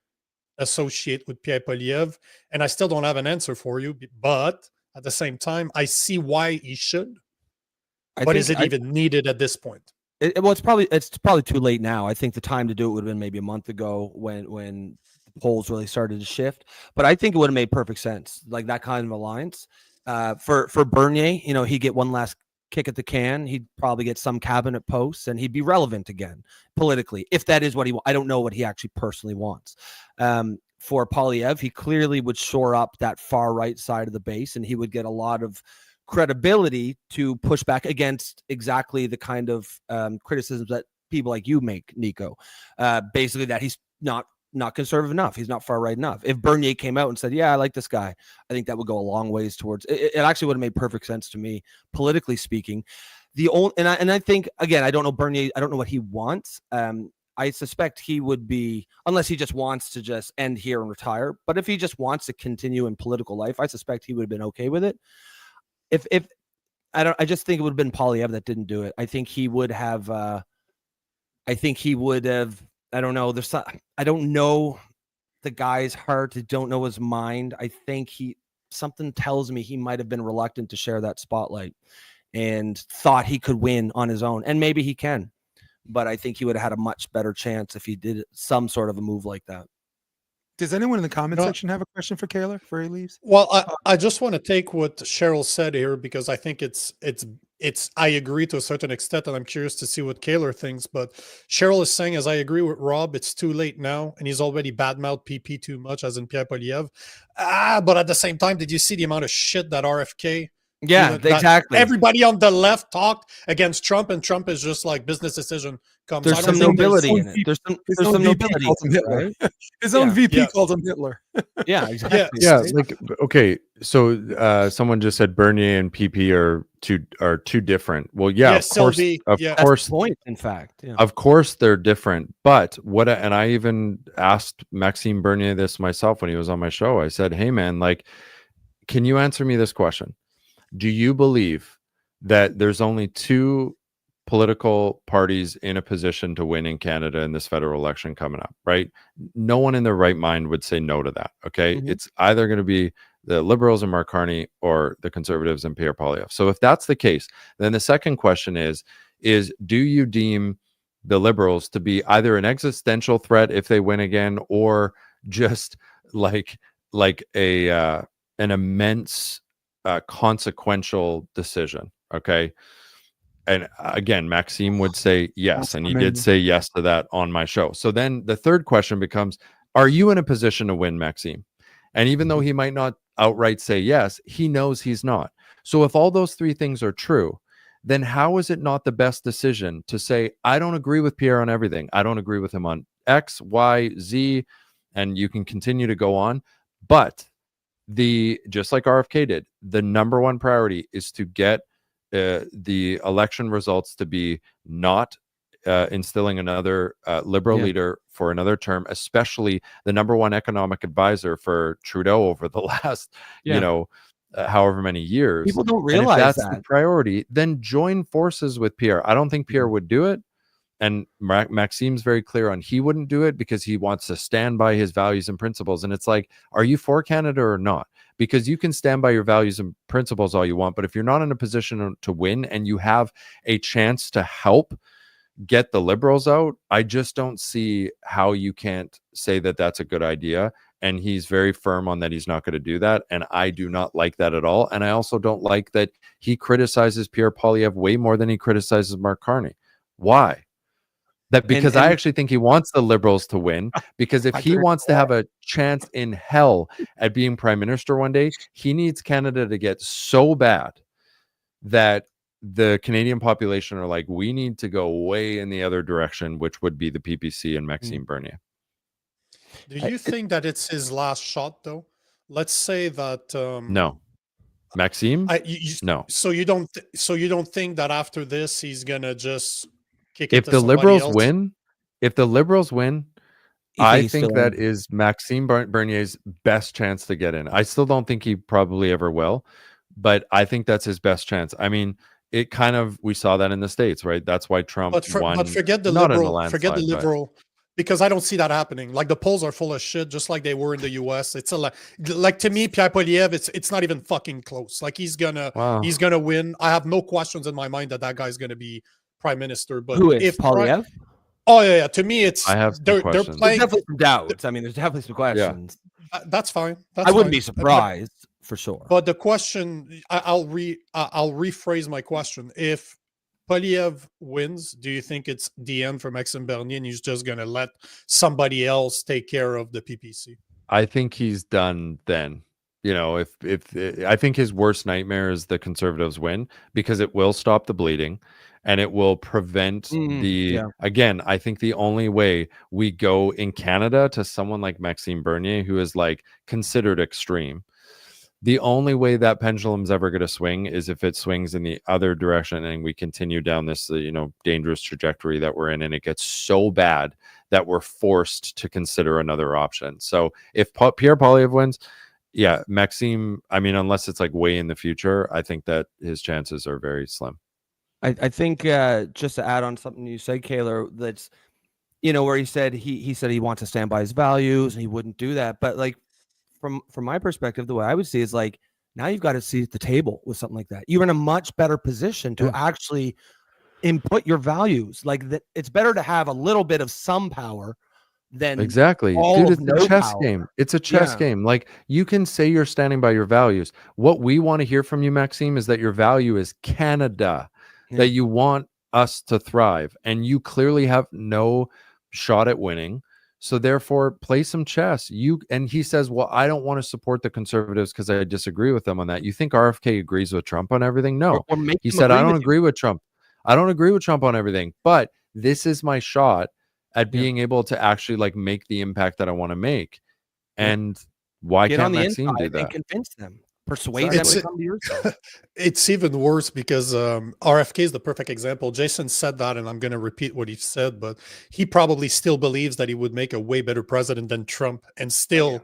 [SPEAKER 1] associate with Pierre Poilievre? And I still don't have an answer for you, but at the same time, I see why he should. But is it even needed at this point?
[SPEAKER 2] It's probably too late now. I think the time to do it would have been maybe a month ago when polls really started to shift, but I think it would have made perfect sense, like that kind of alliance. For Bernier, he'd get one last kick at the can. He'd probably get some cabinet posts, and he'd be relevant again politically, if that is what he wants. I don't know what he actually personally wants. For Poilievre, he clearly would shore up that far right side of the base, and he would get a lot of credibility to push back against exactly the kind of criticisms that people like you make, Nico. Basically, that he's not not conservative enough. He's not far right enough. If Bernier came out and said, yeah, I like this guy, I think that would go a long ways towards it. It actually would have made perfect sense to me, politically speaking. I think, again, I don't know Bernier. I don't know what he wants. I suspect he would be, unless he just wants to just end here and retire. But if he just wants to continue in political life, I suspect he would have been okay with it. I just think it would have been Poilievre that didn't do it. I think he would have. I don't know. I don't know the guy's heart. I don't know his mind. I think something tells me he might have been reluctant to share that spotlight and thought he could win on his own. And maybe he can, but I think he would have had a much better chance if he did some sort of a move like that.
[SPEAKER 3] Does anyone in the comment section have a question for Kaylor before he leaves?
[SPEAKER 1] Well, I just want to take what Cheryl said here, because I think it's I agree to a certain extent, and I'm curious to see what Kaylor thinks. But Cheryl is saying, as I agree with Rob, it's too late now, and he's already badmouthed PP too much, as in Pierre Poilievre. But at the same time, did you see the amount of shit that RFK?
[SPEAKER 2] Yeah, exactly.
[SPEAKER 1] Everybody on the left talked against Trump, and Trump is just like, business decision comes.
[SPEAKER 2] There's some nobility in it. There's some nobility.
[SPEAKER 3] Calls him Hitler. Right? His own VP calls him Hitler.
[SPEAKER 2] Yeah, exactly.
[SPEAKER 4] Yeah, like, okay, so someone just said Bernier and PP are two different. Well, yeah, of course,
[SPEAKER 2] That's the point, in fact. Yeah.
[SPEAKER 4] Of course they're different. But and I even asked Maxime Bernier this myself when he was on my show. I said, hey man, like, can you answer me this question? Do you believe that there's only two political parties in a position to win in Canada in this federal election coming up, right? No one in their right mind would say no to that, okay? Mm-hmm. It's either going to be the Liberals and Mark Carney or the Conservatives and Pierre Poilievre. So if that's the case, then the second question is do you deem the Liberals to be either an existential threat if they win again, or just like an immense consequential decision? Okay. And again, Maxime would say yes, and he did say yes to that on my show. So then the third question becomes, are you in a position to win, Maxime? And even though he might not outright say yes, he knows he's not. So if all those three things are true, then how is it not the best decision to say, I don't agree with Pierre on everything. I don't agree with him on X, Y, Z, and you can continue to go on. But just like RFK did, the number one priority is to get the election results to be not instilling another liberal leader for another term, especially the number one economic advisor for Trudeau over the last, however many years.
[SPEAKER 2] People don't realize
[SPEAKER 4] if that's the priority, then join forces with Pierre. I don't think Pierre would do it. And Maxime's very clear on he wouldn't do it because he wants to stand by his values and principles. And it's like, are you for Canada or not? Because you can stand by your values and principles all you want, but if you're not in a position to win and you have a chance to help get the Liberals out, I just don't see how you can't say that that's a good idea. And he's very firm on that he's not going to do that. And I do not like that at all. And I also don't like that he criticizes Pierre Poilievre way more than he criticizes Mark Carney. Why? Because I actually think he wants the Liberals to win, because if he wants to have a chance in hell at being prime minister one day, he needs Canada to get so bad that the Canadian population are like, we need to go way in the other direction, which would be the PPC and Maxime Bernier.
[SPEAKER 1] Do you think that it's his last shot, though? Let's say that
[SPEAKER 4] no, Maxime. No.
[SPEAKER 1] So you don't think that after this he's gonna just kick it
[SPEAKER 4] if
[SPEAKER 1] to
[SPEAKER 4] the
[SPEAKER 1] somebody
[SPEAKER 4] Liberals
[SPEAKER 1] else?
[SPEAKER 4] win, I think that is Maxime Bernier's best chance to get in. I still don't think he probably ever will, but I think that's his best chance. I mean, it kind of, we saw that in the States, right? That's why Trump won.
[SPEAKER 1] But forget the Liberal, because I don't see that happening. Like, the polls are full of shit, just like they were in the US. It's like to me, Pierre Poilievre, it's not even fucking close. Like, he's gonna win. I have no questions in my mind that guy's gonna be prime minister. But
[SPEAKER 2] who is Poilievre?
[SPEAKER 1] Oh yeah. To me, it's
[SPEAKER 4] they're
[SPEAKER 1] playing.
[SPEAKER 2] There's definitely some doubts. I mean, there's definitely some questions.
[SPEAKER 1] Yeah. That's fine.
[SPEAKER 2] I wouldn't be surprised for sure.
[SPEAKER 1] But the question, I'll rephrase my question. If Poilievre wins, do you think it's the end for Maxime Bernier and he's just going to let somebody else take care of the PPC?
[SPEAKER 4] I think he's done then. You know, if I think his worst nightmare is the Conservatives win, because it will stop the bleeding and it will prevent again, I think the only way we go in Canada to someone like Maxime Bernier, who is like considered extreme, the only way that pendulum's ever going to swing is if it swings in the other direction and we continue down this dangerous trajectory that we're in, and it gets so bad that we're forced to consider another option. So if Pierre Poilievre wins, yeah, Maxime, I mean, unless it's like way in the future, I think that his chances are very slim.
[SPEAKER 2] I think just to add on something you said, Kaylor, that's, where he said he said he wants to stand by his values and he wouldn't do that. But like from my perspective, the way I would see is like, now you've got to see at the table with something like that. You're in a much better position to actually input your values. Like that, it's better to have a little bit of some power than
[SPEAKER 4] exactly, dude. It's a chess game. It's a chess game. Like, you can say you're standing by your values. What we want to hear from you, Maxime, is that your value is Canada, that you want us to thrive, and you clearly have no shot at winning. So therefore, play some chess. And he says, well, I don't want to support the Conservatives because I disagree with them on that. You think RFK agrees with Trump on everything? No. He said, I don't agree with Trump. I don't agree with Trump on everything, but this is my shot at being able to actually like make the impact that I want to make. And why can't Maxime do that?
[SPEAKER 2] And convince them, persuade them to come to your side.
[SPEAKER 1] It's even worse because RFK is the perfect example. Jason said that, and I'm going to repeat what he said, but he probably still believes that he would make a way better president than Trump, and still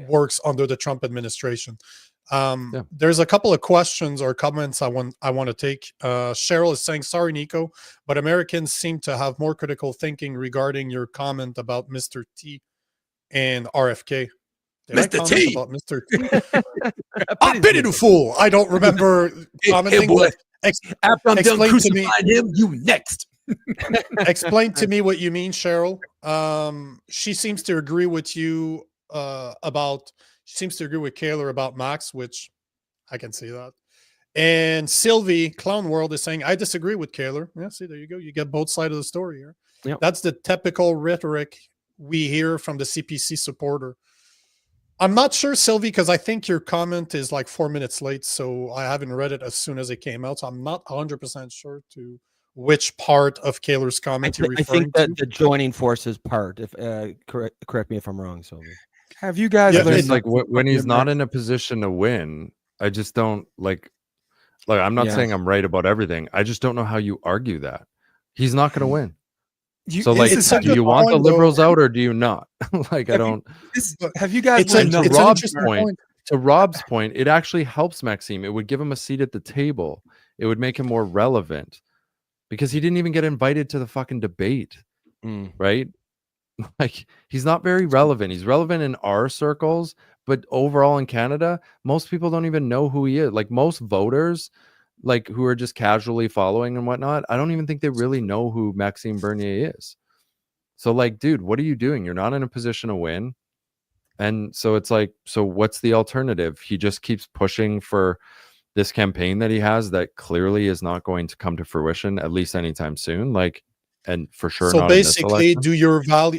[SPEAKER 1] works under the Trump administration. There's a couple of questions or comments I want to take. Cheryl is saying, sorry, Nico, but Americans seem to have more critical thinking regarding your comment about Mr. T and RFK.
[SPEAKER 3] Mr. T.
[SPEAKER 1] About Mr. T? I've been in a fool. I don't remember commenting.
[SPEAKER 3] After I'm done crucifying him, you next.
[SPEAKER 1] Explain to me what you mean, Cheryl. She seems to agree with you she seems to agree with Kaylor about Max, which I can see that. And Sylvie, Clown World, is saying, I disagree with Kaylor. Yeah, see, there you go. You get both sides of the story here.
[SPEAKER 2] Yep.
[SPEAKER 1] That's the typical rhetoric we hear from the CPC supporter. I'm not sure, Sylvie, because I think your comment is like 4 minutes late, so I haven't read it as soon as it came out. So I'm not 100% sure to which part of Kaylor's comment you're referring to.
[SPEAKER 2] I think that the joining forces part. If correct me if I'm wrong, Sylvie.
[SPEAKER 3] Have you guys
[SPEAKER 4] learned like when he's not in a position to win? I just don't like. I'm not saying I'm right about everything. I just don't know how you argue that he's not going to win. So like, do you want the Liberals out or do you not? Like, I don't.
[SPEAKER 3] Have you guys?
[SPEAKER 4] To Rob's point, it actually helps Maxime. It would give him a seat at the table. It would make him more relevant, because he didn't even get invited to the fucking debate, right? Like, he's not very relevant. He's relevant in our circles, but overall in Canada, most people don't even know who he is. Like, most voters, like, who are just casually following and whatnot, I don't even think they really know who Maxime Bernier is. So like, dude, what are you doing? You're not in a position to win. And so it's like, so what's the alternative? He just keeps pushing for this campaign that he has that clearly is not going to come to fruition, at least anytime soon. Like, and for sure.
[SPEAKER 1] So basically,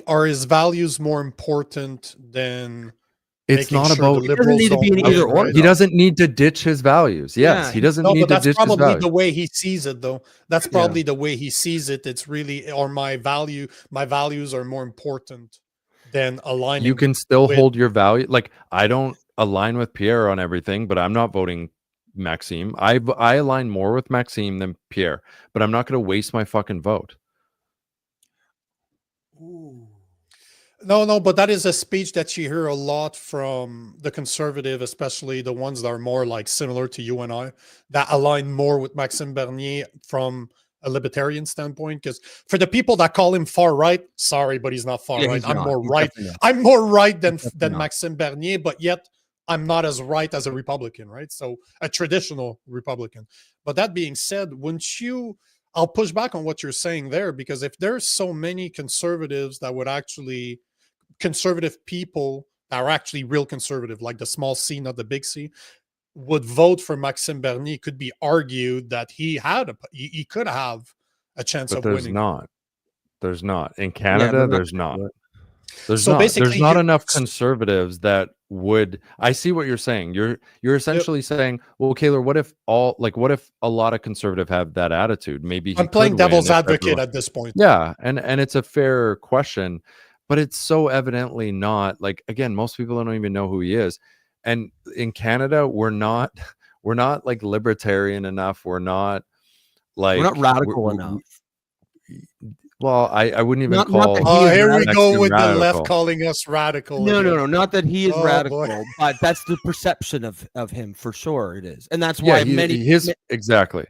[SPEAKER 1] are his values more important than?
[SPEAKER 4] It's not about.
[SPEAKER 2] It doesn't need to be an either or.
[SPEAKER 4] He doesn't need to ditch his values. Yes, he doesn't need to ditch his values.
[SPEAKER 1] That's probably the way he sees it, though. That's probably the way he sees it. It's really, or my values are more important than aligning.
[SPEAKER 4] You can still hold your value. Like, I don't align with Pierre on everything, but I'm not voting Maxime. I align more with Maxime than Pierre, but I'm not going to waste my fucking vote.
[SPEAKER 1] Ooh. No, but that is a speech that you hear a lot from the conservative, especially the ones that are more like similar to you and I, that align more with Maxime Bernier from a libertarian standpoint. Because for the people that call him far right, sorry, but he's not far right. I'm more right. I'm more right than Maxime Bernier, but yet I'm not as right as a Republican, right? So a traditional Republican. But that being said, I'll push back on what you're saying there, because if there's so many conservatives that would actually, conservative people that are actually real conservative, like the small C, not the big C, would vote for Maxime Bernier, could be argued that he could have a chance of winning.
[SPEAKER 4] There's not in Canada. There's not. There's not enough conservatives that would. I see what you're saying. You're essentially saying, well, Kaylor, what if a lot of conservative have that attitude? Maybe he
[SPEAKER 1] I'm playing
[SPEAKER 4] could win
[SPEAKER 1] devil's
[SPEAKER 4] if
[SPEAKER 1] advocate
[SPEAKER 4] everyone-
[SPEAKER 1] at this point.
[SPEAKER 4] Yeah, and it's a fair question, but it's so evidently not. Like, again, most people don't even know who he is. And in Canada, we're not like libertarian enough. We're not like
[SPEAKER 2] We're not radical enough.
[SPEAKER 4] Well, I wouldn't even
[SPEAKER 2] Not
[SPEAKER 4] call.
[SPEAKER 2] that he is
[SPEAKER 1] Here we go
[SPEAKER 4] Maxime
[SPEAKER 1] with the left
[SPEAKER 4] radical.
[SPEAKER 1] calling us radical.
[SPEAKER 2] No,
[SPEAKER 1] again.
[SPEAKER 2] no, no. Not that he is
[SPEAKER 1] Oh,
[SPEAKER 2] radical,
[SPEAKER 1] boy.
[SPEAKER 2] but that's the perception of him for sure. It is, and that's
[SPEAKER 4] Yeah,
[SPEAKER 2] why
[SPEAKER 4] exactly.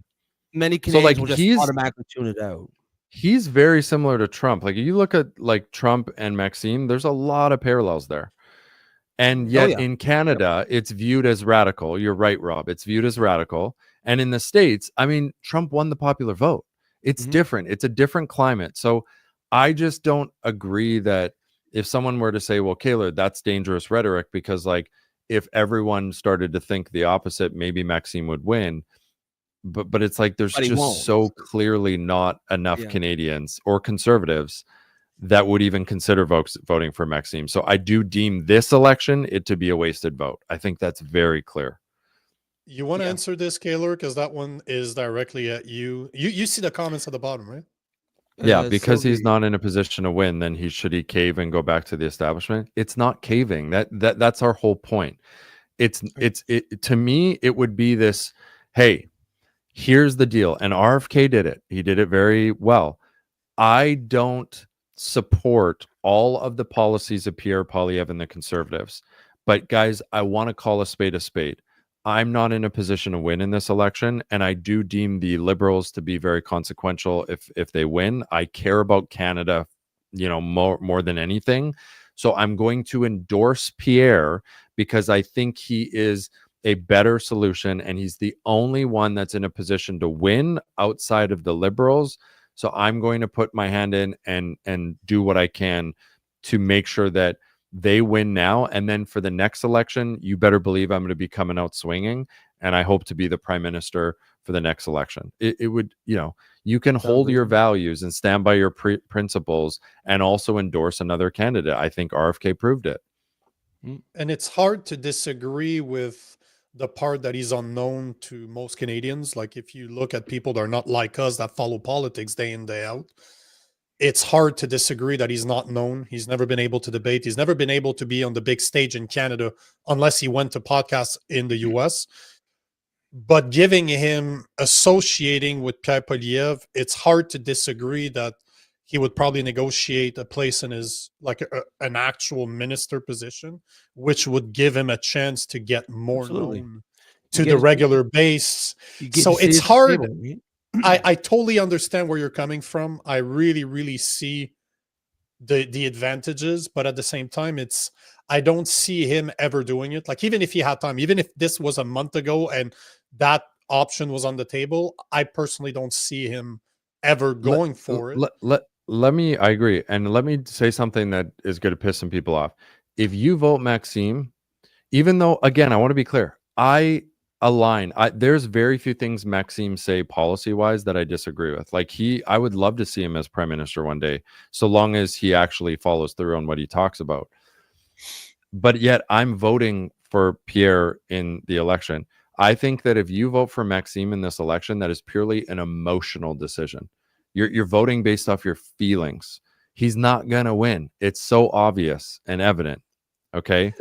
[SPEAKER 2] many
[SPEAKER 4] So, like,
[SPEAKER 2] Canadians will just
[SPEAKER 4] he's-
[SPEAKER 2] automatically tune it out.
[SPEAKER 4] He's very similar to Trump. Like, you look at like Trump and Maxime, there's a lot of parallels there. And yet
[SPEAKER 2] yeah.
[SPEAKER 4] in Canada, it's viewed as radical. You're right, Rob. It's viewed as radical. And in the States, I mean, Trump won the popular vote. It's different. It's a different climate. So I just don't agree that if someone were to say, well, Kaylor, that's dangerous rhetoric, because like if everyone started to think the opposite, maybe Maxime would win. But it's like there's
[SPEAKER 2] But he won't.
[SPEAKER 4] just so clearly not enough
[SPEAKER 2] Yeah.
[SPEAKER 4] Canadians or conservatives that would even consider voting for Maxime. So I do deem this election it to be a wasted vote. I think that's very clear.
[SPEAKER 1] You want to
[SPEAKER 2] Yeah.
[SPEAKER 1] answer this, Kaylor? Because that one is directly at you. You see the comments at the bottom, right?
[SPEAKER 4] Yeah, because he's
[SPEAKER 2] Sylvie-
[SPEAKER 4] not in a position to win, then should he cave and go back to the establishment? It's not caving. That's our whole point. It to me, it would be this, hey, here's the deal. And RFK did it. He did it very well. I don't support all of the policies of Pierre Poilievre and the Conservatives. But guys, I want to call a spade a spade. I'm not in a position to win in this election, and I do deem the Liberals to be very consequential if they win. I care about Canada, more than anything. So I'm going to endorse Pierre because I think he is a better solution, and he's the only one that's in a position to win outside of the Liberals. So I'm going to put my hand in and do what I can to make sure that they win now. And then for the next election, you better believe I'm going to be coming out swinging. And I hope to be the prime minister for the next election. It would, you can hold your values and stand by your principles and also endorse another candidate. I think RFK proved it.
[SPEAKER 1] And it's hard to disagree with the part that he's unknown to most Canadians. Like if you look at people that are not like us that follow politics day in, day out, it's hard to disagree that he's not known. He's never been able to debate. He's never been able to be on the big stage in Canada unless he went to podcasts in the US. But giving him associating with Pierre Poilievre, it's hard to disagree that he would probably negotiate a place in his an actual minister position, which would give him a chance to get more
[SPEAKER 2] Absolutely.
[SPEAKER 1] known to the regular base. So it's hard. I totally understand where you're coming from. I really, really see the advantages, but at the same time, I don't see him ever doing it. Like even if he had time, even if this was a month ago and that option was on the table, I personally don't see him ever going for it.
[SPEAKER 4] I agree. And let me say something that is going to piss some people off. If you vote Maxime, even though, again, I want to be clear, I align. There's very few things Maxime say policy-wise that I disagree with. Like I would love to see him as prime minister one day, so long as he actually follows through on what he talks about. But yet I'm voting for Pierre in the election. I think that if you vote for Maxime in this election, that is purely an emotional decision. You're voting based off your feelings. He's not gonna win. It's so obvious and evident. Okay.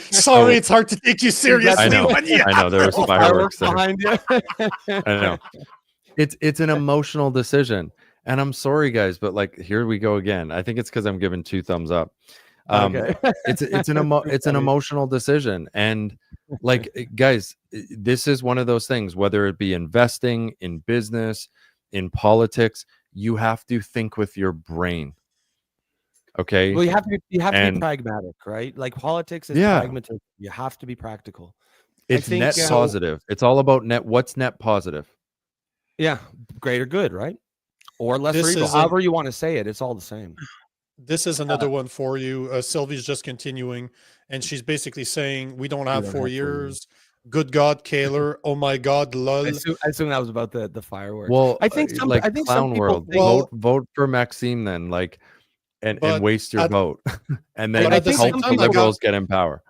[SPEAKER 1] Sorry, it's hard to take you seriously.
[SPEAKER 4] I know.
[SPEAKER 1] When you
[SPEAKER 4] I know there was fireworks there.
[SPEAKER 2] behind you.
[SPEAKER 4] I know. It's an emotional decision, and I'm sorry, guys, but like here we go again. I think it's because I'm giving 2 thumbs up.
[SPEAKER 2] Okay.
[SPEAKER 4] It's an emotional decision, and like guys, this is one of those things. Whether it be investing in business, in politics, you have to think with your brain. Okay.
[SPEAKER 2] Well, you have to be pragmatic, right? Like politics is pragmatism. You have to be practical.
[SPEAKER 4] It's net positive. It's all about what's net positive.
[SPEAKER 2] Yeah, greater good, right? Or lesser evil. However you want to say it, it's all the same.
[SPEAKER 1] This is another one for you. Sylvie's just continuing, and she's basically saying, we don't have 4 years. Good God, Kaylor. Oh my God, lol.
[SPEAKER 2] I assume that was about the fireworks.
[SPEAKER 4] Well,
[SPEAKER 2] I think
[SPEAKER 4] like
[SPEAKER 2] I think
[SPEAKER 4] Clown
[SPEAKER 2] some
[SPEAKER 4] World.
[SPEAKER 2] people
[SPEAKER 4] Vote for Maxime then. Like, and waste your vote, and then
[SPEAKER 1] but at the
[SPEAKER 4] help
[SPEAKER 1] same
[SPEAKER 4] the
[SPEAKER 1] time,
[SPEAKER 4] Liberals get in power.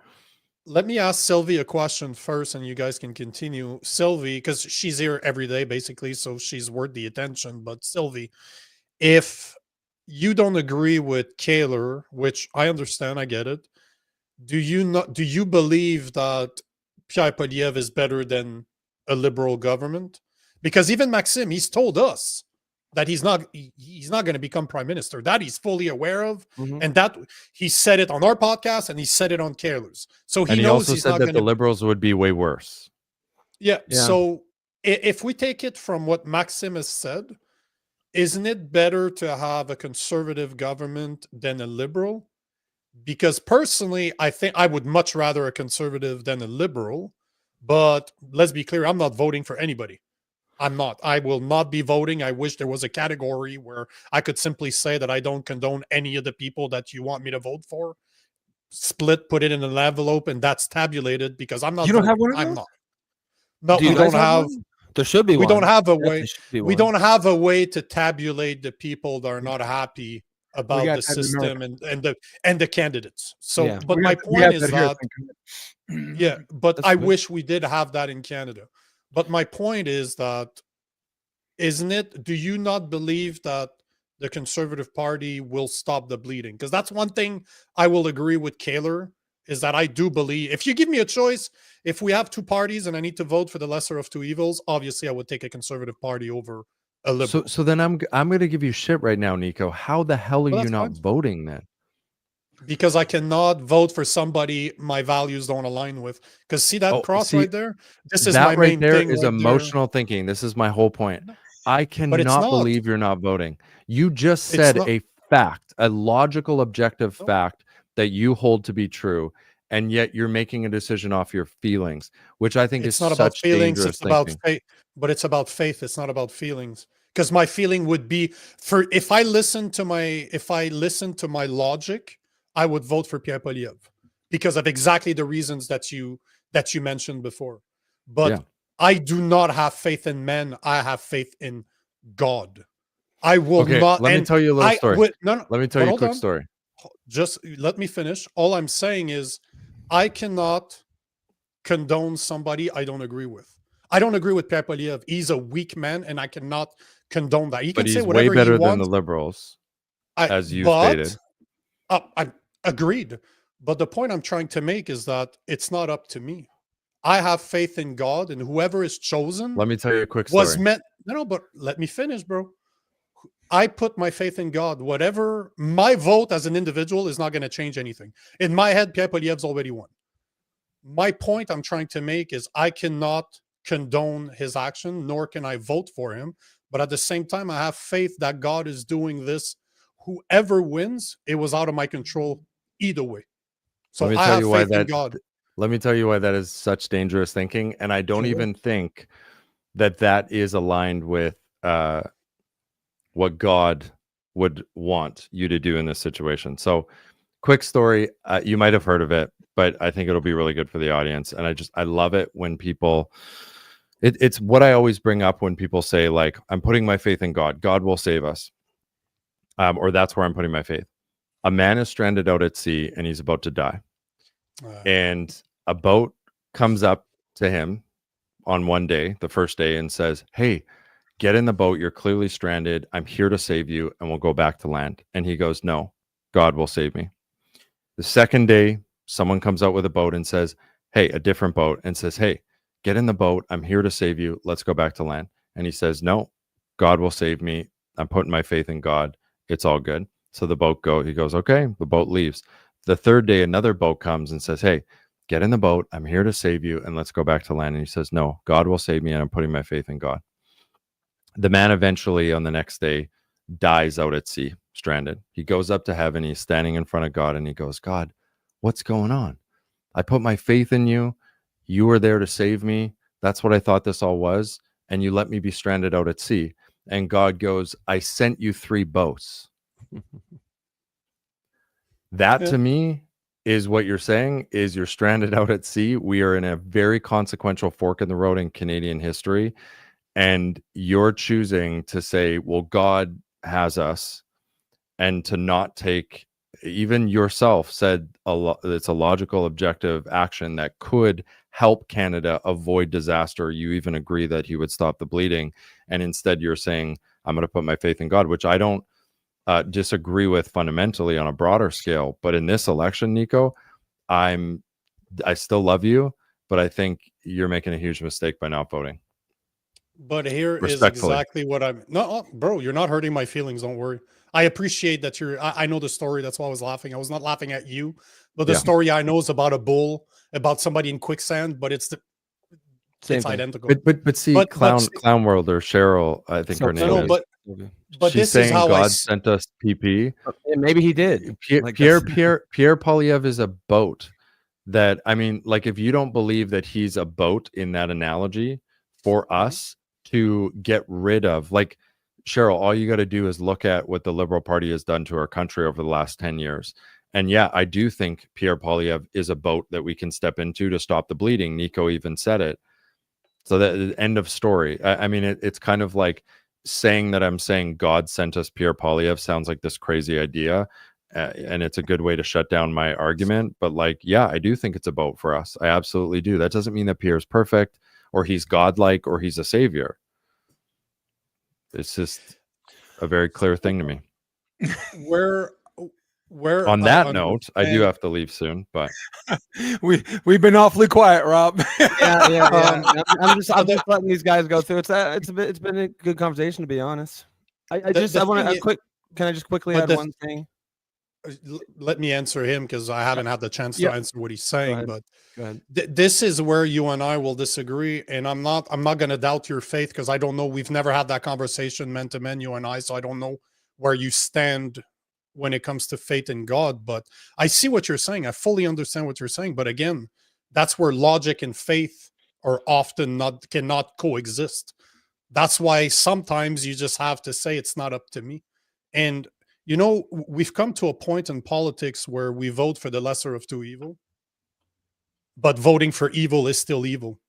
[SPEAKER 1] let me ask Sylvie a question first, and you guys can continue. Sylvie, because she's here every day, basically, so she's worth the attention. But Sylvie, if you don't agree with Kaylor, which I understand, I get it, do you believe that Pierre Poilievre is better than a liberal government? Because even Maxime, he's told us that he's not going to become prime minister. That he's fully aware of, and that he said it on our podcast and he said it on Kaylor's. So he knows
[SPEAKER 4] also
[SPEAKER 1] he's
[SPEAKER 4] said
[SPEAKER 1] not
[SPEAKER 4] that
[SPEAKER 1] going
[SPEAKER 4] the
[SPEAKER 1] to.
[SPEAKER 4] Liberals would be way worse.
[SPEAKER 1] Yeah. So if we take it from what Maxime has said, isn't it better to have a conservative government than a liberal? Because personally, I think I would much rather a conservative than a liberal. But let's be clear, I'm not voting for anybody. I'm not. I will not be voting. I wish there was a category where I could simply say that I don't condone any of the people that you want me to vote for. Split, put it in an envelope, and that's tabulated because I'm not.
[SPEAKER 3] You don't have
[SPEAKER 1] voting.
[SPEAKER 3] one of
[SPEAKER 1] I'm
[SPEAKER 3] those?
[SPEAKER 1] not. No,
[SPEAKER 2] Do you
[SPEAKER 1] we
[SPEAKER 2] guys
[SPEAKER 1] don't have.
[SPEAKER 2] one? There should be
[SPEAKER 1] We
[SPEAKER 2] one.
[SPEAKER 1] don't have a
[SPEAKER 2] Definitely
[SPEAKER 1] way.
[SPEAKER 2] should be
[SPEAKER 1] We
[SPEAKER 2] one.
[SPEAKER 1] don't have a way to tabulate the people that are not happy about
[SPEAKER 3] got
[SPEAKER 1] the
[SPEAKER 3] that in
[SPEAKER 1] system and the candidates. So,
[SPEAKER 2] Yeah.
[SPEAKER 1] but
[SPEAKER 3] We
[SPEAKER 1] my
[SPEAKER 3] have
[SPEAKER 1] point is
[SPEAKER 3] here,
[SPEAKER 1] that.
[SPEAKER 3] thank
[SPEAKER 1] Yeah, but
[SPEAKER 2] That's
[SPEAKER 1] I
[SPEAKER 2] good.
[SPEAKER 1] wish we did have that in Canada. But my point is that, isn't it? Do you not believe that the Conservative Party will stop the bleeding? Because that's one thing I will agree with Kaylor, is that I do believe, if you give me a choice, if we have two parties and I need to vote for the lesser of two evils, obviously I would take a Conservative Party over a liberal.
[SPEAKER 4] So then I'm going to give you shit right now, Nico. How the hell are
[SPEAKER 1] Well,
[SPEAKER 4] you
[SPEAKER 1] that's
[SPEAKER 4] not
[SPEAKER 1] fine.
[SPEAKER 4] voting then?
[SPEAKER 1] Because I cannot vote for somebody my values don't align with. Because see that cross right there? This is my
[SPEAKER 4] that right
[SPEAKER 1] main
[SPEAKER 4] there
[SPEAKER 1] thing
[SPEAKER 4] is
[SPEAKER 1] right
[SPEAKER 4] emotional thinking. This is my whole point.
[SPEAKER 1] there.
[SPEAKER 4] I
[SPEAKER 1] But it's
[SPEAKER 4] cannot
[SPEAKER 1] not.
[SPEAKER 4] believe you're not voting. You just
[SPEAKER 1] It's
[SPEAKER 4] said
[SPEAKER 1] not.
[SPEAKER 4] a fact, a logical, objective
[SPEAKER 1] No.
[SPEAKER 4] fact that you hold to be true, and yet you're making a decision off your feelings, which I think
[SPEAKER 1] It's
[SPEAKER 4] is
[SPEAKER 1] not about
[SPEAKER 4] such
[SPEAKER 1] feelings,
[SPEAKER 4] dangerous
[SPEAKER 1] it's about
[SPEAKER 4] thinking.
[SPEAKER 1] faith. But it's about faith. It's not about feelings. Because my feeling would be, for if I listen to my logic, I would vote for Pierre Poilievre because of exactly the reasons that you mentioned before. But
[SPEAKER 4] Yeah.
[SPEAKER 1] I do not have faith in men. I have faith in God. I will not.
[SPEAKER 4] Let me tell you a little story.
[SPEAKER 1] No,
[SPEAKER 4] Let me tell you a quick story.
[SPEAKER 1] Just let me finish. All I'm saying is I cannot condone somebody I don't agree with. I don't agree with Pierre Poilievre. He's a weak man, and I cannot condone that. He can
[SPEAKER 4] But
[SPEAKER 1] say
[SPEAKER 4] he's way
[SPEAKER 1] whatever he
[SPEAKER 4] better than the
[SPEAKER 1] wants.
[SPEAKER 4] Liberals, as you
[SPEAKER 1] But
[SPEAKER 4] stated.
[SPEAKER 1] I agreed. But the point I'm trying to make is that it's not up to me. I have faith in God, and whoever is chosen
[SPEAKER 4] Let me tell you a quick
[SPEAKER 1] was
[SPEAKER 4] story.
[SPEAKER 1] meant. No, but let me finish, bro. I put my faith in God. Whatever my vote as an individual is not going to change anything. In my head, Pierre Poilievre's already won. My point I'm trying to make is I cannot condone his action, nor can I vote for him. But at the same time, I have faith that God is doing this. Whoever wins, it was out of my control either way. So I have faith in God.
[SPEAKER 4] Let me tell you why that is such dangerous thinking. And I don't even think that is aligned with what God would want you to do in this situation. So quick story. You might have heard of it, but I think it'll be really good for the audience. And I love it when people, it's what I always bring up when people say, like, I'm putting my faith in God. God will save us. Or that's where I'm putting my faith. A man is stranded out at sea and he's about to die. And a boat comes up to him on one day, the first day, and says, hey, get in the boat. You're clearly stranded. I'm here to save you, and we'll go back to land. And he goes, no, God will save me. The second day, someone comes out with a boat and says, hey, a different boat, and says, hey, get in the boat. I'm here to save you. Let's go back to land. And he says, no, God will save me. I'm putting my faith in God. It's all good. So the boat he goes, okay, the boat leaves. The third day, another boat comes and says, hey, get in the boat. I'm here to save you. And let's go back to land. And he says, no, God will save me. And I'm putting my faith in God. The man eventually on the next day dies out at sea, stranded. He goes up to heaven. He's standing in front of God and he goes, God, what's going on? I put my faith in you. You were there to save me. That's what I thought this all was. And you let me be stranded out at sea. And God goes, I sent you 3 boats. That to me is what you're saying is you're stranded out at sea. We are in a very consequential fork in the road in Canadian history. And you're choosing to say, well, God has us and to not take, even yourself said it's a logical, objective action that could help Canada avoid disaster. You even agree that he would stop the bleeding, and instead you're saying, I'm going to put my faith in God, which I don't disagree with fundamentally on a broader scale. But in this election, Nico, I still love you, but I think you're making a huge mistake by not voting.
[SPEAKER 1] But here is exactly what I'm. No, bro, you're not hurting my feelings. Don't worry. I appreciate that you're. I know the story. That's why I was laughing. I was not laughing at you, but the story I know is about a bull, about somebody in quicksand. But it's it's identical.
[SPEAKER 4] But see, clown world, or Cheryl, I think her name is.
[SPEAKER 1] But
[SPEAKER 4] she's
[SPEAKER 1] this
[SPEAKER 4] saying
[SPEAKER 1] is how
[SPEAKER 4] God sent us PP.
[SPEAKER 2] Yeah, maybe he did.
[SPEAKER 4] Pierre Poilievre is a boat. That, I mean, like, if you don't believe that he's a boat in that analogy, for us to get rid of, like, Cheryl, all you got to do is look at what the Liberal Party has done to our country over the last 10 years. And yeah, I do think Pierre Poilievre is a boat that we can step into to stop the bleeding. Nico even said it. So that end of story. I mean, it's kind of like saying that I'm saying God sent us Pierre Poilievre sounds like this crazy idea. And it's a good way to shut down my argument. But like, yeah, I do think it's a boat for us. I absolutely do. That doesn't mean that Pierre's perfect, or he's godlike, or he's a savior. It's just a very clear thing to me.
[SPEAKER 1] Where
[SPEAKER 4] on that note, I do have to leave soon, but
[SPEAKER 3] we've been awfully quiet, Rob.
[SPEAKER 2] yeah. I'm just letting these guys go through. It's been a good conversation, to be honest. Can I just quickly add one thing?
[SPEAKER 1] Let me answer him, because I haven't had the chance to answer what he's saying. But this is where you and I will disagree, and I'm not going to doubt your faith, because I don't know. We've never had that conversation man to man, you and I, so I don't know where you stand when it comes to faith in God. But I see what you're saying. I fully understand what you're saying. But again, that's where logic and faith are often cannot coexist. That's why sometimes you just have to say it's not up to me. And you know, we've come to a point in politics where we vote for the lesser of two evils, but voting for evil is still evil.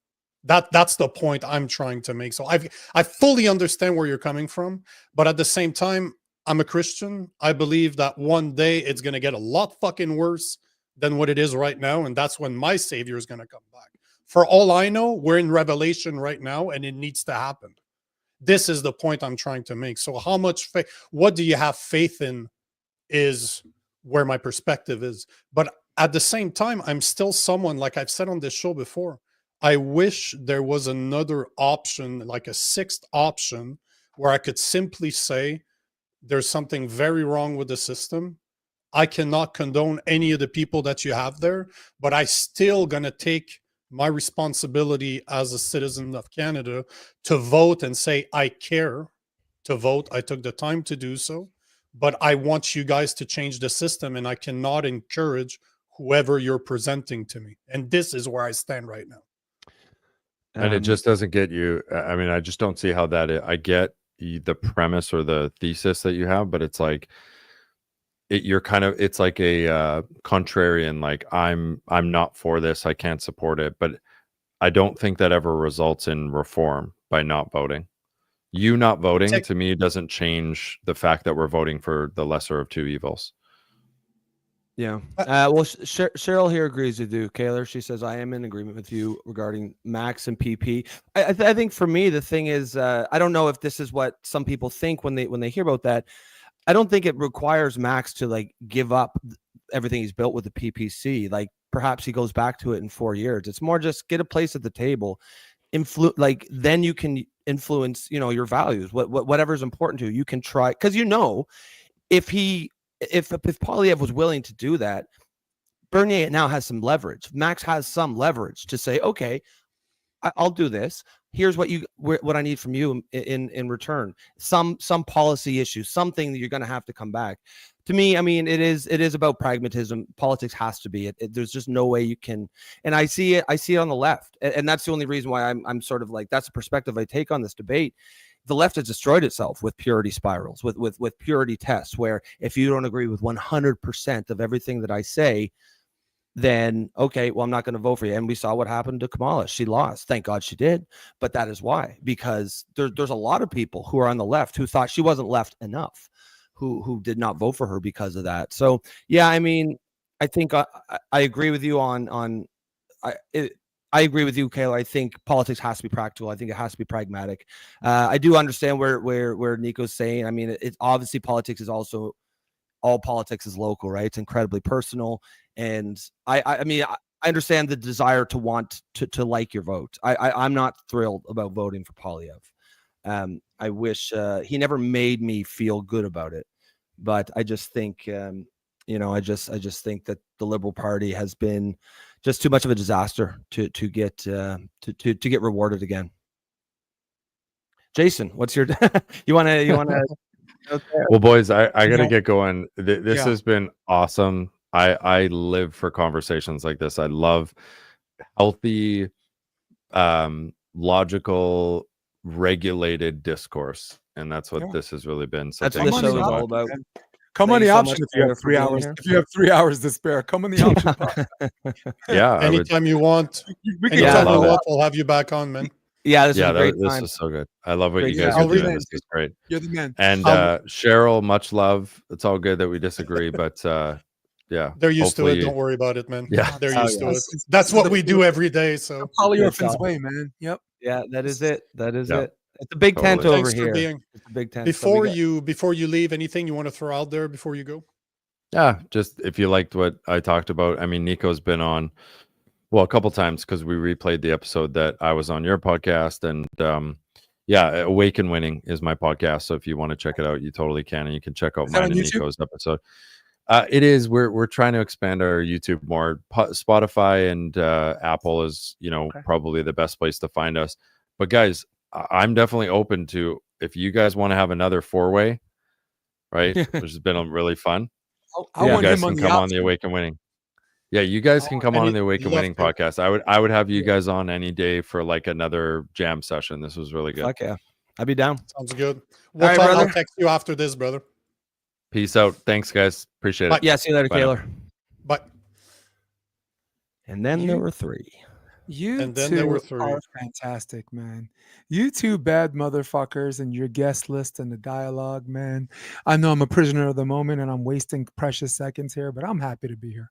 [SPEAKER 1] That's the point I'm trying to make. So I fully understand where you're coming from, but at the same time, I'm a Christian. I believe that one day it's going to get a lot fucking worse than what it is right now, and that's when my Savior is going to come back. For all I know, we're in Revelation right now, and it needs to happen. This is the point I'm trying to make. So how much faith, what do you have faith in, is where my perspective is. But at the same time, I'm still someone, like I've said on this show before, I wish there was another option, like a sixth option, where I could simply say, there's something very wrong with the system. I cannot condone any of the people that you have there, but I still gonna take my responsibility as a citizen of Canada to vote and say, I care to vote. I took the time to do so, but I want you guys to change the system, and I cannot encourage whoever you're presenting to me. And this is where I stand right now.
[SPEAKER 4] And it just doesn't get you. I mean, I just don't see how that is. I get the premise or the thesis that you have, but it's like, you're kind of, it's like a contrarian, like I'm not for this, I can't support it. But I don't think that ever results in reform by not voting. You not voting to me doesn't change the fact that we're voting for the lesser of two evils.
[SPEAKER 2] Yeah. Well, Cheryl here agrees with you, Kaylor. She says, I am in agreement with you regarding Max and PP. I think for me, the thing is, I don't know if this is what some people think when they hear about that. I don't think it requires Max to like give up everything he's built with the PPC. Like perhaps he goes back to it in 4 years. It's more just get a place at the table, like then you can influence, your values, whatever's important to you. You can try, because if Poilievre was willing to do that, Bernier now has some leverage. Max has some leverage to say, okay, I'll do this. Here's what I need from you in return. Some policy issue, something that you're going to have to come back. To me, I mean, it is about pragmatism. Politics has to be. There's just no way you can. And I see it on the left, and that's the only reason why I'm sort of like, that's the perspective I take on this debate. The left has destroyed itself with purity spirals, with purity tests, where if you don't agree with 100% of everything that I say, then okay, well, I'm not going to vote for you. And we saw what happened to Kamala. She lost. Thank God she did. But that is why, because there's a lot of people who are on the left who thought she wasn't left enough. who did not vote for her because of that. So yeah, I mean, I think I agree with you on I agree with you, Kaylor. I think politics has to be practical. I think it has to be pragmatic. I do understand where Nico's saying. I mean, it's obviously politics is also all politics is local, right? It's incredibly personal, and I mean, I understand the desire to want to like your vote. I'm not thrilled about voting for Poilievre. I wish he never made me feel good about it, but I just think I just think that the Liberal Party has been just too much of a disaster to get rewarded again. Jason, what's your you want to
[SPEAKER 4] Well, boys, I gotta get going. This has been awesome. I live for conversations like this. I love healthy, logical, regulated discourse, and that's what this has really been. So
[SPEAKER 2] that's what
[SPEAKER 4] thank
[SPEAKER 2] this
[SPEAKER 4] you
[SPEAKER 2] show
[SPEAKER 4] so
[SPEAKER 2] is
[SPEAKER 4] much.
[SPEAKER 2] all about.
[SPEAKER 3] Come on
[SPEAKER 2] Thank
[SPEAKER 3] the
[SPEAKER 2] you so
[SPEAKER 3] option
[SPEAKER 2] much,
[SPEAKER 3] if you have
[SPEAKER 2] Kaylor, for
[SPEAKER 3] 3
[SPEAKER 2] being
[SPEAKER 3] hours.
[SPEAKER 2] here.
[SPEAKER 3] If you have 3 hours to spare, come on the option pod.
[SPEAKER 4] Yeah,
[SPEAKER 1] Anytime you want.
[SPEAKER 3] We can
[SPEAKER 1] Anytime
[SPEAKER 3] talk
[SPEAKER 1] you
[SPEAKER 3] about
[SPEAKER 1] want, we'll have you back on, man.
[SPEAKER 2] Yeah, this is a great
[SPEAKER 4] this
[SPEAKER 2] time.
[SPEAKER 4] is so good. I love what
[SPEAKER 2] Great
[SPEAKER 4] you guys
[SPEAKER 3] time.
[SPEAKER 4] are doing.
[SPEAKER 3] I'll
[SPEAKER 4] This is great.
[SPEAKER 3] You're the man.
[SPEAKER 4] And Cheryl, much love. It's all good that we disagree, but yeah,
[SPEAKER 1] They're used to it.
[SPEAKER 4] hopefully-
[SPEAKER 1] Don't worry about it, man.
[SPEAKER 4] Yeah.
[SPEAKER 1] They're used to it.
[SPEAKER 3] This
[SPEAKER 1] That's
[SPEAKER 3] is
[SPEAKER 1] what
[SPEAKER 3] the-
[SPEAKER 1] we do every day. So
[SPEAKER 3] Polyorphan's
[SPEAKER 2] stuff.
[SPEAKER 3] way, man. Yep.
[SPEAKER 2] Yeah, that is it. That is
[SPEAKER 4] Yeah.
[SPEAKER 2] it. It's a big tent
[SPEAKER 4] Totally.
[SPEAKER 2] over
[SPEAKER 1] thanks for
[SPEAKER 2] here.
[SPEAKER 1] being.
[SPEAKER 2] It's a big tent. So we
[SPEAKER 1] Before you leave, anything you want to throw out there before you go?
[SPEAKER 4] Yeah, just if you liked what I talked about. I mean, Nico's been on, well, a couple times because we replayed the episode that I was on your podcast, and yeah, Awaken Winning is my podcast. So if you want to check it out, you totally can, and you can check out
[SPEAKER 3] Is that
[SPEAKER 4] mine
[SPEAKER 3] on
[SPEAKER 4] and
[SPEAKER 3] YouTube?
[SPEAKER 4] Nico's episode. It is. We're trying to expand our YouTube more. Spotify and Apple is, probably the best place to find us. But guys, I'm definitely open to if you guys want to have another 4-way, right? Which has been really fun.
[SPEAKER 3] I
[SPEAKER 4] You
[SPEAKER 3] want
[SPEAKER 4] guys
[SPEAKER 3] him on
[SPEAKER 4] can
[SPEAKER 3] the
[SPEAKER 4] come on the
[SPEAKER 3] option.
[SPEAKER 4] Awaken Winning. Yeah, you guys can come on the Awaken
[SPEAKER 1] love
[SPEAKER 4] Winning
[SPEAKER 1] to.
[SPEAKER 4] podcast. I would have you guys on any day for like another jam session. This was really good.
[SPEAKER 2] Fuck yeah. I'd be down.
[SPEAKER 1] Sounds good.
[SPEAKER 2] All right,
[SPEAKER 1] I'll
[SPEAKER 2] brother.
[SPEAKER 1] text you after this, brother.
[SPEAKER 4] Peace out. Thanks, guys. Appreciate
[SPEAKER 1] Bye.
[SPEAKER 4] it.
[SPEAKER 2] Yeah, see you later,
[SPEAKER 4] Bye now.
[SPEAKER 2] Kaylor.
[SPEAKER 1] But
[SPEAKER 2] And then there were 3.
[SPEAKER 3] You
[SPEAKER 1] And then
[SPEAKER 3] two
[SPEAKER 1] there were 3.
[SPEAKER 3] are fantastic, man. You two bad motherfuckers and your guest list and the dialogue, man. I know I'm a prisoner of the moment and I'm wasting precious seconds here, but I'm happy to be here.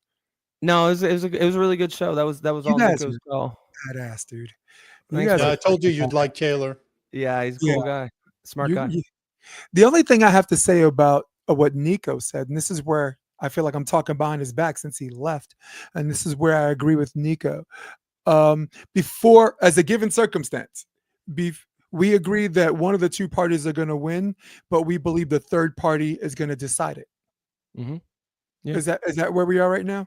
[SPEAKER 2] No, it was a really good show. That was
[SPEAKER 3] You
[SPEAKER 2] all
[SPEAKER 3] guys
[SPEAKER 2] Nico's call.
[SPEAKER 3] Badass, dude.
[SPEAKER 2] Thanks,
[SPEAKER 3] guys
[SPEAKER 1] Yeah,
[SPEAKER 3] are
[SPEAKER 1] I told you
[SPEAKER 3] freaking
[SPEAKER 1] you'd like Kaylor.
[SPEAKER 2] Yeah, he's a cool guy. Smart
[SPEAKER 3] You-
[SPEAKER 2] guy.
[SPEAKER 3] you- the only thing I have to say about what Nico said, and this is where I feel like I'm talking behind his back since he left, and this is where I agree with Nico. Before, as a given circumstance, we agree that one of the two parties are going to win, but we believe the third party is going to decide it.
[SPEAKER 2] Mhm. Yeah.
[SPEAKER 3] Is that where we are right now?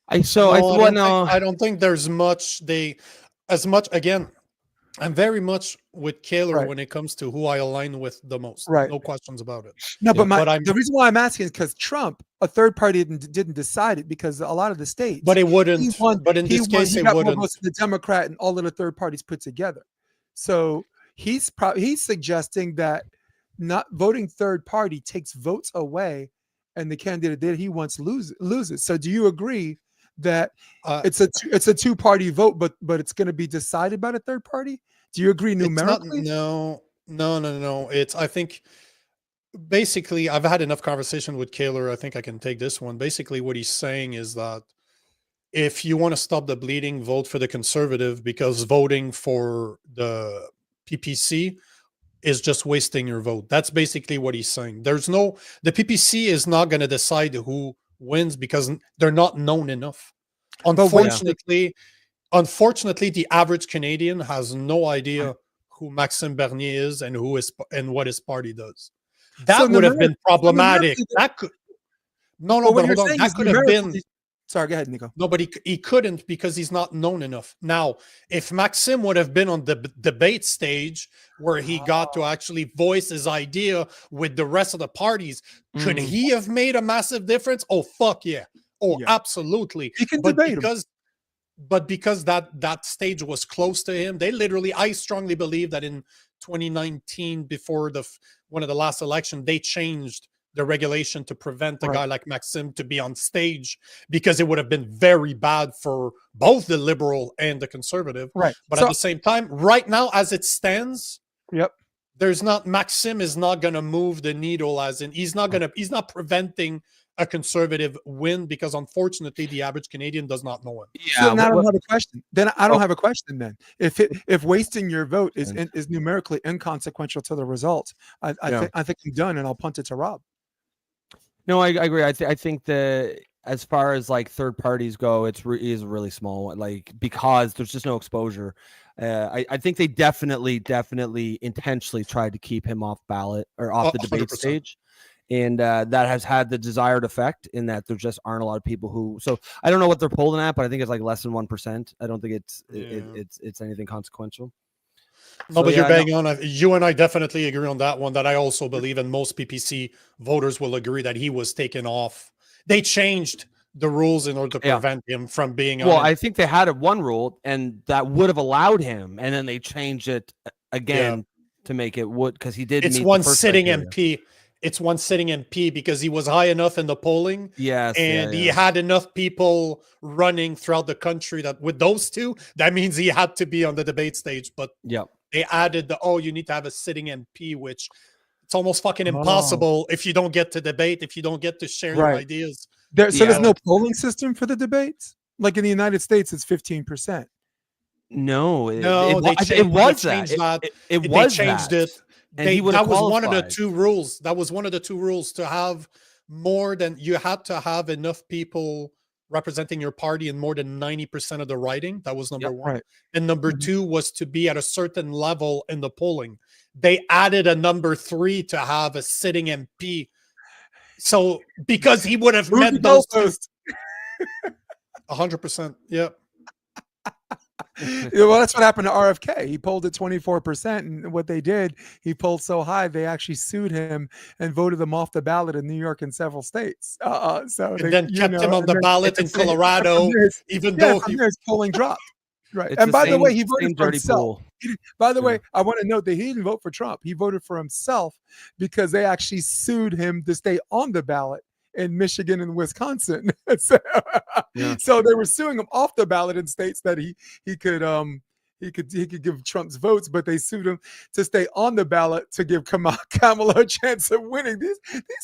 [SPEAKER 2] I
[SPEAKER 1] don't think there's much again. I'm very much with Kaylor
[SPEAKER 3] Right.
[SPEAKER 1] when it comes to who I align with the most.
[SPEAKER 3] Right.
[SPEAKER 1] No questions about it.
[SPEAKER 3] No, but
[SPEAKER 1] But
[SPEAKER 3] the reason why I'm asking is because Trump, a third party, didn't decide it because a lot of the states.
[SPEAKER 1] But it wouldn't.
[SPEAKER 3] he won,
[SPEAKER 1] but in
[SPEAKER 3] he
[SPEAKER 1] this
[SPEAKER 3] won,
[SPEAKER 1] case,
[SPEAKER 3] he
[SPEAKER 1] it
[SPEAKER 3] got more
[SPEAKER 1] wouldn't.
[SPEAKER 3] votes than the Democrat and all of the third parties put together. So he's suggesting that not voting third party takes votes away, and the candidate that he wants loses. So do you agree that it's a two party vote, but it's going to be decided by the third party? Do you agree numerically?
[SPEAKER 1] No. It's I think basically I've had enough conversation with Kaylor. I think I can take this one. Basically, what he's saying is that if you want to stop the bleeding, vote for the conservative, because voting for the PPC is just wasting your vote. That's basically what he's saying. The PPC is not going to decide who wins because they're not known enough. Unfortunately, the average Canadian has no idea who Maxime Bernier is and what his party does. That would have been problematic. That could but hold on. That could have been.
[SPEAKER 3] Sorry, go ahead, Nico.
[SPEAKER 1] No, but he couldn't because he's not known enough. Now, if Maxime would have been on the debate stage where he got to actually voice his idea with the rest of the parties, could he have made a massive difference? Oh, fuck yeah. Oh, yeah. Absolutely.
[SPEAKER 3] He can debate him.
[SPEAKER 1] But because that stage was close to him, I strongly believe that in 2019, before one of the last election, they changed the regulation to prevent a guy like Maxime to be on stage, because it would have been very bad for both the liberal and the conservative.
[SPEAKER 3] Right.
[SPEAKER 1] But at the same time, right now, as it stands, Maxim is not going to move the needle, as in he's not preventing a conservative win, because unfortunately the average Canadian does not know him.
[SPEAKER 3] Yeah, so then I don't have a question. Then I don't have a question. Then if wasting your vote is numerically inconsequential to the result, I think I'm done, and I'll punt it to Rob.
[SPEAKER 2] No, I agree. I think that as far as like third parties go, it is really small. Like, because there's just no exposure. I think they definitely intentionally tried to keep him off ballot or off the debate 100%. Stage. And that has had the desired effect in that there just aren't a lot of people who. So I don't know what they're polling at, but I think it's like less than 1%. I don't think it's anything consequential.
[SPEAKER 1] No, so, but you're bang on. You and I definitely agree on that one. That I also believe, and most PPC voters will agree, that he was taken off. They changed the rules in order to prevent him from being.
[SPEAKER 2] Well, I think they had one rule, and that would have allowed him, and then they changed it again to make it would, because he did.
[SPEAKER 1] It's one sitting MP. It's one sitting MP because he was high enough in the polling.
[SPEAKER 2] Yes.
[SPEAKER 1] And he had enough people running throughout the country that with those two, that means he had to be on the debate stage. But they added you need to have a sitting MP, which it's almost fucking impossible if you don't get to debate, if you don't get to share your ideas.
[SPEAKER 3] So there's no polling system for the debates? Like in the United States, it's 15%.
[SPEAKER 2] No,
[SPEAKER 1] it was that. They changed it. That was one of the two rules. That was one of the two rules, to have more than, you had to have enough people representing your party in more than 90% of the writing. That was number one. Right. And number two was to be at a certain level in the polling. They added a number 3 to have a sitting MP. So because he would have met those two. 100%. Yeah.
[SPEAKER 3] Well, that's what happened to RFK. He polled at 24%, and what they did, he polled so high they actually sued him and voted him off the ballot in New York and several states. So
[SPEAKER 1] they then kept him on the ballot in Colorado, even though
[SPEAKER 3] his polling dropped. Right. And by the way, he voted for himself. By the way, I want to note that he didn't vote for Trump. He voted for himself because they actually sued him to stay on the ballot in Michigan and Wisconsin. So they were suing him off the ballot in states that he could give Trump's votes, but they sued him to stay on the ballot to give Kamala a chance of winning. These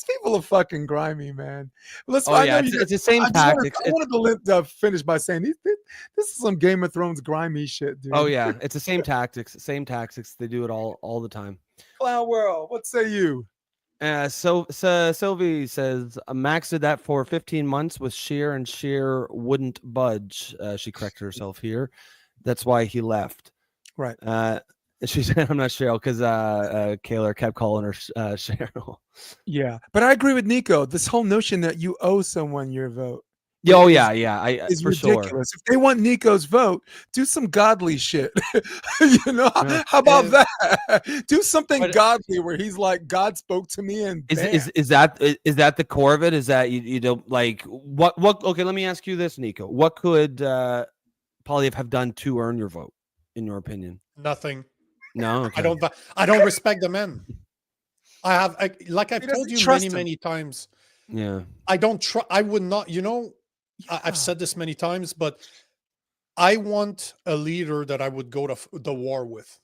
[SPEAKER 3] people are fucking grimy, man.
[SPEAKER 2] It's the same tactics.
[SPEAKER 3] I wanted to finish by saying this is some Game of Thrones grimy shit, dude.
[SPEAKER 2] Oh yeah, it's the same tactics. Same tactics. They do it all the time.
[SPEAKER 3] Clown World, what say you?
[SPEAKER 2] So Sylvie says Max did that for 15 months with Scheer, and Scheer wouldn't budge. She corrected herself here. That's why he left.
[SPEAKER 3] Right.
[SPEAKER 2] She said, I'm not Cheryl, because Kaylor kept calling her Cheryl.
[SPEAKER 3] Yeah. But I agree with Nico. This whole notion that you owe someone your vote.
[SPEAKER 2] Oh, yeah. It's for
[SPEAKER 3] ridiculous.
[SPEAKER 2] Sure.
[SPEAKER 3] If they want Nico's vote, do some godly shit. How about that? Do something godly where he's like, God spoke to me, and
[SPEAKER 2] is that the core of it? Is that you don't like what? Okay, let me ask you this, Nico. What could Poilievre have done to earn your vote, in your opinion?
[SPEAKER 1] Nothing.
[SPEAKER 2] No, okay.
[SPEAKER 1] I don't respect the men. I've told you many times.
[SPEAKER 2] Yeah.
[SPEAKER 1] I don't try. I would not. I've said this many times, but I want a leader that I would go to the war with,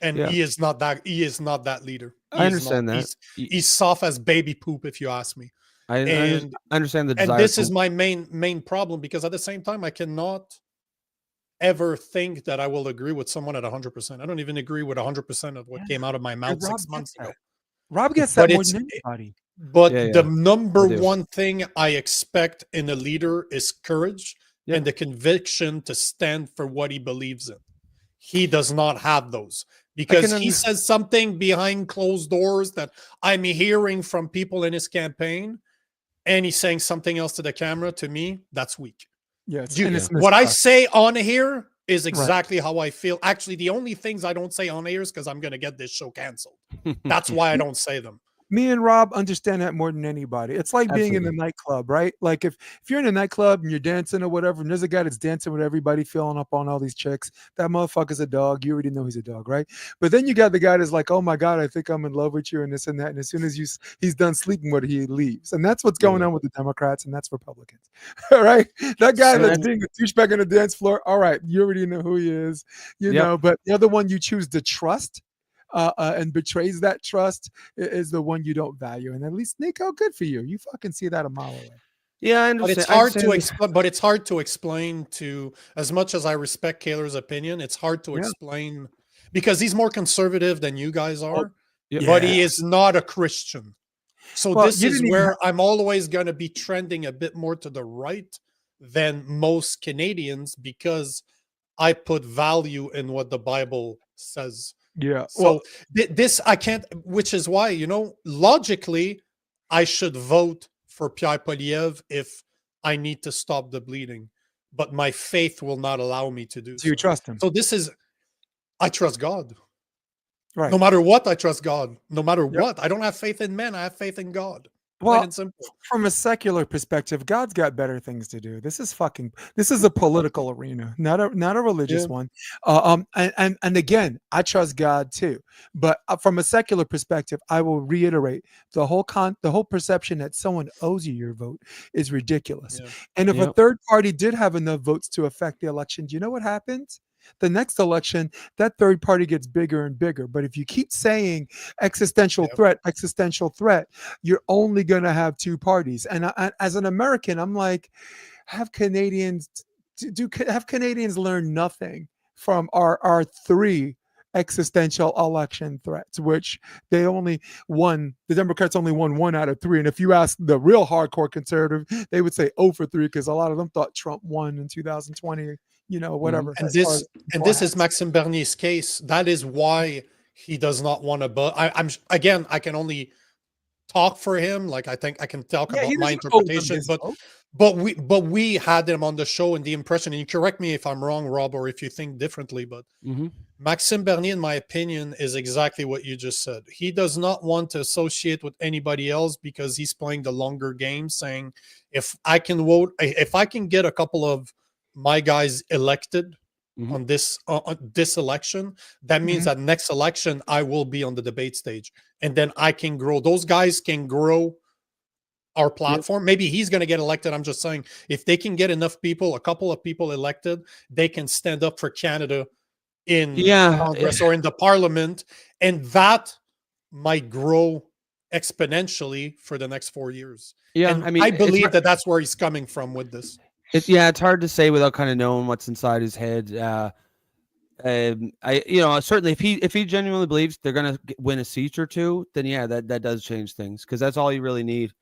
[SPEAKER 1] and he is not that. He is not that leader.
[SPEAKER 2] I understand that.
[SPEAKER 1] He's soft as baby poop, if you ask me.
[SPEAKER 2] I understand the desire.
[SPEAKER 1] And this is my main problem, because at the same time, I cannot ever think that I will agree with someone at 100%. I don't even agree with 100% of what came out of my mouth 6 months ago.
[SPEAKER 3] Rob gets that more than anybody.
[SPEAKER 1] But the number one thing I expect in a leader is courage and the conviction to stand for what he believes in. He does not have those, because he says something behind closed doors that I'm hearing from people in his campaign, and he's saying something else to the camera. To me, that's weak.
[SPEAKER 3] Yes.
[SPEAKER 1] What I say on here is exactly how I feel. Actually, the only things I don't say on here is because I'm going to get this show canceled. That's why I don't say them.
[SPEAKER 3] Me and Rob understand that more than anybody. It's like being in the nightclub, right? Like if you're in a nightclub and you're dancing or whatever, and there's a guy that's dancing with everybody, filling up on all these chicks, that motherfucker's a dog. You already know he's a dog, right? But then you got the guy that's like, oh my God, I think I'm in love with you, and this and that. And as soon as he's done sleeping with her, he leaves. And that's what's going on with the Democrats, and that's Republicans. All right? That guy that's being a douchebag on the dance floor, all right, you already know who he is, you know, but the other one you choose to trust. and betrays that trust is the one you don't value. And at least, Nico, good for you. You fucking see that a mile away.
[SPEAKER 2] Yeah, I
[SPEAKER 1] But
[SPEAKER 2] understand.
[SPEAKER 1] it's hard to explain. But it's hard to explain to. As much as I respect Kaylor's opinion, it's hard to
[SPEAKER 3] Yeah.
[SPEAKER 1] explain because he's more conservative than you guys are.
[SPEAKER 2] Yeah.
[SPEAKER 1] But he is not a Christian. So
[SPEAKER 3] Well,
[SPEAKER 1] this
[SPEAKER 3] you
[SPEAKER 1] is
[SPEAKER 3] didn't even
[SPEAKER 1] where I'm always going to be trending a bit more to the right than most Canadians because I put value in what the Bible says.
[SPEAKER 3] Yeah.
[SPEAKER 1] So
[SPEAKER 3] Well,
[SPEAKER 1] this I can't, which is why, logically, I should vote for Pierre Poilievre if I need to stop the bleeding, but my faith will not allow me to do
[SPEAKER 3] so you
[SPEAKER 1] so.
[SPEAKER 3] trust him.
[SPEAKER 1] So I trust God.
[SPEAKER 3] Right.
[SPEAKER 1] No matter what, I trust God. No matter
[SPEAKER 3] Yep.
[SPEAKER 1] what, I don't have faith in men. I have faith in God. Plain
[SPEAKER 3] Well,
[SPEAKER 1] and simple.
[SPEAKER 3] from a secular perspective, God's got better things to do. This is a political arena, not a religious
[SPEAKER 1] Yeah.
[SPEAKER 3] one. And again, I trust God too. But from a secular perspective, I will reiterate the whole perception that someone owes you your vote is ridiculous.
[SPEAKER 1] Yeah.
[SPEAKER 3] And if a
[SPEAKER 2] Yep.
[SPEAKER 3] third party did have enough votes to affect the election, do you know what happens? The next election, that third party gets bigger and bigger. But if you keep saying existential threat, you're only going to have two parties. And as an American, I'm like, have Canadians learned nothing from our three existential election threats, which the Democrats only won 1 out of 3. And if you ask the real hardcore conservative, they would say 0 for 3 because a lot of them thought Trump won in 2020. Whatever.
[SPEAKER 1] And this is Maxime Bernier's case. That is why he does not want to. I can only talk for him. Like I think I can talk about my interpretation, but we had him on the show, and the impression. And you correct me if I'm wrong, Rob, or if you think differently. But Maxime Bernier, in my opinion, is exactly what you just said. He does not want to associate with anybody else because he's playing the longer game, saying if I can vote, if I can get a couple of my guys elected on this election, that means that next election I will be on the debate stage, and then I can grow. Those guys can grow our platform. Maybe he's going to get elected. I'm just saying, if they can get enough people, a couple of people elected, they can stand up for Canada in Congress or in the Parliament, and that might grow exponentially for the next 4 years.
[SPEAKER 2] Yeah,
[SPEAKER 1] and
[SPEAKER 2] I mean,
[SPEAKER 1] I believe that's where he's coming from with this.
[SPEAKER 2] It's hard to say without kind of knowing what's inside his head. Certainly if he genuinely believes they're gonna win a seat or two, then yeah, that does change things, because that's all you really need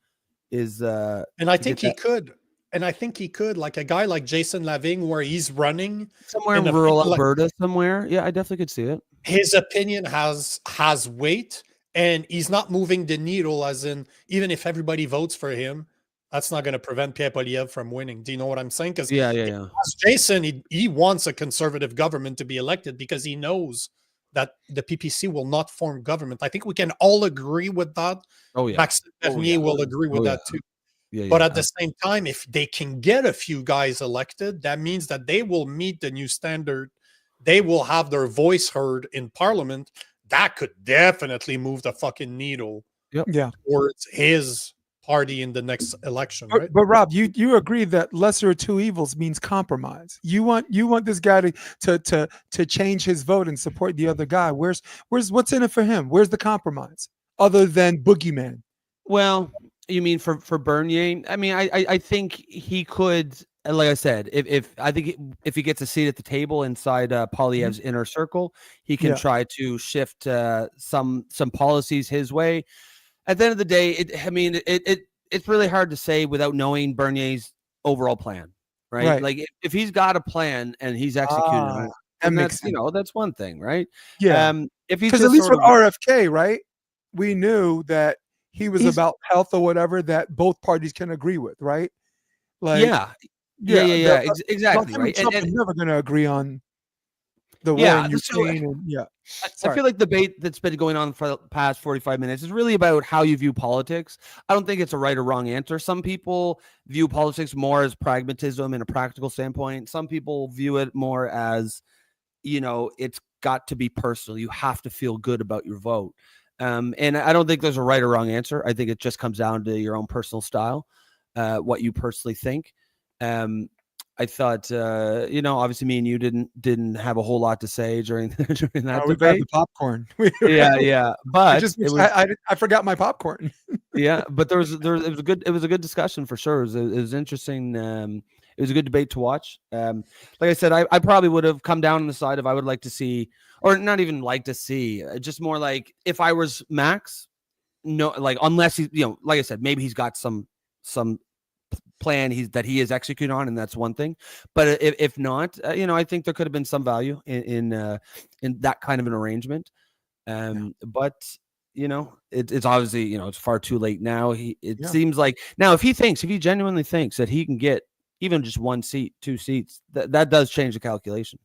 [SPEAKER 2] is.
[SPEAKER 1] And I think he could. And I think he could, like a guy like Jason Lavigne, where he's running
[SPEAKER 2] somewhere in rural Alberta somewhere. Yeah, I definitely could see it.
[SPEAKER 1] His opinion has weight, and he's not moving the needle, as in, even if everybody votes for him, that's not going to prevent Pierre Poilievre from winning. Do you know what I'm saying? Because Jason, he wants a conservative government to be elected because he knows that the PPC will not form government. I think we can all agree with that.
[SPEAKER 2] Oh yeah,
[SPEAKER 1] Maxime Bernier will agree with that too. But at the same time, if they can get a few guys elected, that means that they will meet the new standard. They will have their voice heard in Parliament. That could definitely move the fucking needle towards his party in the next election. Right?
[SPEAKER 3] But Rob, you agree that lesser of two evils means compromise. You want this guy to change his vote and support the other guy. Where's what's in it for him? Where's the compromise other than boogeyman?
[SPEAKER 2] Well, you mean for Bernier? I mean, I think he could. Like I said, if he gets a seat at the table inside Poilievre's inner circle, he can try to shift some policies his way. At the end of the day, it's really hard to say without knowing Bernier's overall plan, right? Like if he's got a plan and he's executed on it, and that's one thing, right?
[SPEAKER 3] Yeah.
[SPEAKER 2] If he's
[SPEAKER 3] because at least with RFK, right, we knew that he was about health or whatever that both parties can agree with, right? Like
[SPEAKER 2] exactly, right.
[SPEAKER 3] Trump is never going to agree on the war in Ukraine.
[SPEAKER 2] I feel like the debate that's been going on for the past 45 minutes is really about how you view politics. I don't think it's a right or wrong answer. Some people view politics more as pragmatism and a practical standpoint. Some people view it more as, it's got to be personal. You have to feel good about your vote. And I don't think there's a right or wrong answer. I think it just comes down to your own personal style, what you personally think. I thought, obviously me and you didn't have a whole lot to say during that
[SPEAKER 3] We grabbed
[SPEAKER 2] debate.
[SPEAKER 3] the popcorn.
[SPEAKER 2] Yeah. But
[SPEAKER 3] I forgot my popcorn.
[SPEAKER 2] Yeah, but it was a good discussion for sure. It was interesting. It was a good debate to watch. Like I said, I probably would have come down on the side of I would like to see, or not even like to see, just more like if I was Max, no, like unless he, like I said, maybe he's got some plan that he is executing on, and that's one thing. But if not, I think there could have been some value in that kind of an arrangement. But it's obviously it's far too late now. Seems like now if he genuinely thinks that he can get even just 1 seat, 2 seats, that does change the calculation.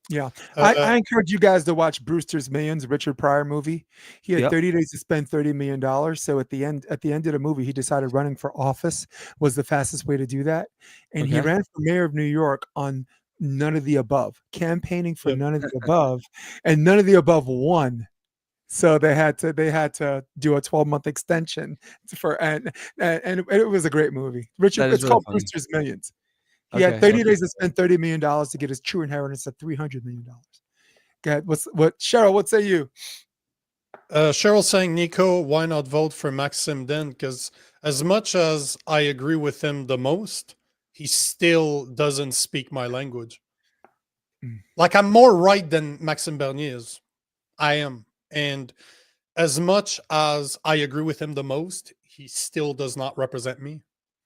[SPEAKER 3] Yeah, I encourage you guys to watch Brewster's Millions, Richard Pryor movie. He had 30 days to spend $30 million. So at the end of the movie, he decided running for office was the fastest way to do that, and he ran for mayor of New York on none of the above, campaigning for none of the above, and none of the above won. So they had to do a 12-month extension and it was a great movie. It's called Brewster's Millions. He had 30 days to spend $30 million to get his true inheritance of $300 million. Go ahead. Cheryl, what say you?
[SPEAKER 1] Cheryl saying, Nico, why not vote for Maxim then? Because as much as I agree with him the most, he still doesn't speak my language. Like, I'm more right than Maxime Bernier is. I am. And as much as I agree with him the most, he still does not represent me.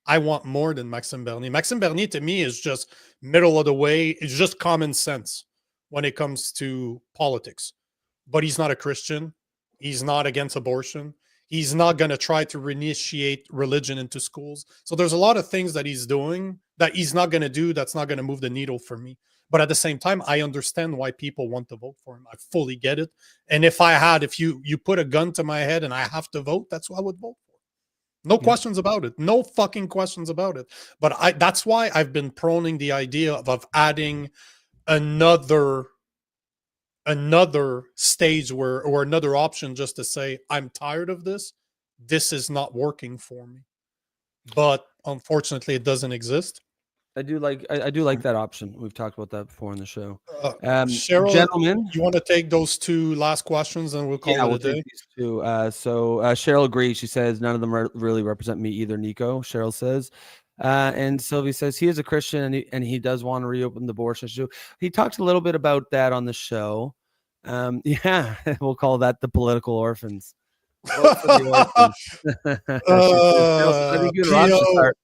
[SPEAKER 1] I want more than Maxime Bernier. Maxime Bernier, to me, is just middle of the way. It's just common sense when it comes to politics. But he's not a Christian. He's not against abortion. He's not going to try to reinitiate religion into schools. So there's a lot of things that he's doing that he's not going to do that's not going to move the needle for me. But at the same time, I understand why people want to vote for him. I fully get it. And if you put a gun to my head and I have to vote, that's what I would vote for. No questions about it. No fucking questions about it. But that's why I've been proning the idea of adding another stage or another option just to say, I'm tired of this. This is not working for me. But unfortunately, it doesn't exist.
[SPEAKER 2] I do like that option. We've talked about that before on the show.
[SPEAKER 1] Cheryl,
[SPEAKER 2] gentlemen,
[SPEAKER 1] you want to take those 2 last questions and we'll call it a day?
[SPEAKER 2] Take these 2. So Cheryl agrees. She says none of them really represent me either. Nico, Cheryl says, and Sylvie says he is a Christian and he does want to reopen the abortion issue. He talked a little bit about that on the show. We'll call that the political orphans. Vote for the orphans. I think you and Rob should start.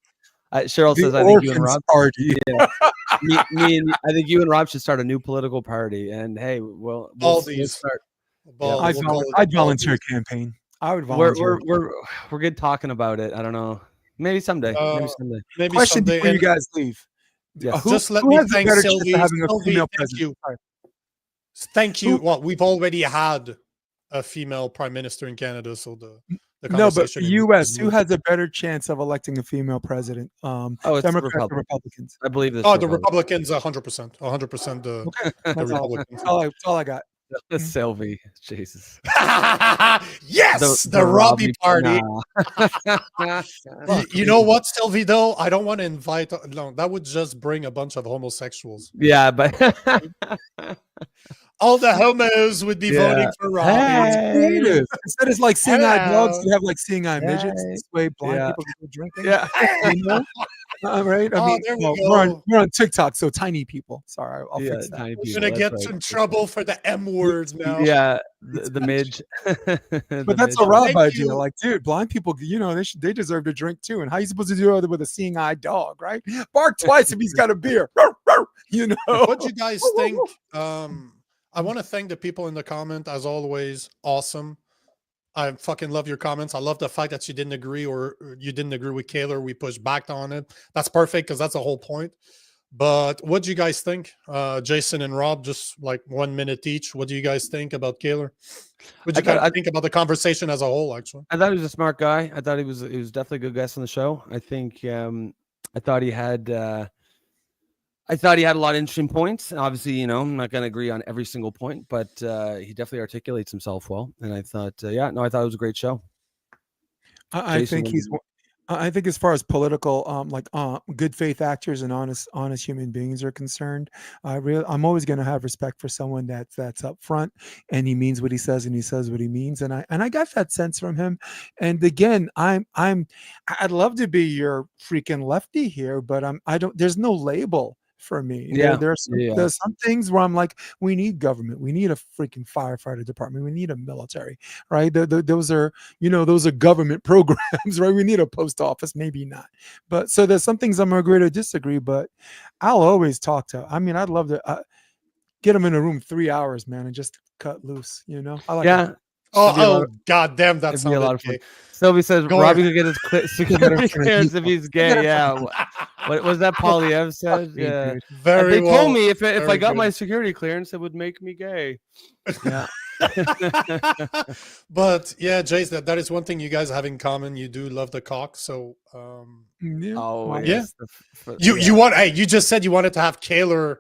[SPEAKER 2] Cheryl says, "I think you and Rob
[SPEAKER 3] party.
[SPEAKER 2] Yeah. I think you and Rob should start a new political party." And hey, we'll start.
[SPEAKER 3] I'd volunteer a campaign. I would volunteer.
[SPEAKER 2] We're good talking about it. I don't know. Maybe someday.
[SPEAKER 1] Maybe
[SPEAKER 3] question
[SPEAKER 1] someday.
[SPEAKER 3] before you guys leave.
[SPEAKER 2] Yes.
[SPEAKER 1] Just let me thank Sylvie. Thank you. Well, we've already had a female prime minister in Canada, so the
[SPEAKER 3] but U.S. who has a better chance of electing a female president?
[SPEAKER 2] It's
[SPEAKER 3] Democrats or Republicans?
[SPEAKER 2] I believe this.
[SPEAKER 1] The Republicans, 100%. 100%. The Republicans.
[SPEAKER 3] That's all I got.
[SPEAKER 2] Sylvie, Jesus.
[SPEAKER 1] Yes, the Robbie party. You know what, Sylvie? Though I don't want to invite. No, that would just bring a bunch of homosexuals.
[SPEAKER 2] Yeah, but
[SPEAKER 1] all the homos would be voting for Robbie.
[SPEAKER 3] Hey. Instead of like seeing-eyed dogs, you have like seeing-eyed midgets. This way, blind people can go drinking.
[SPEAKER 2] Yeah.
[SPEAKER 3] Right. We're on TikTok, so tiny people. Sorry, I'll fix that.
[SPEAKER 1] We're gonna get in trouble for the M word now.
[SPEAKER 2] Yeah, the midge.
[SPEAKER 3] But that's a Rob idea. Like, dude, blind people, they deserve to drink too. And how are you supposed to do it with a seeing-eyed dog, right? Bark twice if he's got a beer.
[SPEAKER 1] What do you guys think? I want to thank the people in the comment, as always. Awesome. I fucking love your comments. I love the fact that you didn't agree or you didn't agree with Kaylor. We pushed back on it. That's perfect because that's the whole point. But what do you guys think? Jason and Rob, just like 1 minute each. What do you guys think about Kaylor? What do you think about the conversation as a whole, actually?
[SPEAKER 2] I thought he was a smart guy. I thought he was definitely a good guest on the show. I think I thought he had a lot of interesting points. Obviously, I'm not going to agree on every single point, but he definitely articulates himself well. And I thought, I thought it was a great show.
[SPEAKER 3] I think I think as far as political, good faith actors and honest human beings are concerned, I'm always going to have respect for someone that's upfront and he means what he says and he says what he means, and I got that sense from him. And again, I'd love to be your freaking lefty here, but I don't. There's no label for me.
[SPEAKER 2] Yeah.
[SPEAKER 3] There's some things where I'm like, we need government, we need a freaking firefighter department, we need a military, right? Those are government programs, right? We need a post office, maybe not. But so there's some things I'm gonna agree to disagree, but I'll always talk to. I mean, I'd love to get them in a room 3 hours, man, and just cut loose. I like that.
[SPEAKER 1] Oh, god damn, that
[SPEAKER 2] It'd be a lot
[SPEAKER 1] sounded
[SPEAKER 2] of fun.
[SPEAKER 1] gay.
[SPEAKER 2] Sylvie says
[SPEAKER 1] Go
[SPEAKER 2] Robbie
[SPEAKER 1] ahead.
[SPEAKER 2] could get his security clearance if he's gay. Yeah. What was that Polyev said?
[SPEAKER 3] me,
[SPEAKER 2] Yeah.
[SPEAKER 3] dude.
[SPEAKER 1] Very
[SPEAKER 2] They
[SPEAKER 1] well.
[SPEAKER 2] told me if I
[SPEAKER 1] Very
[SPEAKER 2] got
[SPEAKER 1] good.
[SPEAKER 2] my security clearance, it would make me gay. Yeah.
[SPEAKER 1] But yeah, Jace, that is one thing you guys have in common. You do love the cock. So
[SPEAKER 3] Yeah.
[SPEAKER 2] Oh,
[SPEAKER 3] Well,
[SPEAKER 1] yeah.
[SPEAKER 2] yes.
[SPEAKER 1] you want you just said you wanted to have Kaylor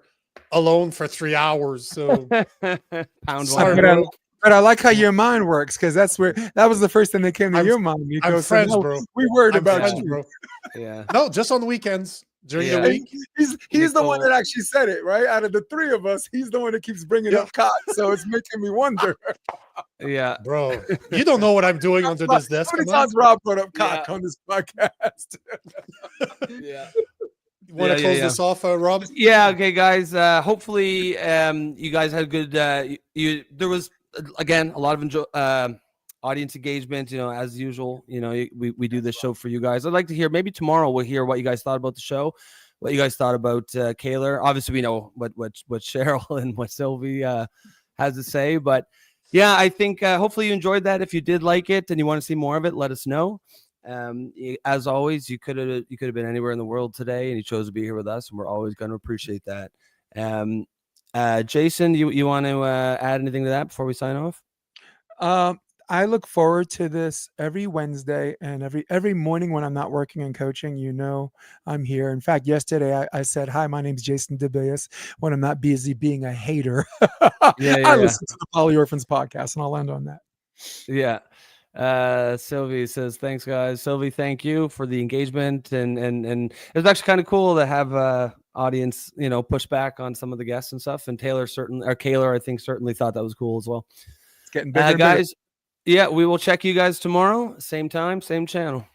[SPEAKER 1] alone for 3 hours. So
[SPEAKER 2] Pound
[SPEAKER 1] Sorry,
[SPEAKER 2] one.
[SPEAKER 1] bro.
[SPEAKER 3] But I like how your mind works, because that was the first thing that came to
[SPEAKER 1] I'm-
[SPEAKER 3] your mind, Nico.
[SPEAKER 1] I'm
[SPEAKER 3] So
[SPEAKER 1] French,
[SPEAKER 3] now
[SPEAKER 1] bro.
[SPEAKER 3] we worried
[SPEAKER 1] I'm
[SPEAKER 3] about
[SPEAKER 1] French,
[SPEAKER 3] you.
[SPEAKER 1] bro.
[SPEAKER 2] Yeah.
[SPEAKER 1] No, just on the weekends during the
[SPEAKER 2] Yeah.
[SPEAKER 1] week.
[SPEAKER 3] He's the one
[SPEAKER 2] Nicole-
[SPEAKER 3] that actually said it, right? Out of the three of us, he's the one that keeps bringing
[SPEAKER 1] Yeah.
[SPEAKER 3] up cock. So it's making me wonder.
[SPEAKER 2] Yeah.
[SPEAKER 1] Bro, you don't know what I'm doing under this desk.
[SPEAKER 3] How many
[SPEAKER 1] Come on.
[SPEAKER 3] times Rob brought up cock
[SPEAKER 2] Yeah.
[SPEAKER 3] on this podcast?
[SPEAKER 2] Yeah.
[SPEAKER 1] You want to
[SPEAKER 2] Yeah,
[SPEAKER 1] close
[SPEAKER 2] yeah.
[SPEAKER 1] this off, Rob?
[SPEAKER 2] Yeah. Okay, guys. Hopefully, you guys had good. There was again a lot of audience engagement. As usual. We do this show for you guys. I'd like to hear. Maybe tomorrow we'll hear what you guys thought about the show, what you guys thought about Kaylor. Obviously, we know what Cheryl and what Sylvie has to say, but yeah, I think hopefully you enjoyed that. If you did like it and you want to see more of it, let us know. As always, you could have been anywhere in the world today, and you chose to be here with us, and we're always going to appreciate that. Jason, you want to add anything to that before we sign off?
[SPEAKER 3] I look forward to this every Wednesday and every morning when I'm not working and coaching. I'm here. In fact, yesterday I said, "Hi, my name's Jason DeBias," when I'm not busy being a hater. I listen to the Polyorphans podcast, and I'll end on that.
[SPEAKER 2] Yeah. Sylvie says, thanks, guys. Sylvie, thank you for the engagement, and it was actually kind of cool to have audience, push back on some of the guests and stuff. And Kaylor, I think, certainly thought that was cool as well.
[SPEAKER 3] It's getting bigger,
[SPEAKER 2] guys. Yeah, we will check you guys tomorrow, same time, same channel.